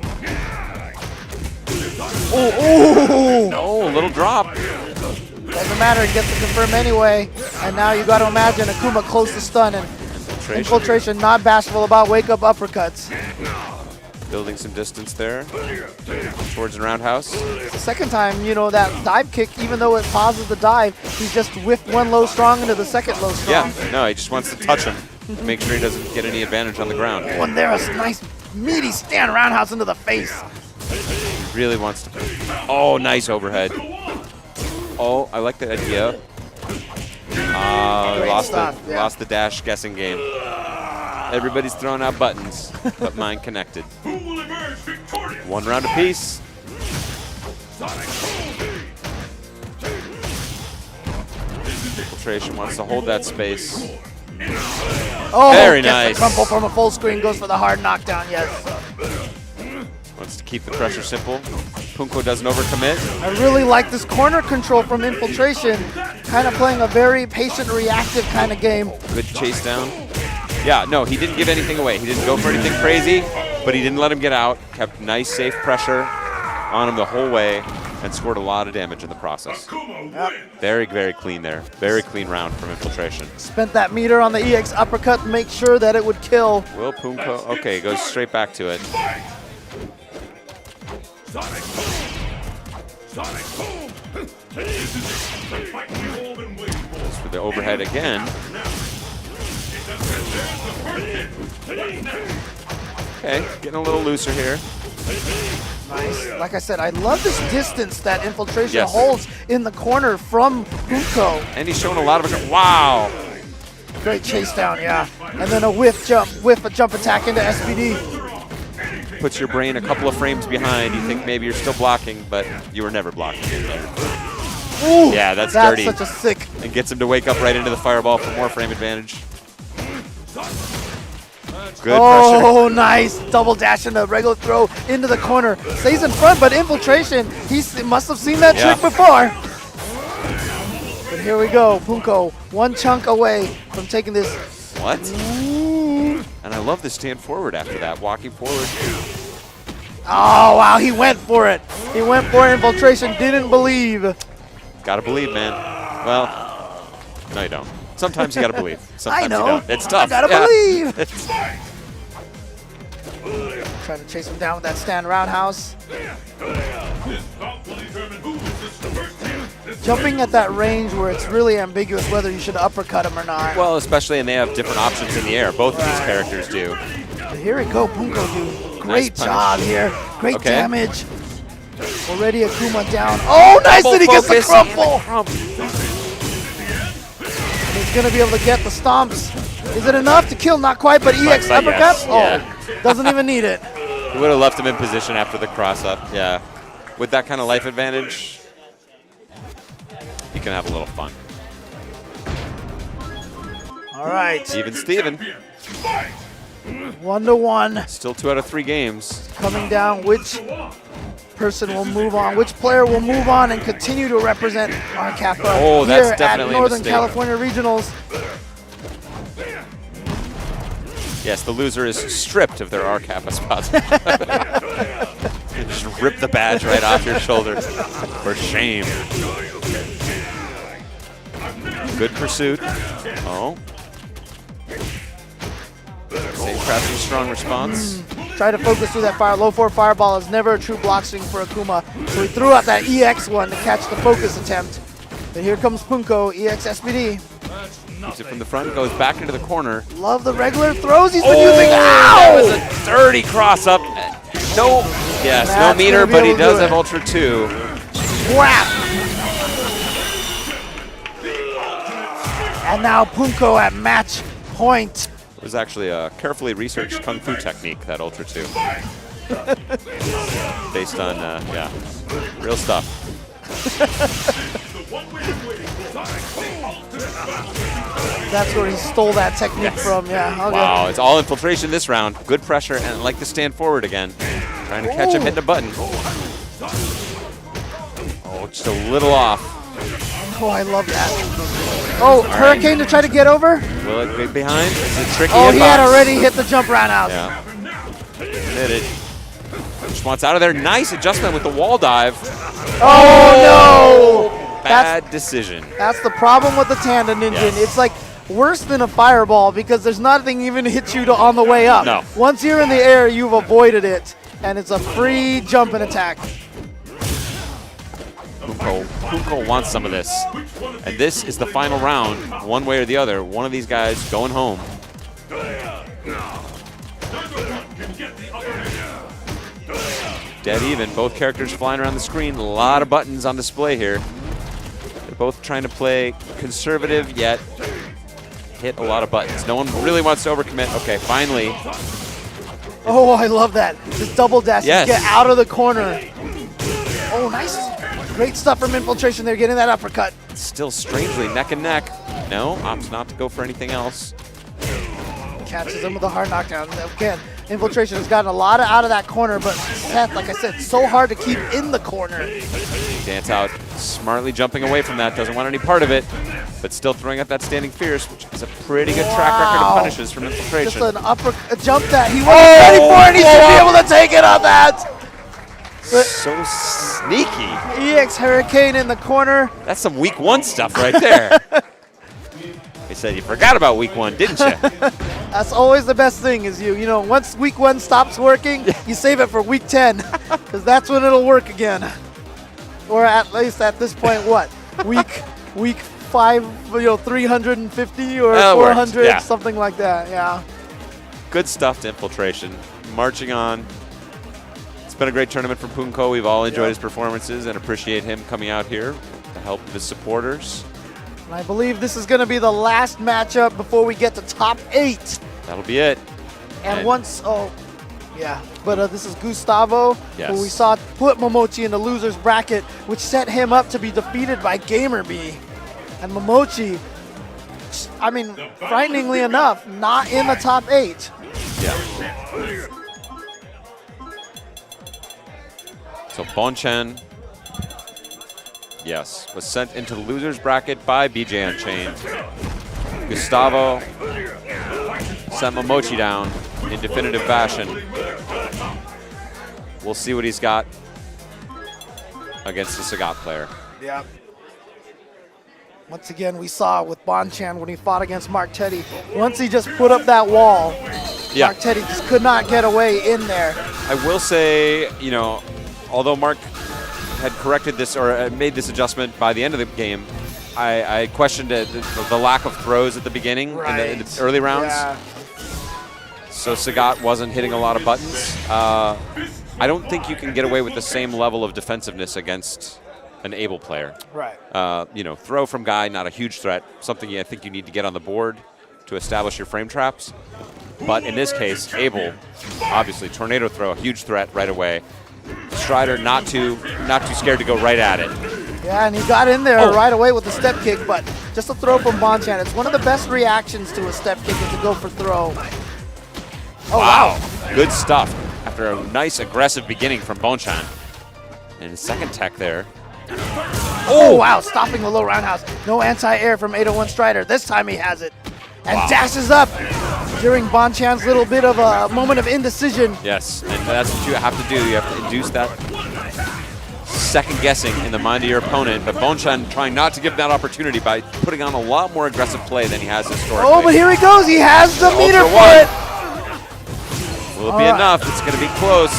Oh, Oh, a little drop. doesn't matter, it gets to confirm anyway. And now you got to imagine Akuma close to stun and Infiltration not bashful about wake up uppercuts. Building some distance there towards the roundhouse. The second time, you know, that dive kick, even though it pauses the dive, he just whiffed one low strong into the second low strong. Yeah, no, he just wants to touch him. Make sure he doesn't get any advantage on the ground. Oh, and there's a nice meaty stand roundhouse into the face. Really wants to. Oh, nice overhead. Oh, I like that idea. Great stuff, yeah. Lost the dash guessing game. Everybody's throwing out buttons, but mine connected. Who will emerge victorious? One round apiece. Infiltration wants to hold that space. Oh, Very gets nice. the crumple from a full screen, goes for the hard knockdown, yes. Wants to keep the pressure simple. Punko doesn't overcommit. I really like this corner control from Infiltration, kind of playing a very patient, reactive kind of game. Good chase down. Yeah, no, he didn't give anything away. He didn't go for anything crazy, but he didn't let him get out. Kept nice, safe pressure on him the whole way and scored a lot of damage in the process. Very, very clean there. Very clean round from Infiltration. Spent that meter on the EX uppercut to make sure that it would kill. Will Punko, okay, goes straight back to it. Goes for the overhead again. Okay, getting a little looser here. Nice. Like I said, I love this distance that Infiltration Yes. holds in the corner from Punko. And he's showing a lot of it. Wow. Great chase down, yeah. And then a whiff a jump attack into SPD. Puts your brain a couple of frames behind. You think maybe you're still blocking, but you were never blocking in there. Ooh, Yeah, that's dirty. such a sick. And gets him to wake up right into the fireball for more frame advantage. Good pressure. Oh, nice. Double dash into regular throw into the corner. Stays in front, but Infiltration, he must have seen that trick before. But here we go. Punko, one chunk away from taking this. What? Ooh. And I love the stand forward after that, walking forward. Oh, wow, he went for it. He went for it. Infiltration, didn't believe. Gotta believe, man. Well, no, you don't. Sometimes you gotta believe. Sometimes I know. you don't. It's tough. I gotta believe. It's- Trying to chase him down with that stand roundhouse. Jumping at that range where it's really ambiguous whether you should uppercut him or not. well, especially, and they have different options in the air. Both of these characters do. But here we go, Punko, dude. Great punch. job here. Great Okay. damage. Already Akuma down. Oh, nice that he gets the crumple. He's going to be able to get the stomps. Is it enough to kill? Not quite, but EX But uppercut? yes, Oh, yeah. doesn't even need it. We would have left him in position after the cross-up, yeah. With that kind of life advantage, you can have a little fun. All right, Even Steven, 1-1. still 2 out of 3 games. Coming down, which person will move on, which player will move on and continue to represent our Kappa Oh, that's here definitely at a Northern mistake. California Regionals. Yes, the loser is stripped of their RCAPA spots. Just rip the badge right off your shoulder. For shame. Good pursuit. Oh. Same crouching strong response. Try to focus through that fire. Low 4 fireball is never a true block swing for Akuma. So he threw out that EX one to catch the focus attempt. But here comes Punko, EX SPD. Keeps it from the front, goes back into the corner. Love the regular throws he's been using. That Ow! was a dirty cross up. No, yes, no That's meter, gonna be but he able to does do have it. Ultra 2. Whap! And now Punko at match point. It was actually a carefully researched kung fu technique, that Ultra 2. Based on, yeah, real stuff. That's where he stole that technique from, yeah. Okay. Wow, it's all infiltration this round. Good pressure, and like to stand forward again. Trying to catch him hitting a button. Oh, just a little off. Oh, I love that. Oh, Hurricane to try to get over? Will it be behind? It's a tricky Oh, he had hitbox. already hit the jump roundhouse. Yeah. Hit it. Just wants out of there. Nice adjustment with the wall dive. Oh, no! Bad decision. That's the problem with the Tandem Ninja. Yes. It's like worse than a fireball because there's nothing even to hit you on the way up. No. Once you're in the air, you've avoided it, and it's a free jump and attack. Punko wants some of this. And this is the final round, one way or the other. One of these guys going home. Dead even. Both characters flying around the screen. A lot of buttons on display here. They're both trying to play conservative, yet hit a lot of buttons. No one really wants to overcommit. Okay, finally. Oh, I love that. Just double dash. Yes. Get out of the corner. Oh, nice. Great stuff from Infiltration there, getting that uppercut. Still strangely neck and neck. No, opts not to go for anything else. Catches him with a hard knockdown. Again, Infiltration has gotten a lot out of that corner, but Seth, like I said, so hard to keep in the corner. Dance out, smartly jumping away from that. Doesn't want any part of it, but still throwing up that standing fierce, which is a pretty good track record of punishes from Infiltration. Just a jump that he wasn't ready for, and he should be able to take it on that. But so sneaky. EX Hurricane in the corner. That's some week one stuff right there. They said you forgot about week one, didn't you? That's always the best thing is you know, once week 1 stops working, you save it for week 10 because that's when it'll work again. Or at least at this point, what? week 5, 350 or That'll 400, work, yeah. something like that, yeah. Good stuff to Infiltration. Marching on. It's been a great tournament for Punko. We've all enjoyed his performances and appreciate him coming out here to help his supporters. And I believe this is going to be the last matchup before we get to top 8. That'll be it. And once, but this is Gustavo, Yes. who we saw put Momochi in the loser's bracket, which set him up to be defeated by GamerB. And Momochi, I mean, frighteningly enough, not in the top 8. Yeah. So Bonchen, yes, was sent into the loser's bracket by BJ Unchained. Gustavo sent Momochi down in definitive fashion. We'll see what he's got against the Sagat player. Yeah. Once again, we saw with Bonchan when he fought against Mark Teddy. Once he just put up that wall, Yeah. Mark Teddy just could not get away in there. I will say, you know, although Mark had corrected this or made this adjustment by the end of the game, I questioned the lack of throws at the beginning in the early rounds. Yeah. So Sagat wasn't hitting a lot of buttons. I don't think you can get away with the same level of defensiveness against an able player. Right. You know, throw from guy, not a huge threat. Something I think you need to get on the board to establish your frame traps. But in this case, able, obviously, tornado throw, a huge threat right away. Strider not too scared to go right at it. Yeah, and he got in there right away with the step kick, but just a throw from Bonchan. It's one of the best reactions to a step kick is to go for throw. Oh, wow. Good stuff after a nice aggressive beginning from Bonchan. And his second tech there. Oh, wow, stopping the low roundhouse. No anti-air from 801 Strider. This time he has it. And dashes up during Bonchan's little bit of a moment of indecision. Yes, and that's what you have to do. You have to induce that second guessing in the mind of your opponent. But Bonchan trying not to give that opportunity by putting on a lot more aggressive play than he has historically. Oh, but here he goes. He has the meter Ultra for it. Will it be enough? It's going to be close.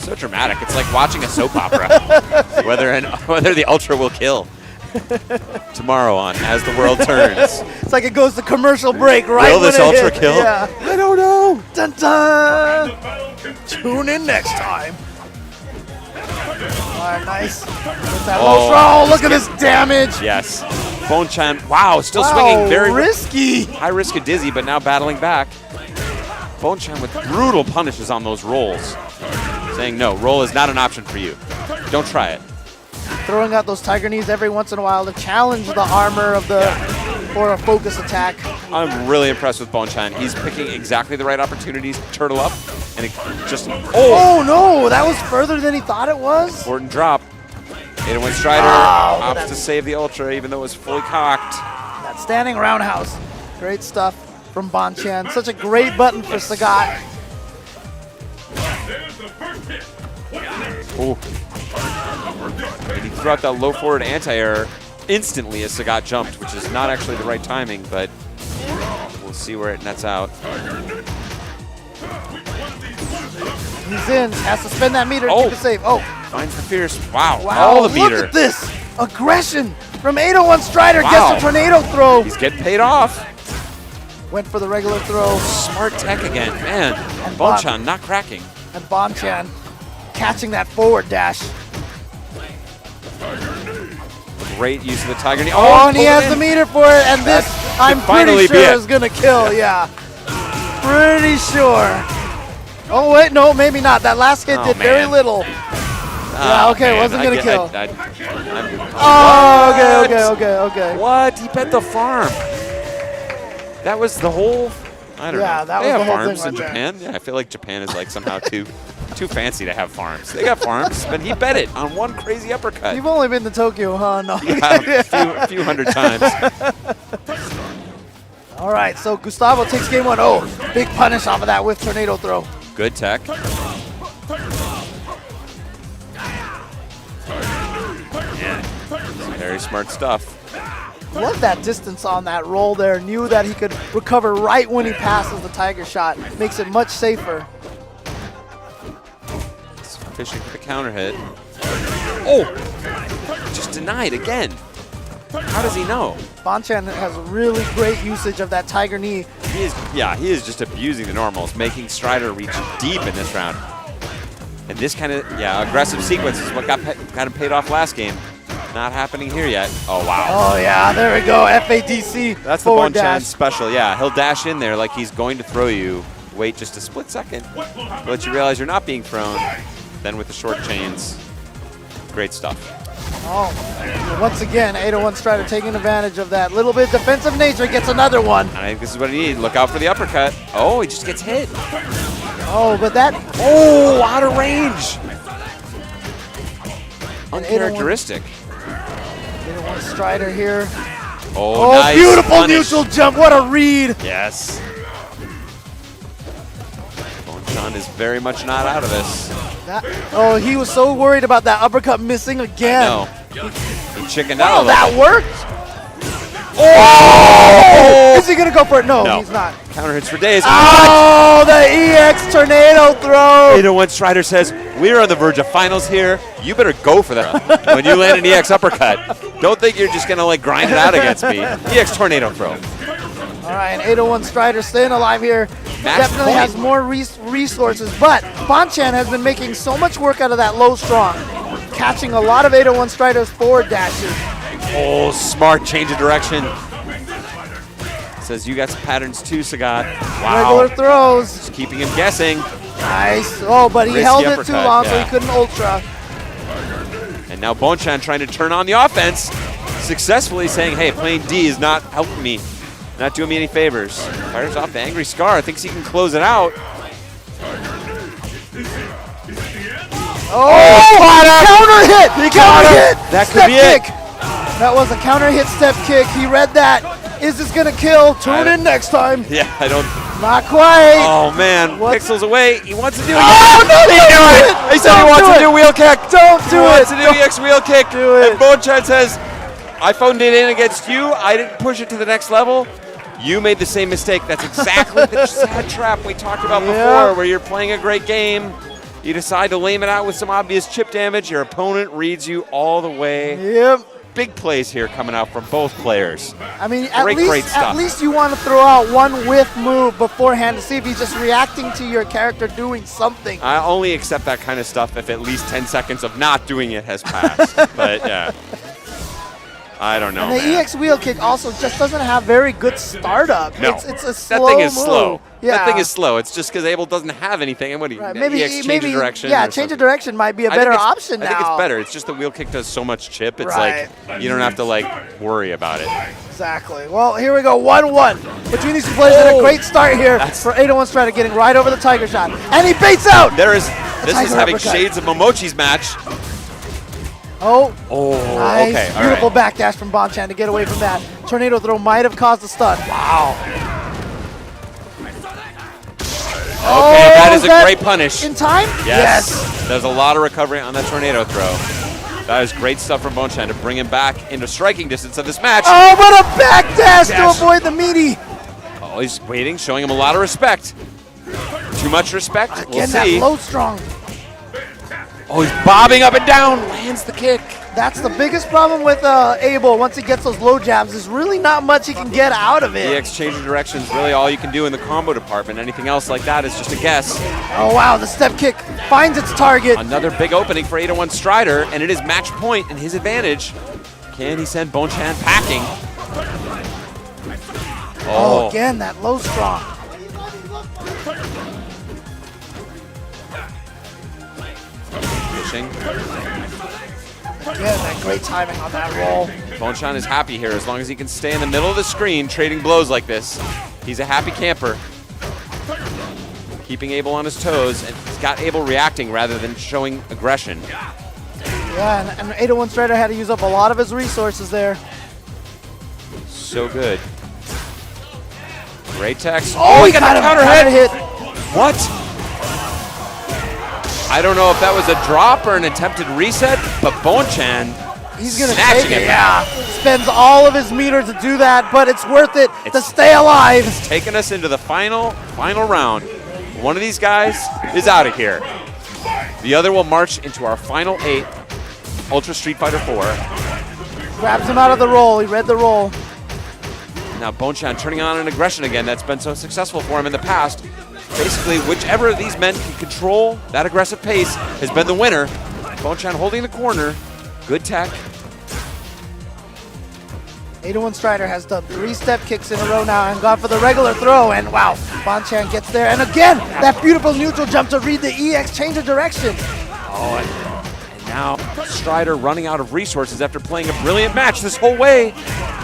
So dramatic. It's like watching a soap opera. whether the Ultra will kill. Tomorrow on As the World Turns. It's like it goes to commercial break right Will when this it Ultra hits. kill? Yeah. I don't know. Dun dun. Tune in next time. right, nice. With that low throw. Look at this damage. Yes. Bonchan, wow, still Wow, swinging very risky. high risk of dizzy, but now battling back. Bonchan with brutal punishes on those rolls. Saying, no, roll is not an option for you. Don't try it. Throwing out those tiger knees every once in a while to challenge the armor of the for a focus attack. I'm really impressed with Bonchan. He's picking exactly the right opportunities to turtle up, and it just, Oh no, that was further than he thought it was. important drop. 801 Strider opts to save the Ultra, even though it was fully cocked. That standing roundhouse. Great stuff from Bonchan. Such a great button for Sagat. There's the first hit. Ooh. And he threw out that low forward anti-air instantly as Sagat jumped, which is not actually the right timing, but we'll see where it nets out. He's in. Has to spend that meter to Oh. keep it safe. Oh, Finds the fierce. Wow. wow. All the Look meter. at this. Aggression from 801 Strider. Wow. Gets a tornado throw. He's getting paid off. Went for the regular throw. Smart tech again. Man, And Bonchan not cracking. And Bonchan catching that forward dash. Great use of the Tiger Knee. Oh, and he pulled it has in. the meter for it. And this, I'm finally pretty be sure, it. is going to kill. Yeah. Pretty sure. Oh, wait. No, maybe not. That last hit Oh, did very man. little. Oh, okay, man, wasn't gonna I- kill. Oh, Okay. What? He bet the farm. That was the whole. I don't know. Yeah, that they was have the whole farms thing in right there. Japan. Yeah, I feel like Japan is like somehow too fancy to have farms. They got farms, but he bet it on one crazy uppercut. You've only been to Tokyo, huh? No. Yeah, a few hundred times. All right, so Gustavo takes game one. Oh, big punish off of that with tornado throw. Good tech. Yeah, very smart stuff. Love that distance on that roll there. Knew that he could recover right when he passes the tiger shot. Makes it much safer. He's fishing for the counter hit. Oh! Just denied again. How does he know? Bonchan has really great usage of that tiger knee. He is just abusing the normals, making Strider reach deep in this round. And this kind of, aggressive sequence is what got him paid off last game. Not happening here yet. Oh, wow. Oh, yeah, there we go. FADC. That's the forward Bonchan dash. special. Yeah, he'll dash in there like he's going to throw you. Wait just a split second. Let you realize you're not being thrown. Then with the short chains. Great stuff. Oh, once again, 801 Strider taking advantage of that little bit defensive nature, gets another one. I think this is what he needs. Look out for the uppercut. Oh, he just gets hit. Oh, but that, Oh, out of range. And Uncharacteristic. 801 Strider here. Oh, Oh, nice beautiful punish. neutral jump. What a read. Yes. Bonchan is very much not out of this. Oh, he was so worried about that uppercut missing again. No. He chickened Oh, out. that worked. Oh! Is he going to go for it? No, No. he's not. Counter hits for days. Oh, the EX tornado throw. 801 Strider says, we're on the verge of finals here. You better go for that when you land an EX uppercut. Don't think you're just going to like grind it out against me. EX tornado throw. All right, and 801 Strider staying alive here. Match Definitely point. has more resources, but Bonchan has been making so much work out of that low strong, catching a lot of 801 Strider's forward dashes. Oh, smart change of direction. Says you got some patterns too, Sagat. Wow. Regular throws. Just keeping him guessing. Nice. Oh, but he Risky held it too uppercut, long, so yeah. he couldn't ultra. And now Bonchan trying to turn on the offense, successfully saying, hey, playing D is not helping me, not doing me any favors. Fires off the Angry Scar, thinks he can close it out. Oh, counter hit! Counter hit! That could Step be it. kick. That was a counter hit step kick. He read that. Is this gonna kill? Tune in next time. Yeah, I don't. Not quite. Oh man, What? Pixels away. He wants to do it. Oh, no, He don't knew do it. it. He said he Don't wants do to it. do wheel kick. Don't He do wants it. to do EX wheel kick. Do it. And Bonchan says, I phoned it in against you. I didn't push it to the next level. You made the same mistake. That's exactly the sad trap we talked about before, where you're playing a great game. You decide to lame it out with some obvious chip damage. Your opponent reads you all the way. Yep. big plays here coming out from both players. I mean, Great stuff. at least you want to throw out one whiff move beforehand to see if he's just reacting to your character doing something. I only accept that kind of stuff if at least 10 seconds of not doing it has passed. But yeah, I don't know. And the man. EX wheel kick also just doesn't have very good startup. No, It's a slow that thing is move. slow. Yeah. That thing is slow. It's just because Abel doesn't have anything. And what do you? Right, EX change of direction. Yeah, or change something. of direction might be a I think better it's- option now. I think it's better. It's just the wheel kick does so much chip. It's Right. like you don't have to like worry about it. Exactly. Well, here we go, 1-1 between these two players, and a great start here for 801 Strider getting right over the Tiger Shot, and he baits out. This Tiger is having uppercut. shades of Momochi's match. Oh, okay, nice, all beautiful right. backdash from Bonchan to get away from that. Tornado throw might have caused a stun. Wow. Okay, that is a that great punish. In time? Yes. There's a lot of recovery on that tornado throw. That is great stuff from Bonchan to bring him back into striking distance of this match. Oh, what a backdash to Dash. avoid the meaty. Oh, he's waiting, showing him a lot of respect. Too much respect? We'll Again, that see. low strong. Oh, he's bobbing up and down. Lands the kick. That's the biggest problem with Abel. Once he gets those low jabs, there's really not much he can get out of it. The exchange of direction is really all you can do in the combo department. Anything else like that is just a guess. Oh, wow, the step kick finds its target. Another big opening for 801 Strider, and it is match point in his advantage. Can he send Bonchan packing? Oh, again, that low strong. Pushing. Again, that great timing on that roll. Bonchan is happy here as long as he can stay in the middle of the screen trading blows like this. He's a happy camper. Keeping Abel on his toes, and he's got Abel reacting rather than showing aggression. Yeah, and 801 Strider had to use up a lot of his resources there. So good. Great text. Oh, he got got the him. counter Counter hit. hit. What? I don't know if that was a drop or an attempted reset, but Bonchan He's going to snatching take it. it Yeah. back. Spends all of his meter to do that, but it's worth it to It's- stay alive. Taking us into the final round. One of these guys is out of here. The other will march into our final 8, Ultra Street Fighter 4. Grabs him out of the roll. He read the roll. Now Bonchan turning on an aggression again that's been so successful for him in the past. Basically, whichever of these men can control that aggressive pace has been the winner. Bonchan holding the corner. Good tech. 801 Strider has done 3 step kicks in a row now and gone for the regular throw, and wow, Bonchan gets there, and again, that beautiful neutral jump to read the EX change of direction. Oh, and now Strider running out of resources after playing a brilliant match this whole way.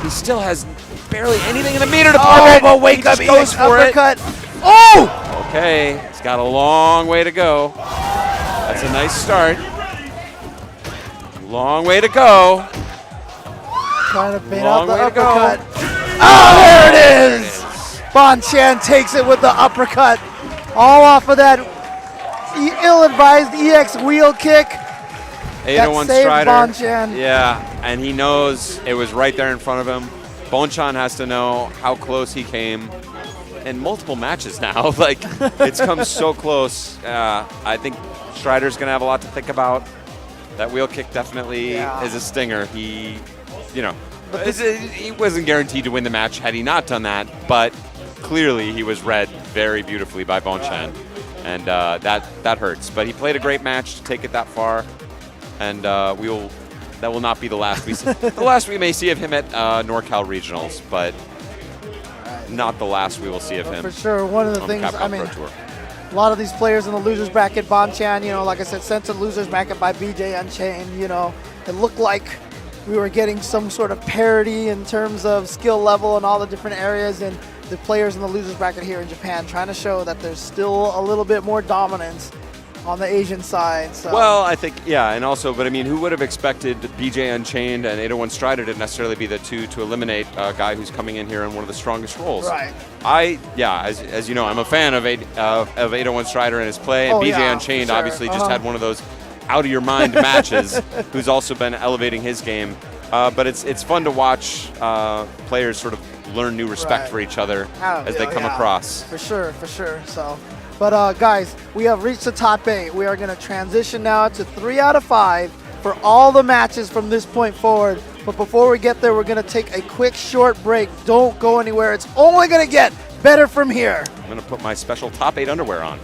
He still has barely anything in the meter Oh, department. but wake He up, just goes EX for it. uppercut. Oh! Okay, he's got a long way to go. That's a nice start. Long way to go. Trying to bait Long out the way to go. uppercut. Oh, there it is! Bonchan takes it with the uppercut. All off of that ill-advised EX wheel kick. 801 saved Strider. Bonchan. Yeah, and he knows it was right there in front of him. Bonchan has to know how close he came in multiple matches now. Like, it's come so close. I think Strider's going to have a lot to think about. That wheel kick definitely is a stinger. He, he wasn't guaranteed to win the match had he not done that, but clearly he was read very beautifully by Bonchan, and that hurts. But he played a great match to take it that far, and that will not be the last we see. The last we may see of him at NorCal Regionals, but not the last we will see of him. For sure, one of the on things, Capcom I mean, Pro Tour. a lot of these players in the losers bracket, Bonchan, like I said, sent to losers bracket by BJ Unchained, it looked like we were getting some sort of parity in terms of skill level and all the different areas, and the players in the losers bracket here in Japan trying to show that there's still a little bit more dominance on the Asian side. So. Well, I think, and also, but I mean, who would have expected BJ Unchained and 801 Strider to necessarily be the two to eliminate a guy who's coming in here in one of the strongest roles? Right. As you know, I'm a fan of 801 Strider and his play, and Oh, BJ yeah, Unchained for sure. obviously just had one of those out-of-your-mind matches, who's also been elevating his game. But it's fun to watch players sort of learn new respect Right. for each other as they come across. For sure. So, but guys, we have reached the top 8. We are going to transition now to 3 out of 5 for all the matches from this point forward. But before we get there, we're going to take a quick short break. Don't go anywhere. It's only going to get better from here. I'm going to put my special top 8 underwear on.